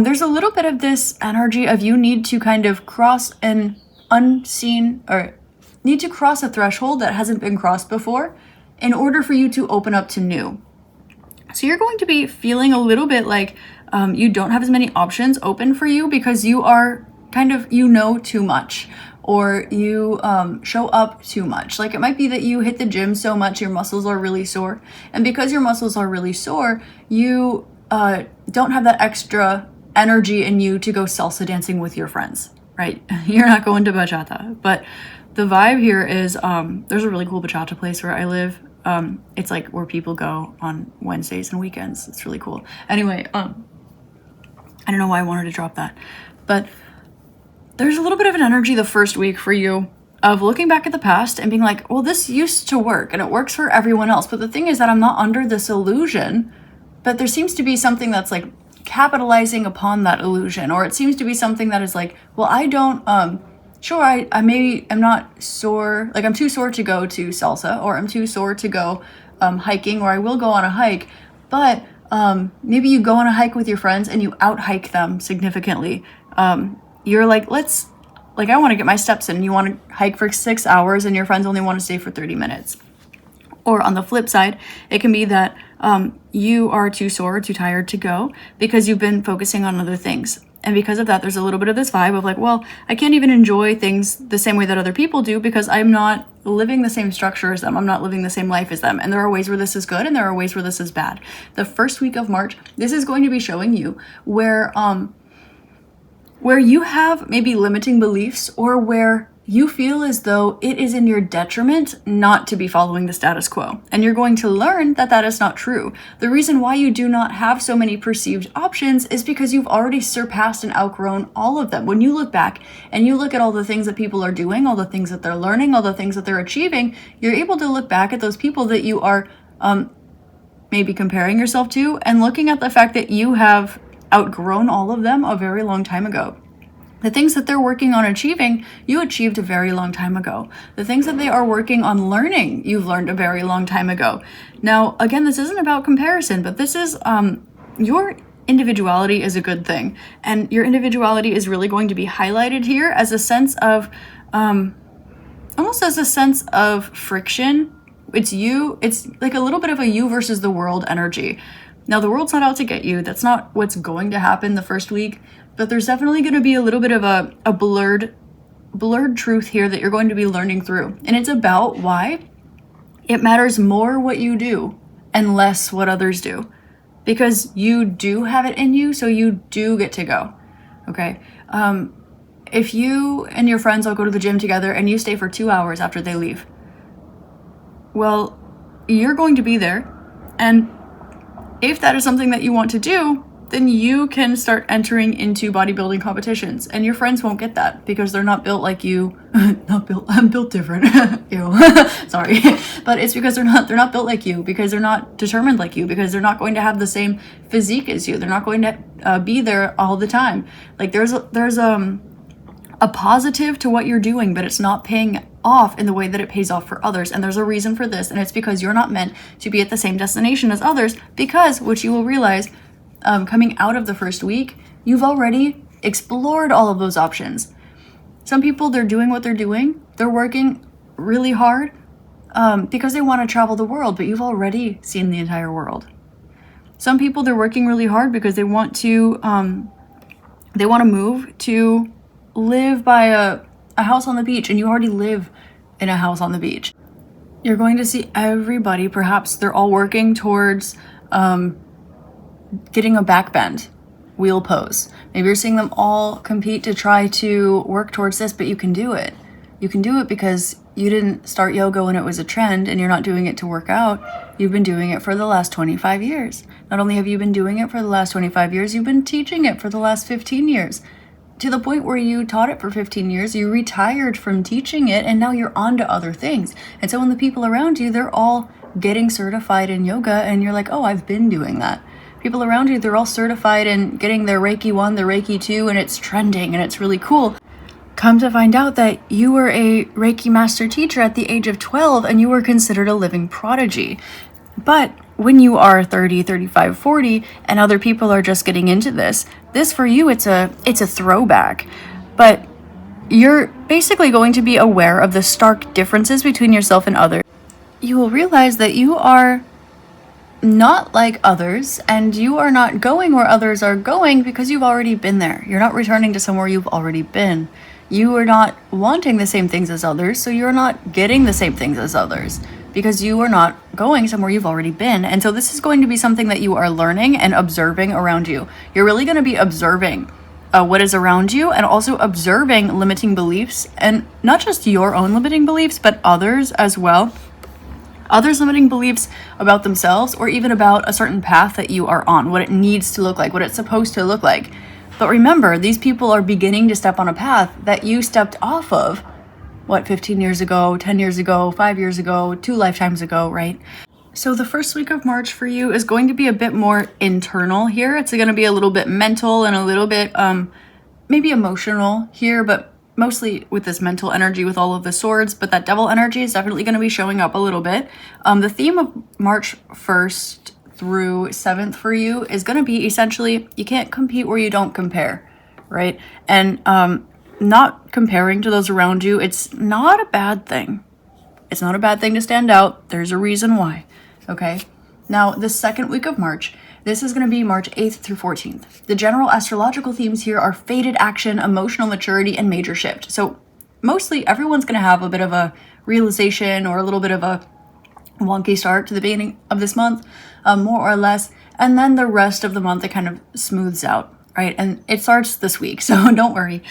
there's a little bit of this energy of you need to kind of cross an unseen, or need to cross a threshold that hasn't been crossed before in order for you to open up to new. So you're going to be feeling a little bit like you don't have as many options open for you because you are kind of, you know too much, or you show up too much. Like it might be that you hit the gym so much your muscles are really sore, and because your muscles are really sore, you don't have that extra energy in you to go salsa dancing with your friends, right? You're not going to bachata, but the vibe here is there's a really cool bachata place where I live. It's like where people go on Wednesdays and weekends. It's really cool. Anyway, I don't know why I wanted to drop that, but there's a little bit of an energy the first week for you of looking back at the past and being like, well, this used to work and it works for everyone else. But the thing is that I'm not under this illusion, but there seems to be something that's like capitalizing upon that illusion, or it seems to be something that is like, well, I don't, sure, I maybe I'm not sore, like I'm too sore to go to salsa, or I'm too sore to go hiking, or I will go on a hike, but maybe you go on a hike with your friends and you out hike them significantly. You're like, I want to get my steps in. You want to hike for 6 hours and your friends only want to stay for 30 minutes. Or on the flip side, it can be that you are too sore, too tired to go because you've been focusing on other things. And because of that, there's a little bit of this vibe of like, well, I can't even enjoy things the same way that other people do because I'm not living the same structure as them. I'm not living the same life as them. And there are ways where this is good and there are ways where this is bad. The first week of March, this is going to be showing you where where you have maybe limiting beliefs or where you feel as though it is in your detriment not to be following the status quo. And you're going to learn that that is not true. The reason why you do not have so many perceived options is because you've already surpassed and outgrown all of them. When you look back and you look at all the things that people are doing, all the things that they're learning, all the things that they're achieving, you're able to look back at those people that you are maybe comparing yourself to and looking at the fact that you have outgrown all of them a very long time ago. The things that they're working on achieving, you achieved a very long time ago. The things that they are working on learning, you've learned a very long time ago. Now, again, this isn't about comparison, but this is your individuality is a good thing. And your individuality is really going to be highlighted here as a sense of, almost as a sense of friction. It's you, it's like a little bit of a you versus the world energy. Now, the world's not out to get you. That's not what's going to happen the first week. But there's definitely going to be a little bit of a blurred truth here that you're going to be learning through. And it's about why it matters more what you do and less what others do. Because you do have it in you, so you do get to go. Okay? If you and your friends all go to the gym together and you stay for 2 hours after they leave, well, you're going to be there. And if that is something that you want to do, then you can start entering into bodybuilding competitions, and your friends won't get that because they're not built like you. I'm built different. Ew. Sorry. But it's because they're not built like you, because they're not determined like you, because they're not going to have the same physique as you. They're not going to be there all the time. Like there's a positive to what you're doing, but it's not paying off in the way that it pays off for others. And there's a reason for this, and it's because you're not meant to be at the same destination as others, because, which you will realize, coming out of the first week, you've already explored all of those options. Some people, they're doing what they're doing. They're working really hard because they want to travel the world, but you've already seen the entire world. Some people, they're working really hard because they want to move to live by a house on the beach, and you already live in a house on the beach. You're going to see everybody, perhaps they're all working towards getting a backbend wheel pose. Maybe you're seeing them all compete to try to work towards this, but you can do it. You can do it because you didn't start yoga when it was a trend, and you're not doing it to work out. You've been doing it for the last 25 years. Not only have you been doing it for the last 25 years, you've been teaching it for the last 15 years. To the point where you taught it for 15 years, you retired from teaching it, and now you're on to other things. And so when the people around you, they're all getting certified in yoga, and you're like, oh, I've been doing that. People around you, they're all certified in getting their Reiki 1, their Reiki 2, and it's trending, and it's really cool. Come to find out that you were a Reiki master teacher at the age of 12, and you were considered a living prodigy. But when you are 30, 35, 40, and other people are just getting into this for you, it's a throwback. But you're basically going to be aware of the stark differences between yourself and others. You will realize that you are not like others, and you are not going where others are going because you've already been there. You're not returning to somewhere you've already been. You are not wanting the same things as others, so you're not getting the same things as others because you are not going somewhere you've already been. And so this is going to be something that you are learning and observing around you. You're really going to be observing what is around you, and also observing limiting beliefs, and not just your own limiting beliefs, but others as well. Others' limiting beliefs about themselves, or even about a certain path that you are on, what it needs to look like, what it's supposed to look like. But remember, these people are beginning to step on a path that you stepped off of, 15 years ago, 10 years ago, 5 years ago, 2 lifetimes ago, right? So the first week of March for you is going to be a bit more internal here. It's going to be a little bit mental and a little bit maybe emotional here, but mostly with this mental energy with all of the swords, but that devil energy is definitely going to be showing up a little bit. The theme of March 1st through 7th for you is going to be essentially, you can't compete where you don't compare, right? And not comparing to those around you, it's not a bad thing. It's not a bad thing to stand out. There's a reason why, okay? Now, the second week of March, this is going to be March 8th through 14th. The general astrological themes here are fated action, emotional maturity, and major shift. So mostly everyone's going to have a bit of a realization or a little bit of a wonky start to the beginning of this month, more or less. And then the rest of the month, it kind of smooths out, right? And it starts this week, so don't worry.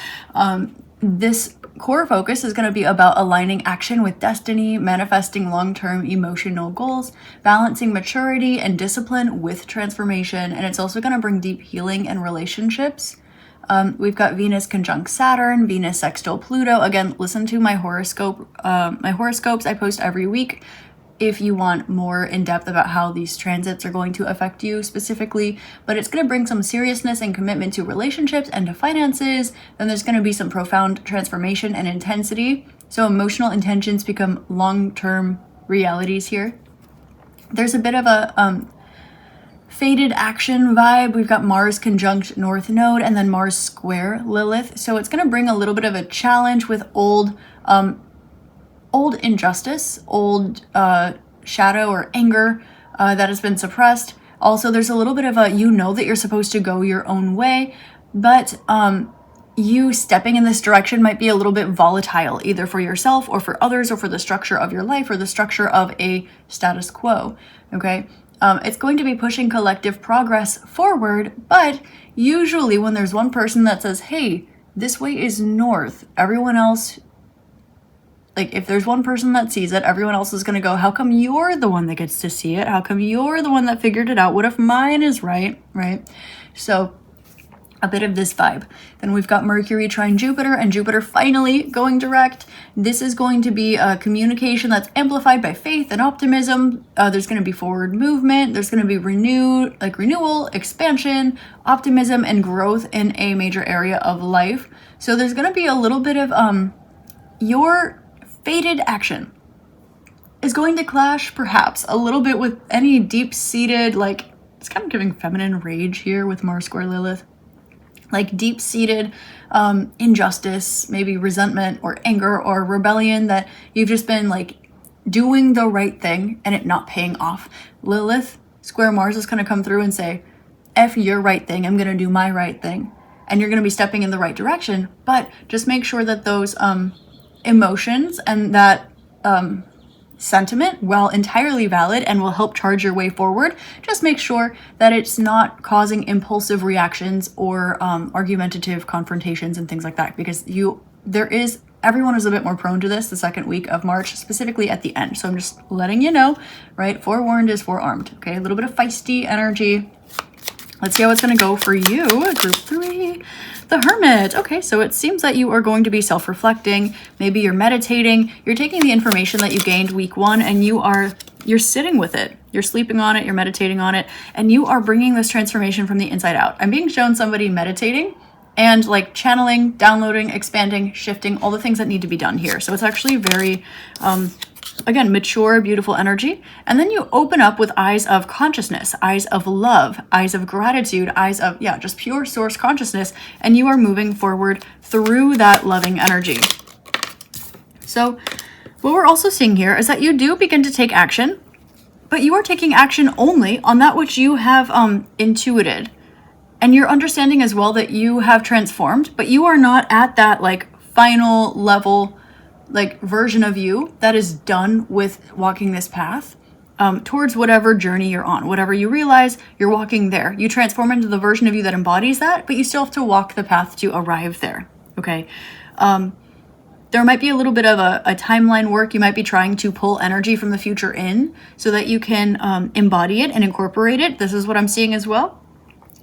This core focus is going to be about aligning action with destiny, manifesting long-term emotional goals, balancing maturity and discipline with transformation, and it's also going to bring deep healing in relationships. We've got Venus conjunct Saturn, Venus sextile Pluto. Again, listen to my horoscope, my horoscopes I post every week if you want more in depth about how these transits are going to affect you specifically. But it's going to bring some seriousness and commitment to relationships and to finances. Then there's going to be some profound transformation and intensity. So emotional intentions become long-term realities here. There's a bit of a faded action vibe. We've got Mars conjunct North Node and then Mars square Lilith. So it's going to bring a little bit of a challenge with old injustice, old shadow or anger that has been suppressed. Also, there's a little bit of a, that you're supposed to go your own way, but you stepping in this direction might be a little bit volatile, either for yourself or for others or for the structure of your life or the structure of a status quo, okay? It's going to be pushing collective progress forward, but usually when there's one person that says, hey, this way is north, everyone else, like if there's one person that sees it, everyone else is going to go, how come you're the one that gets to see it? How come you're the one that figured it out? What if mine is right? So a bit of this vibe. Then we've got Mercury trine Jupiter and Jupiter finally going direct. This is going to be a communication that's amplified by faith and optimism. There's going to be forward movement. There's going to be renewal, expansion, optimism, and growth in a major area of life. So there's going to be a little bit of your faded action is going to clash perhaps a little bit with any deep-seated, like, it's kind of giving feminine rage here with Mars square Lilith. Like deep-seated injustice, maybe resentment or anger or rebellion that you've just been like doing the right thing and it not paying off. Lilith square Mars is going to come through and say, F your right thing, I'm going to do my right thing. And you're going to be stepping in the right direction, but just make sure that those emotions and that sentiment, while entirely valid and will help charge your way forward, just make sure that it's not causing impulsive reactions or argumentative confrontations and things like that, because everyone is a bit more prone to this the second week of March, specifically at the end. So I'm just letting you know, right? Forewarned is forearmed, okay? A little bit of feisty energy. Let's see how it's going to go for you, group 3. The Hermit. Okay, so it seems that you are going to be self-reflecting. Maybe you're meditating. You're taking the information that you gained week 1 and you're sitting with it. You're sleeping on it, you're meditating on it, and you are bringing this transformation from the inside out. I'm being shown somebody meditating and like channeling, downloading, expanding, shifting, all the things that need to be done here. So it's actually very, again, mature, beautiful energy. And then you open up with eyes of consciousness, eyes of love, eyes of gratitude, eyes of, just pure source consciousness. And you are moving forward through that loving energy. So what we're also seeing here is that you do begin to take action, but you are taking action only on that which you have intuited. And you're understanding as well that you have transformed, but you are not at that like final level like version of you that is done with walking this path towards whatever journey you're on. Whatever you realize, you're walking there. You transform into the version of you that embodies that, but you still have to walk the path to arrive there. Okay. There might be a little bit of a timeline work. You might be trying to pull energy from the future in so that you can embody it and incorporate it. This is what I'm seeing as well.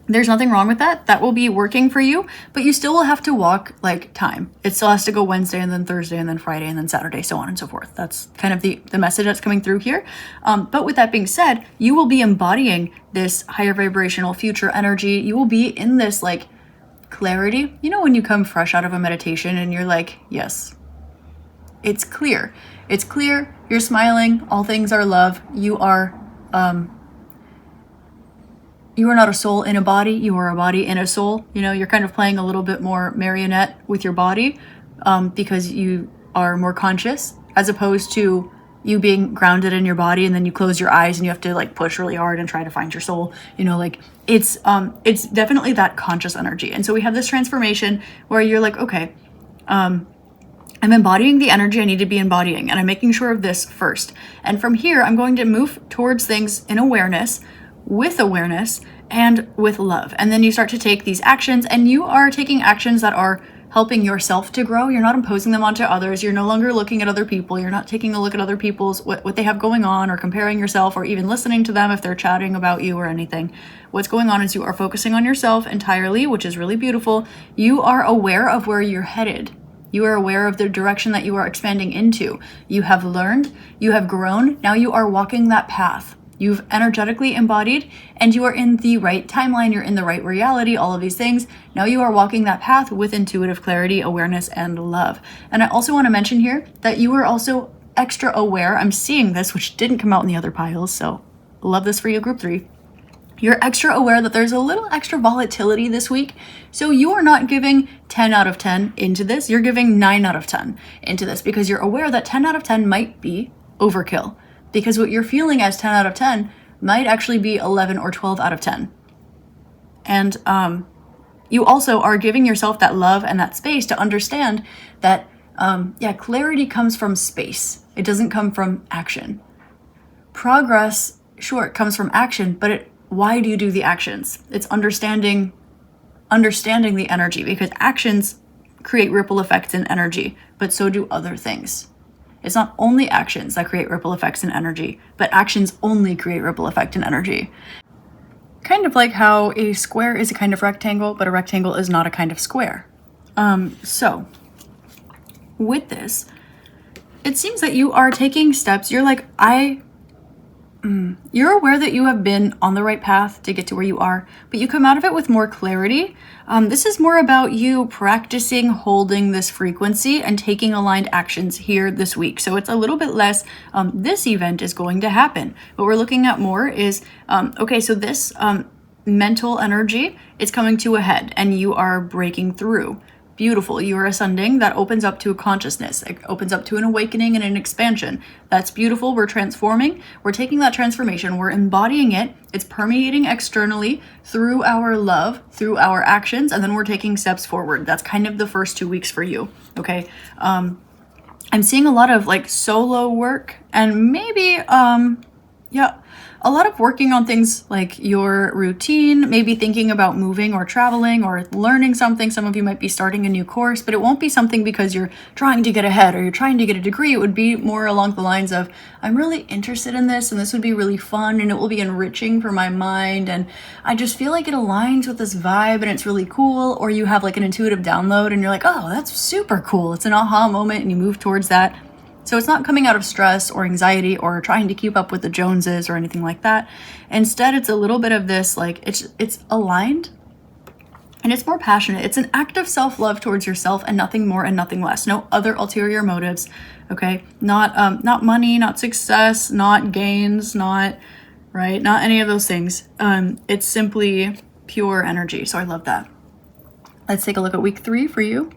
There's nothing wrong with that. That will be working for you, but you still will have to walk like time. It still has to go Wednesday and then Thursday and then Friday and then Saturday, so on and so forth. That's kind of the message that's coming through here. But with that being said, you will be embodying this higher vibrational future energy. You will be in this like clarity. You know, when you come fresh out of a meditation and you're like, yes, it's clear. It's clear. You're smiling. All things are love. You are not a soul in a body, you are a body in a soul. You know, you're kind of playing a little bit more marionette with your body because you are more conscious, as opposed to you being grounded in your body and then you close your eyes and you have to like push really hard and try to find your soul. You know, like it's definitely that conscious energy. And so we have this transformation where you're like, okay, I'm embodying the energy I need to be embodying, and I'm making sure of this first. And from here, I'm going to move towards things in awareness, with awareness, and with love. And then you start to take these actions, and you are taking actions that are helping yourself to grow. You're not imposing them onto others. You're no longer looking at other people. You're not taking a look at other people's, what they have going on, or comparing yourself, or even listening to them if they're chatting about you or anything. What's going on is you are focusing on yourself entirely, which is really beautiful. You are aware of where you're headed. You are aware of the direction that you are expanding into. You have learned, you have grown, now you are walking that path. You've energetically embodied, and you are in the right timeline, you're in the right reality, all of these things. Now you are walking that path with intuitive clarity, awareness, and love. And I also want to mention here that you are also extra aware. I'm seeing this, which didn't come out in the other piles, so love this for you, group 3. You're extra aware that there's a little extra volatility this week. So you are not giving 10 out of 10 into this. You're giving 9 out of 10 into this, because you're aware that 10 out of 10 might be overkill. Because what you're feeling as 10 out of 10 might actually be 11 or 12 out of 10. And you also are giving yourself that love and that space to understand that, clarity comes from space. It doesn't come from action. Progress, sure, it comes from action, but why do you do the actions? It's understanding the energy, because actions create ripple effects in energy, but so do other things. It's not only actions that create ripple effects in energy, but actions only create ripple effect in energy. Kind of like how a square is a kind of rectangle, but a rectangle is not a kind of square. So with this, it seems that you are taking steps. You're like, you're aware that you have been on the right path to get to where you are, but you come out of it with more clarity. This is more about you practicing holding this frequency and taking aligned actions here this week. So it's a little bit less, this event is going to happen. What we're looking at more is, so this mental energy is coming to a head, and you are breaking through. Beautiful. You are ascending. That opens up to a consciousness. It opens up to an awakening and an expansion. That's beautiful. We're transforming. We're taking that transformation. We're embodying it. It's permeating externally through our love, through our actions, and then we're taking steps forward. That's kind of the first 2 weeks for you. Okay. I'm seeing a lot of like solo work, and maybe, a lot of working on things like your routine, maybe thinking about moving or traveling or learning something. Some of you might be starting a new course, but it won't be something because you're trying to get ahead or you're trying to get a degree. It would be more along the lines of, I'm really interested in this, and this would be really fun, and it will be enriching for my mind, and I just feel like it aligns with this vibe and it's really cool. Or you have like an intuitive download and you're like, oh, that's super cool. It's an aha moment, and you move towards that. So it's not coming out of stress or anxiety or trying to keep up with the Joneses or anything like that. Instead, it's a little bit of this, like, it's aligned and it's more passionate. It's an act of self-love towards yourself, and nothing more and nothing less. No other ulterior motives, okay? Not money, not success, not gains, not any of those things. It's simply pure energy. So I love that. Let's take a look at week 3 for you.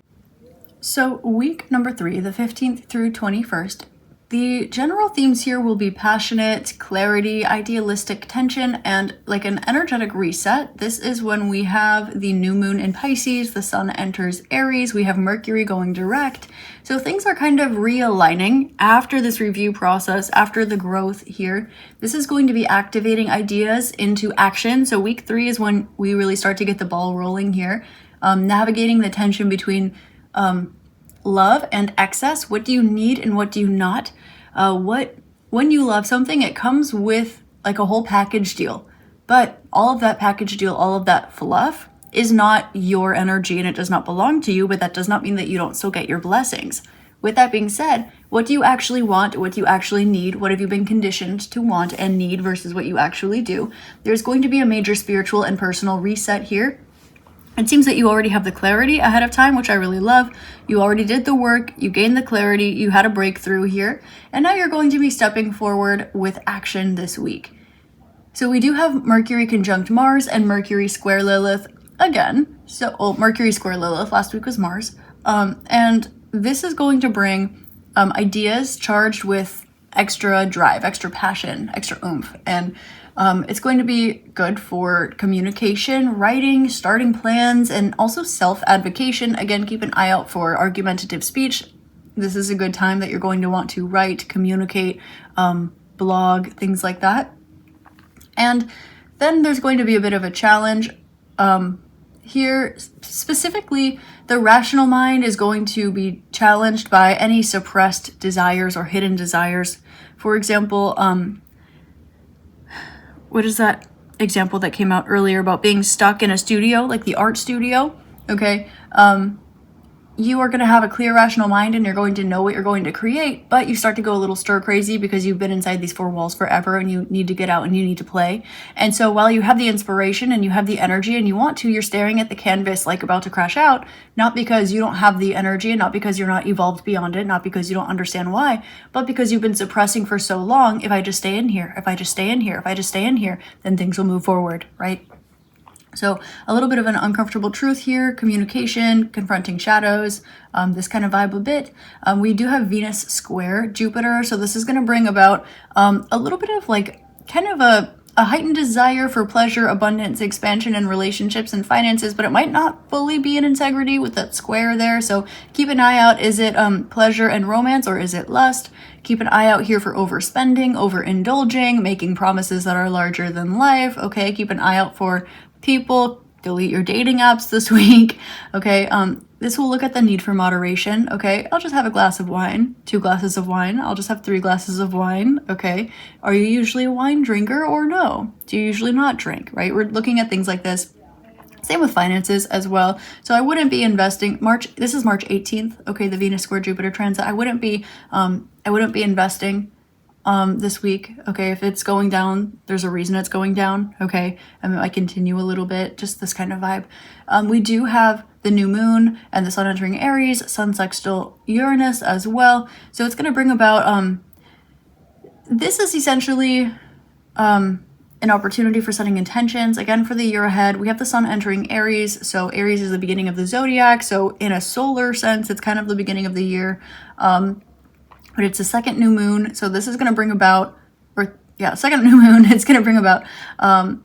So week number 3, the 15th through 21st, the general themes here will be passionate, clarity, idealistic tension, and like an energetic reset. This is when we have the new moon in Pisces, the sun enters Aries, we have Mercury going direct. So things are kind of realigning after this review process, after the growth here. This is going to be activating ideas into action. So week 3 is when we really start to get the ball rolling here, navigating the tension between love and excess. What do you need and what do you not? When you love something, it comes with like a whole package deal. But all of that package deal, all of that fluff is not your energy, and it does not belong to you, but that does not mean that you don't still get your blessings. With that being said, what do you actually want? What do you actually need? What have you been conditioned to want and need versus what you actually do? There's going to be a major spiritual and personal reset here. It seems that you already have the clarity ahead of time, which I really love. You already did the work, you gained the clarity, you had a breakthrough here, and now you're going to be stepping forward with action this week. So we do have Mercury conjunct Mars and Mercury square Lilith again. So Mercury square Lilith, last week was Mars. And this is going to bring ideas charged with extra drive, extra passion, extra oomph. And it's going to be good for communication, writing, starting plans, and also self-advocation. Again, keep an eye out for argumentative speech. This is a good time that you're going to want to write, communicate, blog, things like that. And Then there's going to be a bit of a challenge. Here, specifically, the rational mind is going to be challenged by any suppressed desires or hidden desires. For example, what is that example that came out earlier about being stuck in a studio, like the art studio? Okay. You are going to have a clear rational mind and you're going to know what you're going to create, but you start to go a little stir crazy because you've been inside these four walls forever and you need to get out and you need to play. And so while you have the inspiration and you have the energy and you want to, you're staring at the canvas like about to crash out, not because you don't have the energy and not because you're not evolved beyond it, not because you don't understand why, but because you've been suppressing for so long. If I just stay in here, if I just stay in here, if I just stay in here, then things will move forward, right? So a little bit of an uncomfortable truth here, communication, confronting shadows, this kind of vibe a bit. We do have Venus square Jupiter, so this is going to bring about a little bit of like kind of a heightened desire for pleasure, abundance, expansion in relationships and finances, but it might not fully be in integrity with that square there. So keep an eye out. Is it pleasure and romance or is it lust? Keep an eye out here for overspending, overindulging, making promises that are larger than life. Okay, keep an eye out for people. Delete your dating apps this week. Okay, this will look at the need for moderation. Okay, I'll just have a glass of wine, 2 glasses of wine. I'll just have 3 glasses of wine. Okay, are you usually a wine drinker or no? Do you usually not drink, right? We're looking at things like this. Same with finances as well. So I wouldn't be investing this is March 18th. Okay, the Venus square Jupiter transit. I wouldn't be investing this week. Okay, if it's going down, there's a reason it's going down. Okay, I might continue a little bit, just this kind of vibe. We do have the new moon and the sun entering Aries, sun sextile Uranus as well. So it's going to bring about, this is essentially an opportunity for setting intentions. Again, for the year ahead, we have the sun entering Aries. So Aries is the beginning of the zodiac. So in a solar sense, it's kind of the beginning of the year. But it's a second new moon. So this is going to bring about, second new moon. It's going to bring about an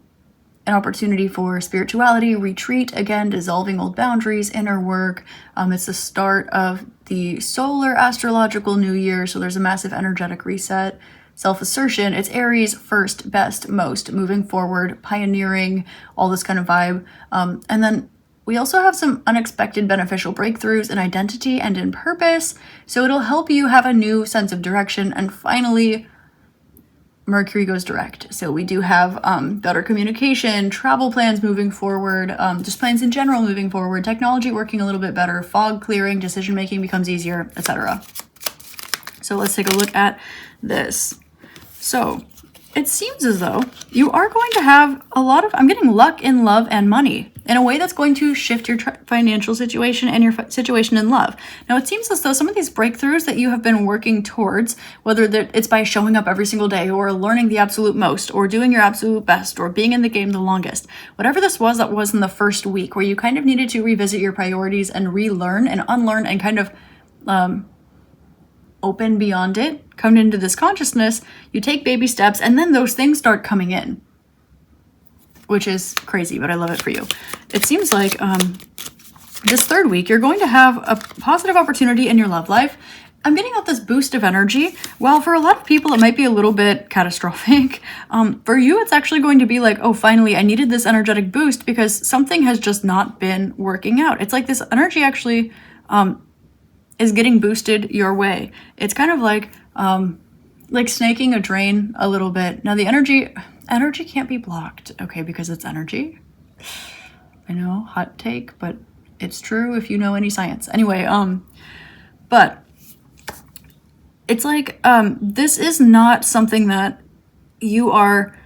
opportunity for spirituality, retreat, again, dissolving old boundaries, inner work. It's the start of the solar astrological new year. So there's a massive energetic reset. Self-assertion, it's Aries, first, best, most, moving forward, pioneering, all this kind of vibe. And then we also have some unexpected beneficial breakthroughs in identity and in purpose. So it'll help you have a new sense of direction. And finally, Mercury goes direct. So we do have better communication, travel plans moving forward, just plans in general moving forward, technology working a little bit better, fog clearing, decision-making becomes easier, etc. So let's take a look at this. So it seems as though you are going to have I'm getting luck in love and money in a way that's going to shift your financial situation and your situation in love. Now, it seems as though some of these breakthroughs that you have been working towards, whether it's by showing up every single day or learning the absolute most or doing your absolute best or being in the game the longest, whatever this was that was in the first week where you kind of needed to revisit your priorities and relearn and unlearn and kind of open beyond it, come into this consciousness, you take baby steps, and then those things start coming in, which is crazy, but I love it for you. It seems like this third week, you're going to have a positive opportunity in your love life. I'm getting out this boost of energy. Well, for a lot of people, it might be a little bit catastrophic. For you, it's actually going to be like, oh, finally, I needed this energetic boost because something has just not been working out. It's like this energy actually is getting boosted your way. It's kind of like snaking a drain a little bit. Now the energy can't be blocked, okay, because it's energy. I know, hot take, but it's true if you know any science. Anyway, but it's like this is not something that you are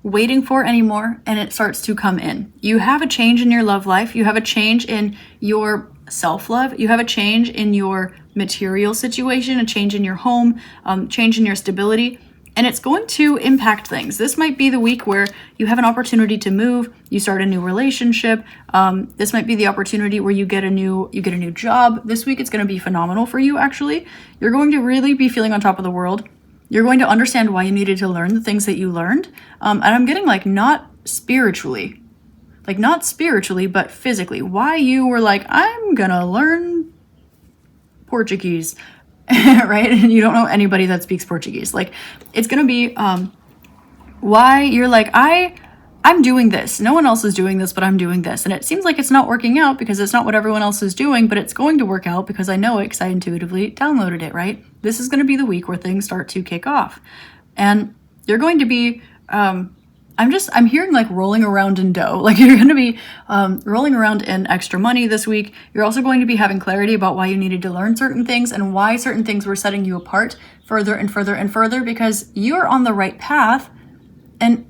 waiting for anymore, and it starts to come in. You have a change in your love life. You have a change in your self-love. You have a change in your material situation, a change in your home, change in your stability, and it's going to impact things. This might be the week where you have an opportunity to move, you start a new relationship. This might be the opportunity where you get a new job. This week it's going to be phenomenal for you, actually. You're going to really be feeling on top of the world. You're going to understand why you needed to learn the things that you learned. And I'm getting not spiritually, but physically. Why you were like, I'm gonna learn Portuguese, right? And you don't know anybody that speaks Portuguese. Like, it's gonna be why you're like, I'm doing this. No one else is doing this, but I'm doing this. And it seems like it's not working out because it's not what everyone else is doing, but it's going to work out because I know it because I intuitively downloaded it, right? This is going to be the week where things start to kick off. And you're going to be, I'm hearing like rolling around in dough. Like you're going to be rolling around in extra money this week. You're also going to be having clarity about why you needed to learn certain things and why certain things were setting you apart further and further and further, because you're on the right path. And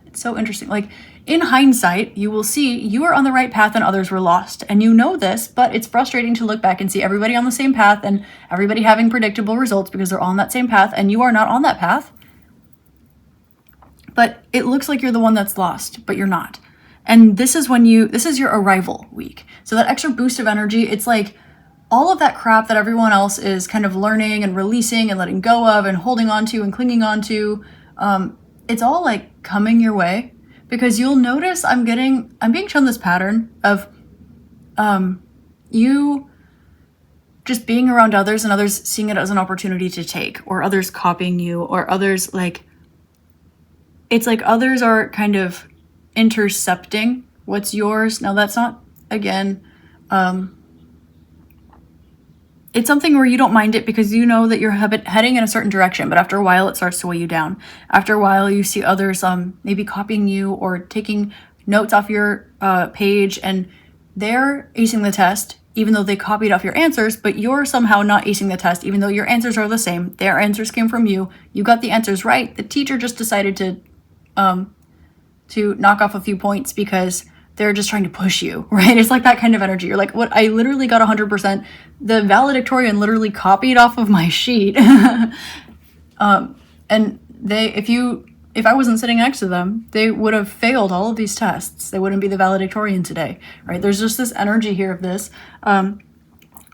it's so interesting. Like in hindsight, you will see you are on the right path and others were lost. And you know this, but it's frustrating to look back and see everybody on the same path and everybody having predictable results because they're on that same path and you are not on that path. But it looks like you're the one that's lost, but you're not. And this is your arrival week. So that extra boost of energy, it's like all of that crap that everyone else is kind of learning and releasing and letting go of and holding on to and clinging on to. It's all like coming your way, because you'll notice I'm being shown this pattern of you just being around others and others seeing it as an opportunity to take, or others copying you, or others like, it's like others are kind of intercepting what's yours. Now that's not, again, it's something where you don't mind it because you know that you're heading in a certain direction, but after a while it starts to weigh you down. After a while you see others maybe copying you or taking notes off your page, and they're acing the test even though they copied off your answers, but you're somehow not acing the test even though your answers are the same. Their answers came from you. You got the answers right. The teacher just decided to knock off a few points because they're just trying to push you, right? It's like that kind of energy. You're like, what? I literally got 100%. The valedictorian literally copied off of my sheet. And if I wasn't sitting next to them, they would have failed all of these tests. They wouldn't be the valedictorian today, right? There's just this energy here of this.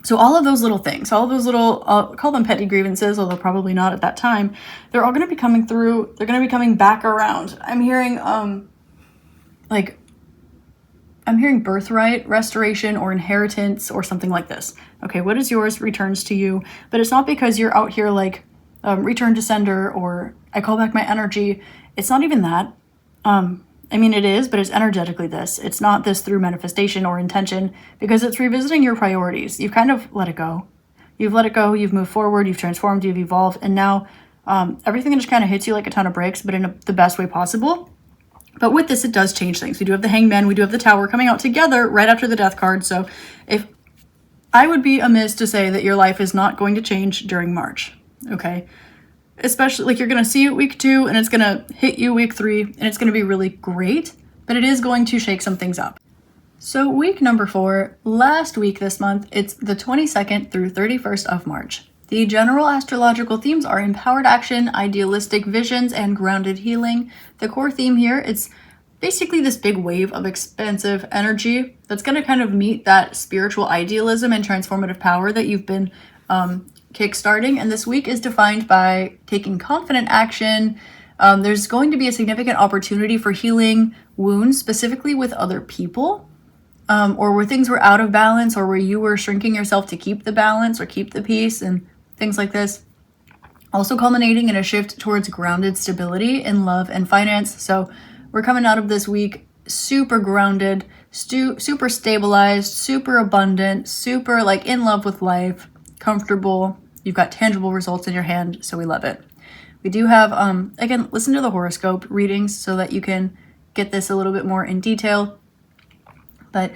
So all of those little things, all of those little, I'll call them petty grievances, although probably not at that time, they're all going to be coming through. They're going to be coming back around. I'm hearing, birthright restoration or inheritance or something like this. Okay, what is yours returns to you, but it's not because you're out here like return to sender or I call back my energy. It's not even that. It is, but it's energetically this. It's not this through manifestation or intention, because it's revisiting your priorities. You've kind of let it go. You've let it go. You've moved forward. You've transformed. You've evolved. And now everything just kind of hits you like a ton of bricks, but in the best way possible. But with this, it does change things. We do have the Hangman. We do have the Tower coming out together right after the Death card. So if I would be amiss to say that your life is not going to change during March, okay? Especially, like, you're going to see it week 2, and it's going to hit you week 3, and it's going to be really great, but it is going to shake some things up. So week number 4, last week this month, it's the 22nd through 31st of March. The general astrological themes are empowered action, idealistic visions, and grounded healing. The core theme here, it's basically this big wave of expansive energy that's going to kind of meet that spiritual idealism and transformative power that you've been kickstarting. And this week is defined by taking confident action. There's going to be a significant opportunity for healing wounds, specifically with other people, or where things were out of balance, or where you were shrinking yourself to keep the balance or keep the peace and things like this. Also culminating in a shift towards grounded stability in love and finance. So we're coming out of this week super grounded, super stabilized, super abundant, super like in love with life, comfortable. You've got tangible results in your hand, so we love it. We do have, again, listen to the horoscope readings so that you can get this a little bit more in detail. But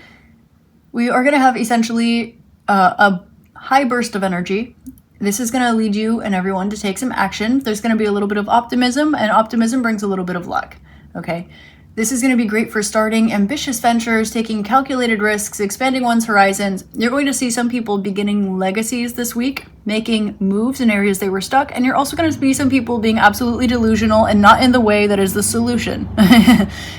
we are going to have essentially a high burst of energy. This is going to lead you and everyone to take some action. There's going to be a little bit of optimism, and optimism brings a little bit of luck, okay? This is going to be great for starting ambitious ventures, taking calculated risks, expanding one's horizons. You're going to see some people beginning legacies this week, making moves in areas they were stuck, and you're also going to see some people being absolutely delusional and not in the way that is the solution.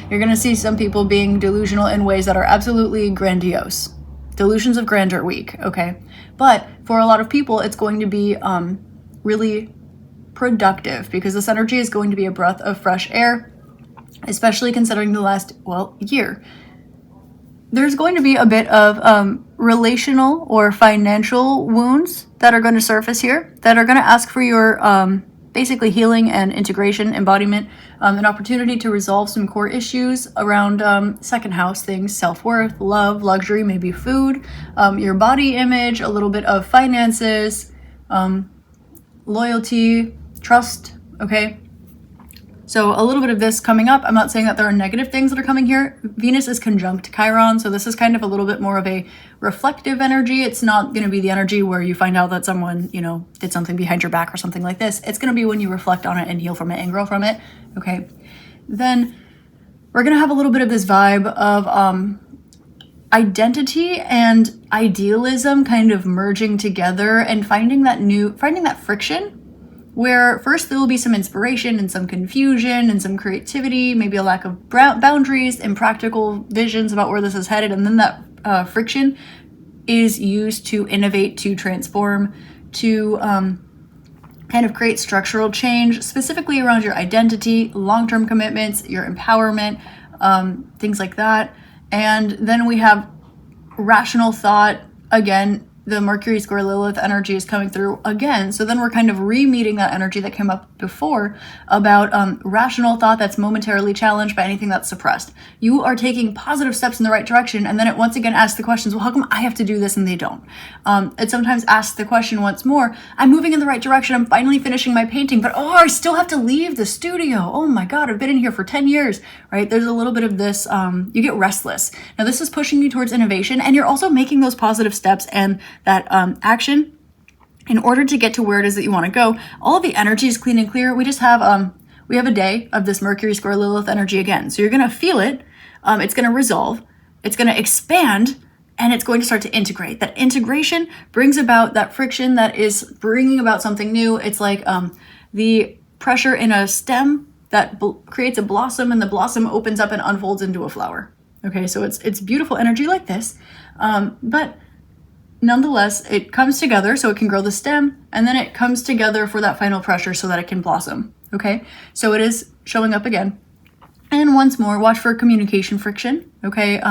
You're going to see some people being delusional in ways that are absolutely grandiose. Delusions of grandeur week, okay? But for a lot of people, it's going to be really productive, because this energy is going to be a breath of fresh air, especially considering the last, year. There's going to be a bit of relational or financial wounds that are going to surface here, that are going to ask for your basically healing and integration, embodiment, an opportunity to resolve some core issues around second house things, self-worth, love, luxury, maybe food, your body image, a little bit of finances, loyalty, trust, okay? So a little bit of this coming up. I'm not saying that there are negative things that are coming here. Venus is conjunct Chiron, so this is kind of a little bit more of a reflective energy. It's not going to be the energy where you find out that someone, you know, did something behind your back or something like this. It's going to be when you reflect on it and heal from it and grow from it, okay? Then we're going to have a little bit of this vibe of identity and idealism kind of merging together and finding that friction, where first there will be some inspiration and some confusion and some creativity, maybe a lack of boundaries and practical visions about where this is headed. And then that friction is used to innovate, to transform, to kind of create structural change, specifically around your identity, long-term commitments, your empowerment, things like that. And then we have rational thought. Again, the Mercury square Lilith energy is coming through again. So then we're kind of re-meeting that energy that came up before about rational thought that's momentarily challenged by anything that's suppressed. You are taking positive steps in the right direction, and then it once again asks the questions, well, how come I have to do this and they don't? It sometimes asks the question once more, I'm moving in the right direction, I'm finally finishing my painting, but oh, I still have to leave the studio. Oh my God, I've been in here for 10 years, right? There's a little bit of this, you get restless. Now this is pushing you towards innovation, and you're also making those positive steps and that action in order to get to where it is that you want to go. All of the energy is clean and clear. We just have we have a day of this Mercury square Lilith energy again. So you're going to feel it. It's going to resolve. It's going to expand, and it's going to start to integrate. That integration brings about that friction that is bringing about something new. It's like the pressure in a stem that creates a blossom, and the blossom opens up and unfolds into a flower. Okay, so it's beautiful energy like this, but nonetheless, it comes together so it can grow the stem, and then it comes together for that final pressure so that it can blossom, okay? So it is showing up again. And once more, watch for communication friction, okay?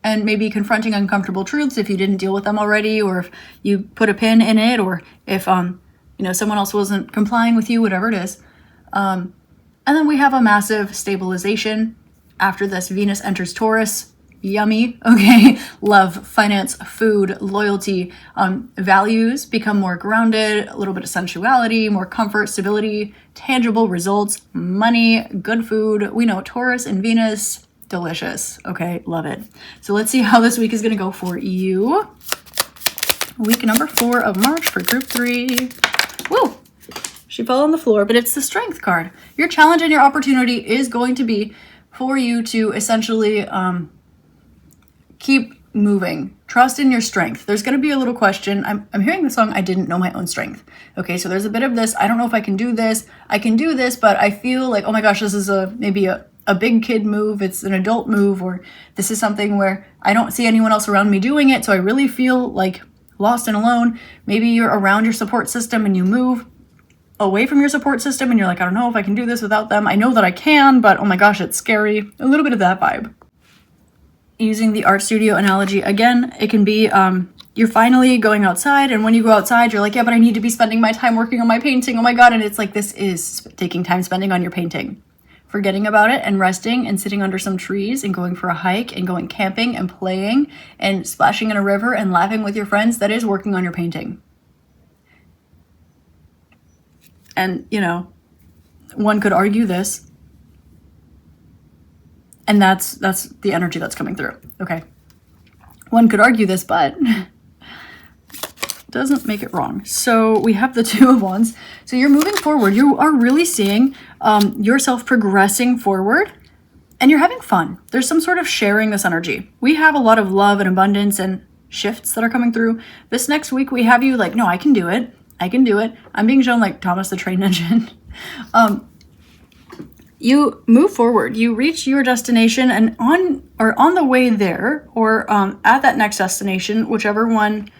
And maybe confronting uncomfortable truths if you didn't deal with them already, or if you put a pin in it, or if, someone else wasn't complying with you, whatever it is. And then we have a massive stabilization. After this, Venus enters Taurus. Yummy, okay? Love, finance, food, loyalty, values become more grounded, a little bit of sensuality, more comfort, stability, tangible results, money, good food. We know Taurus and Venus, delicious, okay? Love it. So let's see how this week is gonna go for you. Week number 4 of March for group 3. Woo! She fell on the floor, but it's the Strength card. Your challenge and your opportunity is going to be for you to essentially, keep moving. Trust in your strength. There's going to be a little question. I'm hearing the song, I didn't know my own strength. Okay, so there's a bit of this. I don't know if I can do this. I can do this, but I feel like, oh my gosh, this is maybe a big kid move. It's an adult move, or this is something where I don't see anyone else around me doing it. So I really feel like lost and alone. Maybe you're around your support system and you move away from your support system and you're like, I don't know if I can do this without them. I know that I can, but oh my gosh, it's scary. A little bit of that vibe. Using the art studio analogy again, it can be you're finally going outside, and when you go outside, you're like, yeah, but I need to be spending my time working on my painting. Oh my God. And it's like, this is taking time spending on your painting. Forgetting about it and resting and sitting under some trees and going for a hike and going camping and playing and splashing in a river and laughing with your friends, that is working on your painting. And, one could argue this. And that's the energy that's coming through. Okay. One could argue this, but doesn't make it wrong. So we have the Two of Wands. So you're moving forward. You are really seeing yourself progressing forward, and you're having fun. There's some sort of sharing this energy. We have a lot of love and abundance and shifts that are coming through. This next week, we have you like, no, I can do it. I can do it. I'm being shown like Thomas the Train Engine. You move forward, you reach your destination, and on the way there, or at that next destination, whichever one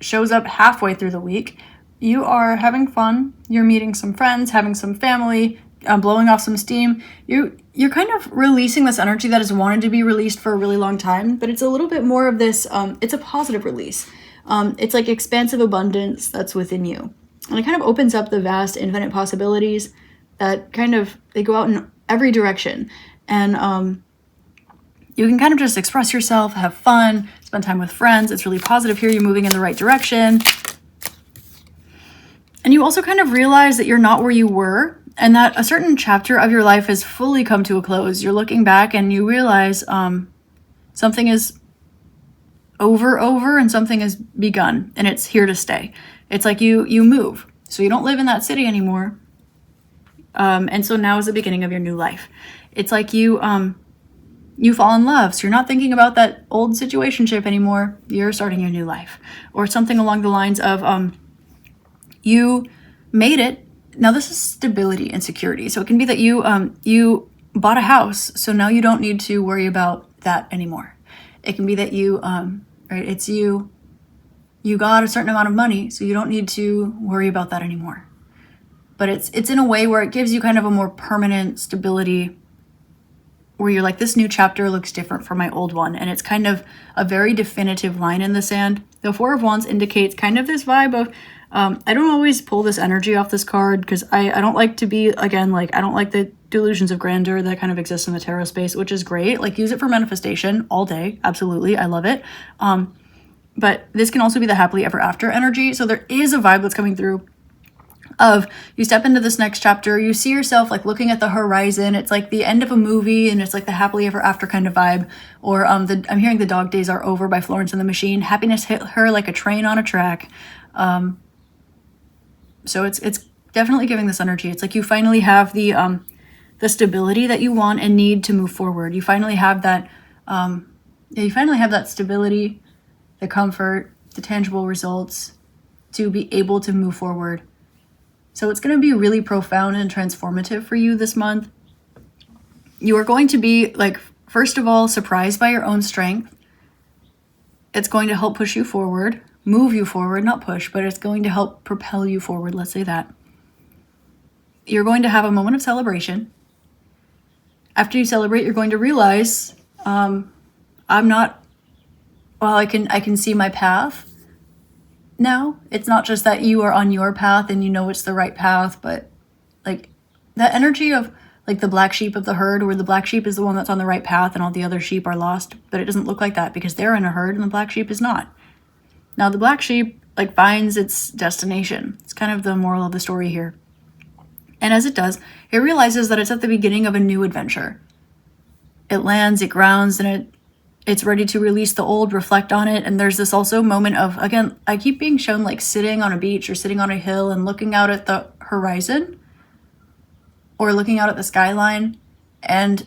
shows up halfway through the week, you are having fun, you're meeting some friends, having some family, blowing off some steam. You're kind of releasing this energy that has wanted to be released for a really long time, but it's a little bit more of this, it's a positive release. It's like expansive abundance that's within you. And it kind of opens up the vast infinite possibilities that they go out in every direction. And you can kind of just express yourself, have fun, spend time with friends. It's really positive here. You're moving in the right direction. And you also kind of realize that you're not where you were, and that a certain chapter of your life has fully come to a close. You're looking back and you realize something is over and something has begun, and it's here to stay. It's like you move. So you don't live in that city anymore. And so now is the beginning of your new life. It's like you fall in love. So you're not thinking about that old situationship anymore. You're starting your new life. Or something along the lines of you made it. Now this is stability and security. So it can be that you bought a house. So now you don't need to worry about that anymore. It can be that you got a certain amount of money, so you don't need to worry about that anymore. But it's in a way where it gives you kind of a more permanent stability, where you're like, this new chapter looks different from my old one. And it's kind of a very definitive line in the sand. The Four of Wands indicates kind of this vibe of, I don't always pull this energy off this card because I don't like to be, again, like, I don't like the delusions of grandeur that kind of exist in the tarot space, which is great. Like, use it for manifestation all day. Absolutely. I love it. But this can also be the happily ever after energy. So there is a vibe that's coming through of you step into this next chapter, you see yourself like looking at the horizon. It's like the end of a movie, and it's like the happily ever after kind of vibe. Or I'm hearing The Dog Days Are Over by Florence and the Machine. Happiness hit her like a train on a track. So it's definitely giving this energy. It's like you finally have the stability that you want and need to move forward. You finally have that stability, the comfort, the tangible results to be able to move forward. So it's going to be really profound and transformative for you this month. You are going to be, like, first of all, surprised by your own strength. It's going to help push you forward, move you forward, not push, but it's going to help propel you forward. Let's say that. You're going to have a moment of celebration. After you celebrate, you're going to realize, I can see my path now. It's not just that you are on your path and you know it's the right path, but like that energy of like the black sheep of the herd, where the black sheep is the one that's on the right path and all the other sheep are lost. But it doesn't look like that because they're in a herd and the black sheep is not. Now the black sheep like finds its destination. It's kind of the moral of the story here. And as it does, it realizes that it's at the beginning of a new adventure. It lands, it grounds, and it's ready to release the old, reflect on it. And there's this also moment of, again, I keep being shown like sitting on a beach or sitting on a hill and looking out at the horizon or looking out at the skyline and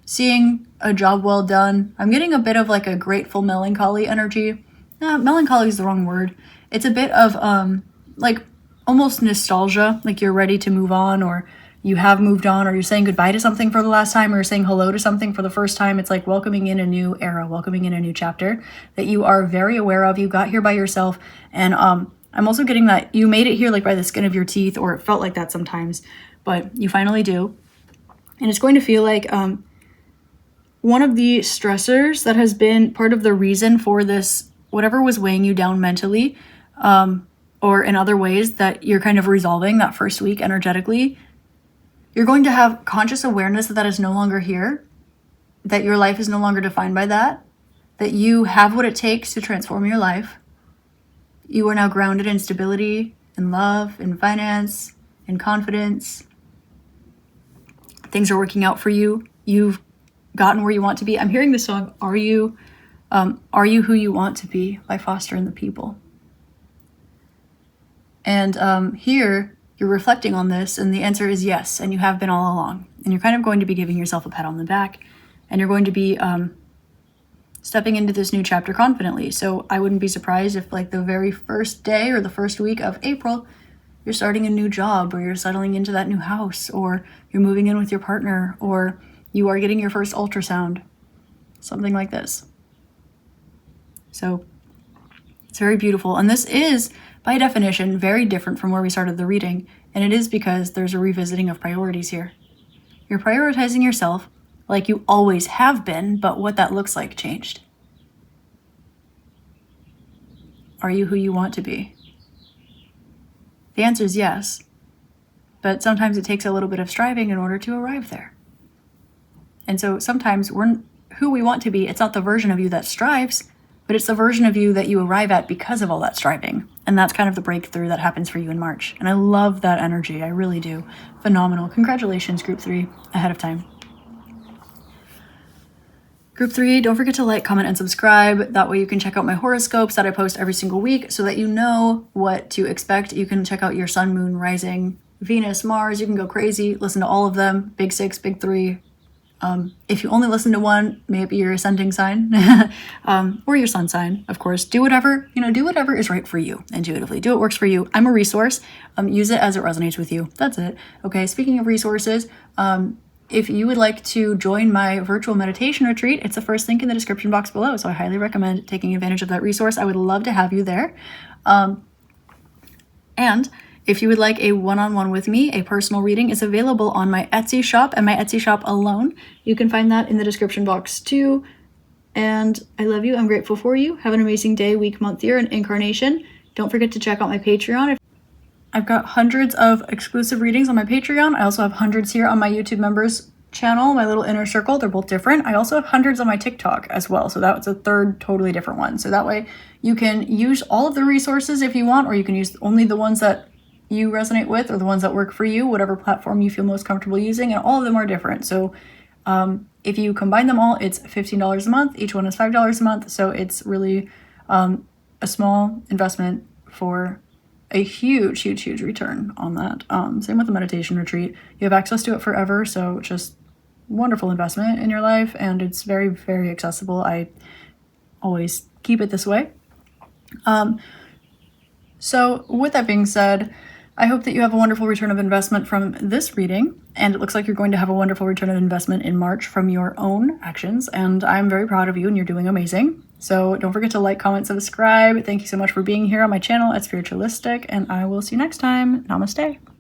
seeing a job well done. I'm getting a bit of like a grateful melancholy energy. Melancholy is the wrong word. It's a bit of like almost nostalgia, like you're ready to move on, or you have moved on, or you're saying goodbye to something for the last time, or you're saying hello to something for the first time. It's like welcoming in a new era, welcoming in a new chapter that you are very aware of. You got here by yourself. And I'm also getting that you made it here like by the skin of your teeth, or it felt like that sometimes, but you finally do. And it's going to feel like one of the stressors that has been part of the reason for this, whatever was weighing you down mentally, or in other ways that you're kind of resolving that first week energetically. You're going to have conscious awareness that is no longer here, that your life is no longer defined by that you have what it takes to transform your life. You are now grounded in stability, in love, in finance, in confidence. Things are working out for you. You've gotten where you want to be. I'm hearing the song, Are You Who You Want to Be by Foster and the People. And here, you're reflecting on this, and the answer is yes, and you have been all along. And you're kind of going to be giving yourself a pat on the back, and you're going to be stepping into this new chapter confidently. So I wouldn't be surprised if like the very first day or the first week of April, you're starting a new job, or you're settling into that new house, or you're moving in with your partner, or you are getting your first ultrasound, something like this. So it's very beautiful. And this is, by definition, very different from where we started the reading, and it is because there's a revisiting of priorities here. You're prioritizing yourself like you always have been, but what that looks like changed. Are you who you want to be? The answer is yes. But sometimes it takes a little bit of striving in order to arrive there. And so sometimes we're who we want to be. It's not the version of you that strives, but it's the version of you that you arrive at because of all that striving. And that's kind of the breakthrough that happens for you in March. And I love that energy. I really do. Phenomenal. Congratulations, Group 3, ahead of time. Group 3, don't forget to like, comment, and subscribe. That way you can check out my horoscopes that I post every single week so that you know what to expect. You can check out your sun, moon, rising, Venus, Mars. You can go crazy. Listen to all of them. Big 6, big 3. If you only listen to one, maybe your ascending sign or your sun sign, of course. Do whatever is right for you intuitively. Do what works for you. I'm a resource. Use it as it resonates with you. That's it. Okay, speaking of resources, if you would like to join my virtual meditation retreat, it's the first link in the description box below. So I highly recommend taking advantage of that resource. I would love to have you there. And if you would like a one-on-one with me, a personal reading is available on my Etsy shop and my Etsy shop alone. You can find that in the description box too. And I love you. I'm grateful for you. Have an amazing day, week, month, year, and incarnation. Don't forget to check out my Patreon. I've got hundreds of exclusive readings on my Patreon. I also have hundreds here on my YouTube members channel, my little inner circle. They're both different. I also have hundreds on my TikTok as well. So that's a third totally different one. So that way you can use all of the resources if you want, or you can use only the ones that you resonate with or the ones that work for you, whatever platform you feel most comfortable using, and all of them are different. So if you combine them all, it's $15 a month. Each one is $5 a month. So it's really a small investment for a huge return on that. Same with the meditation retreat. You have access to it forever. So just wonderful investment in your life. And it's very, very accessible. I always keep it this way. So with that being said, I hope that you have a wonderful return of investment from this reading, and it looks like you're going to have a wonderful return of investment in March from your own actions, and I'm very proud of you, and you're doing amazing. So don't forget to like, comment, subscribe. Thank you so much for being here on my channel at Spiritualistik, and I will see you next time. Namaste.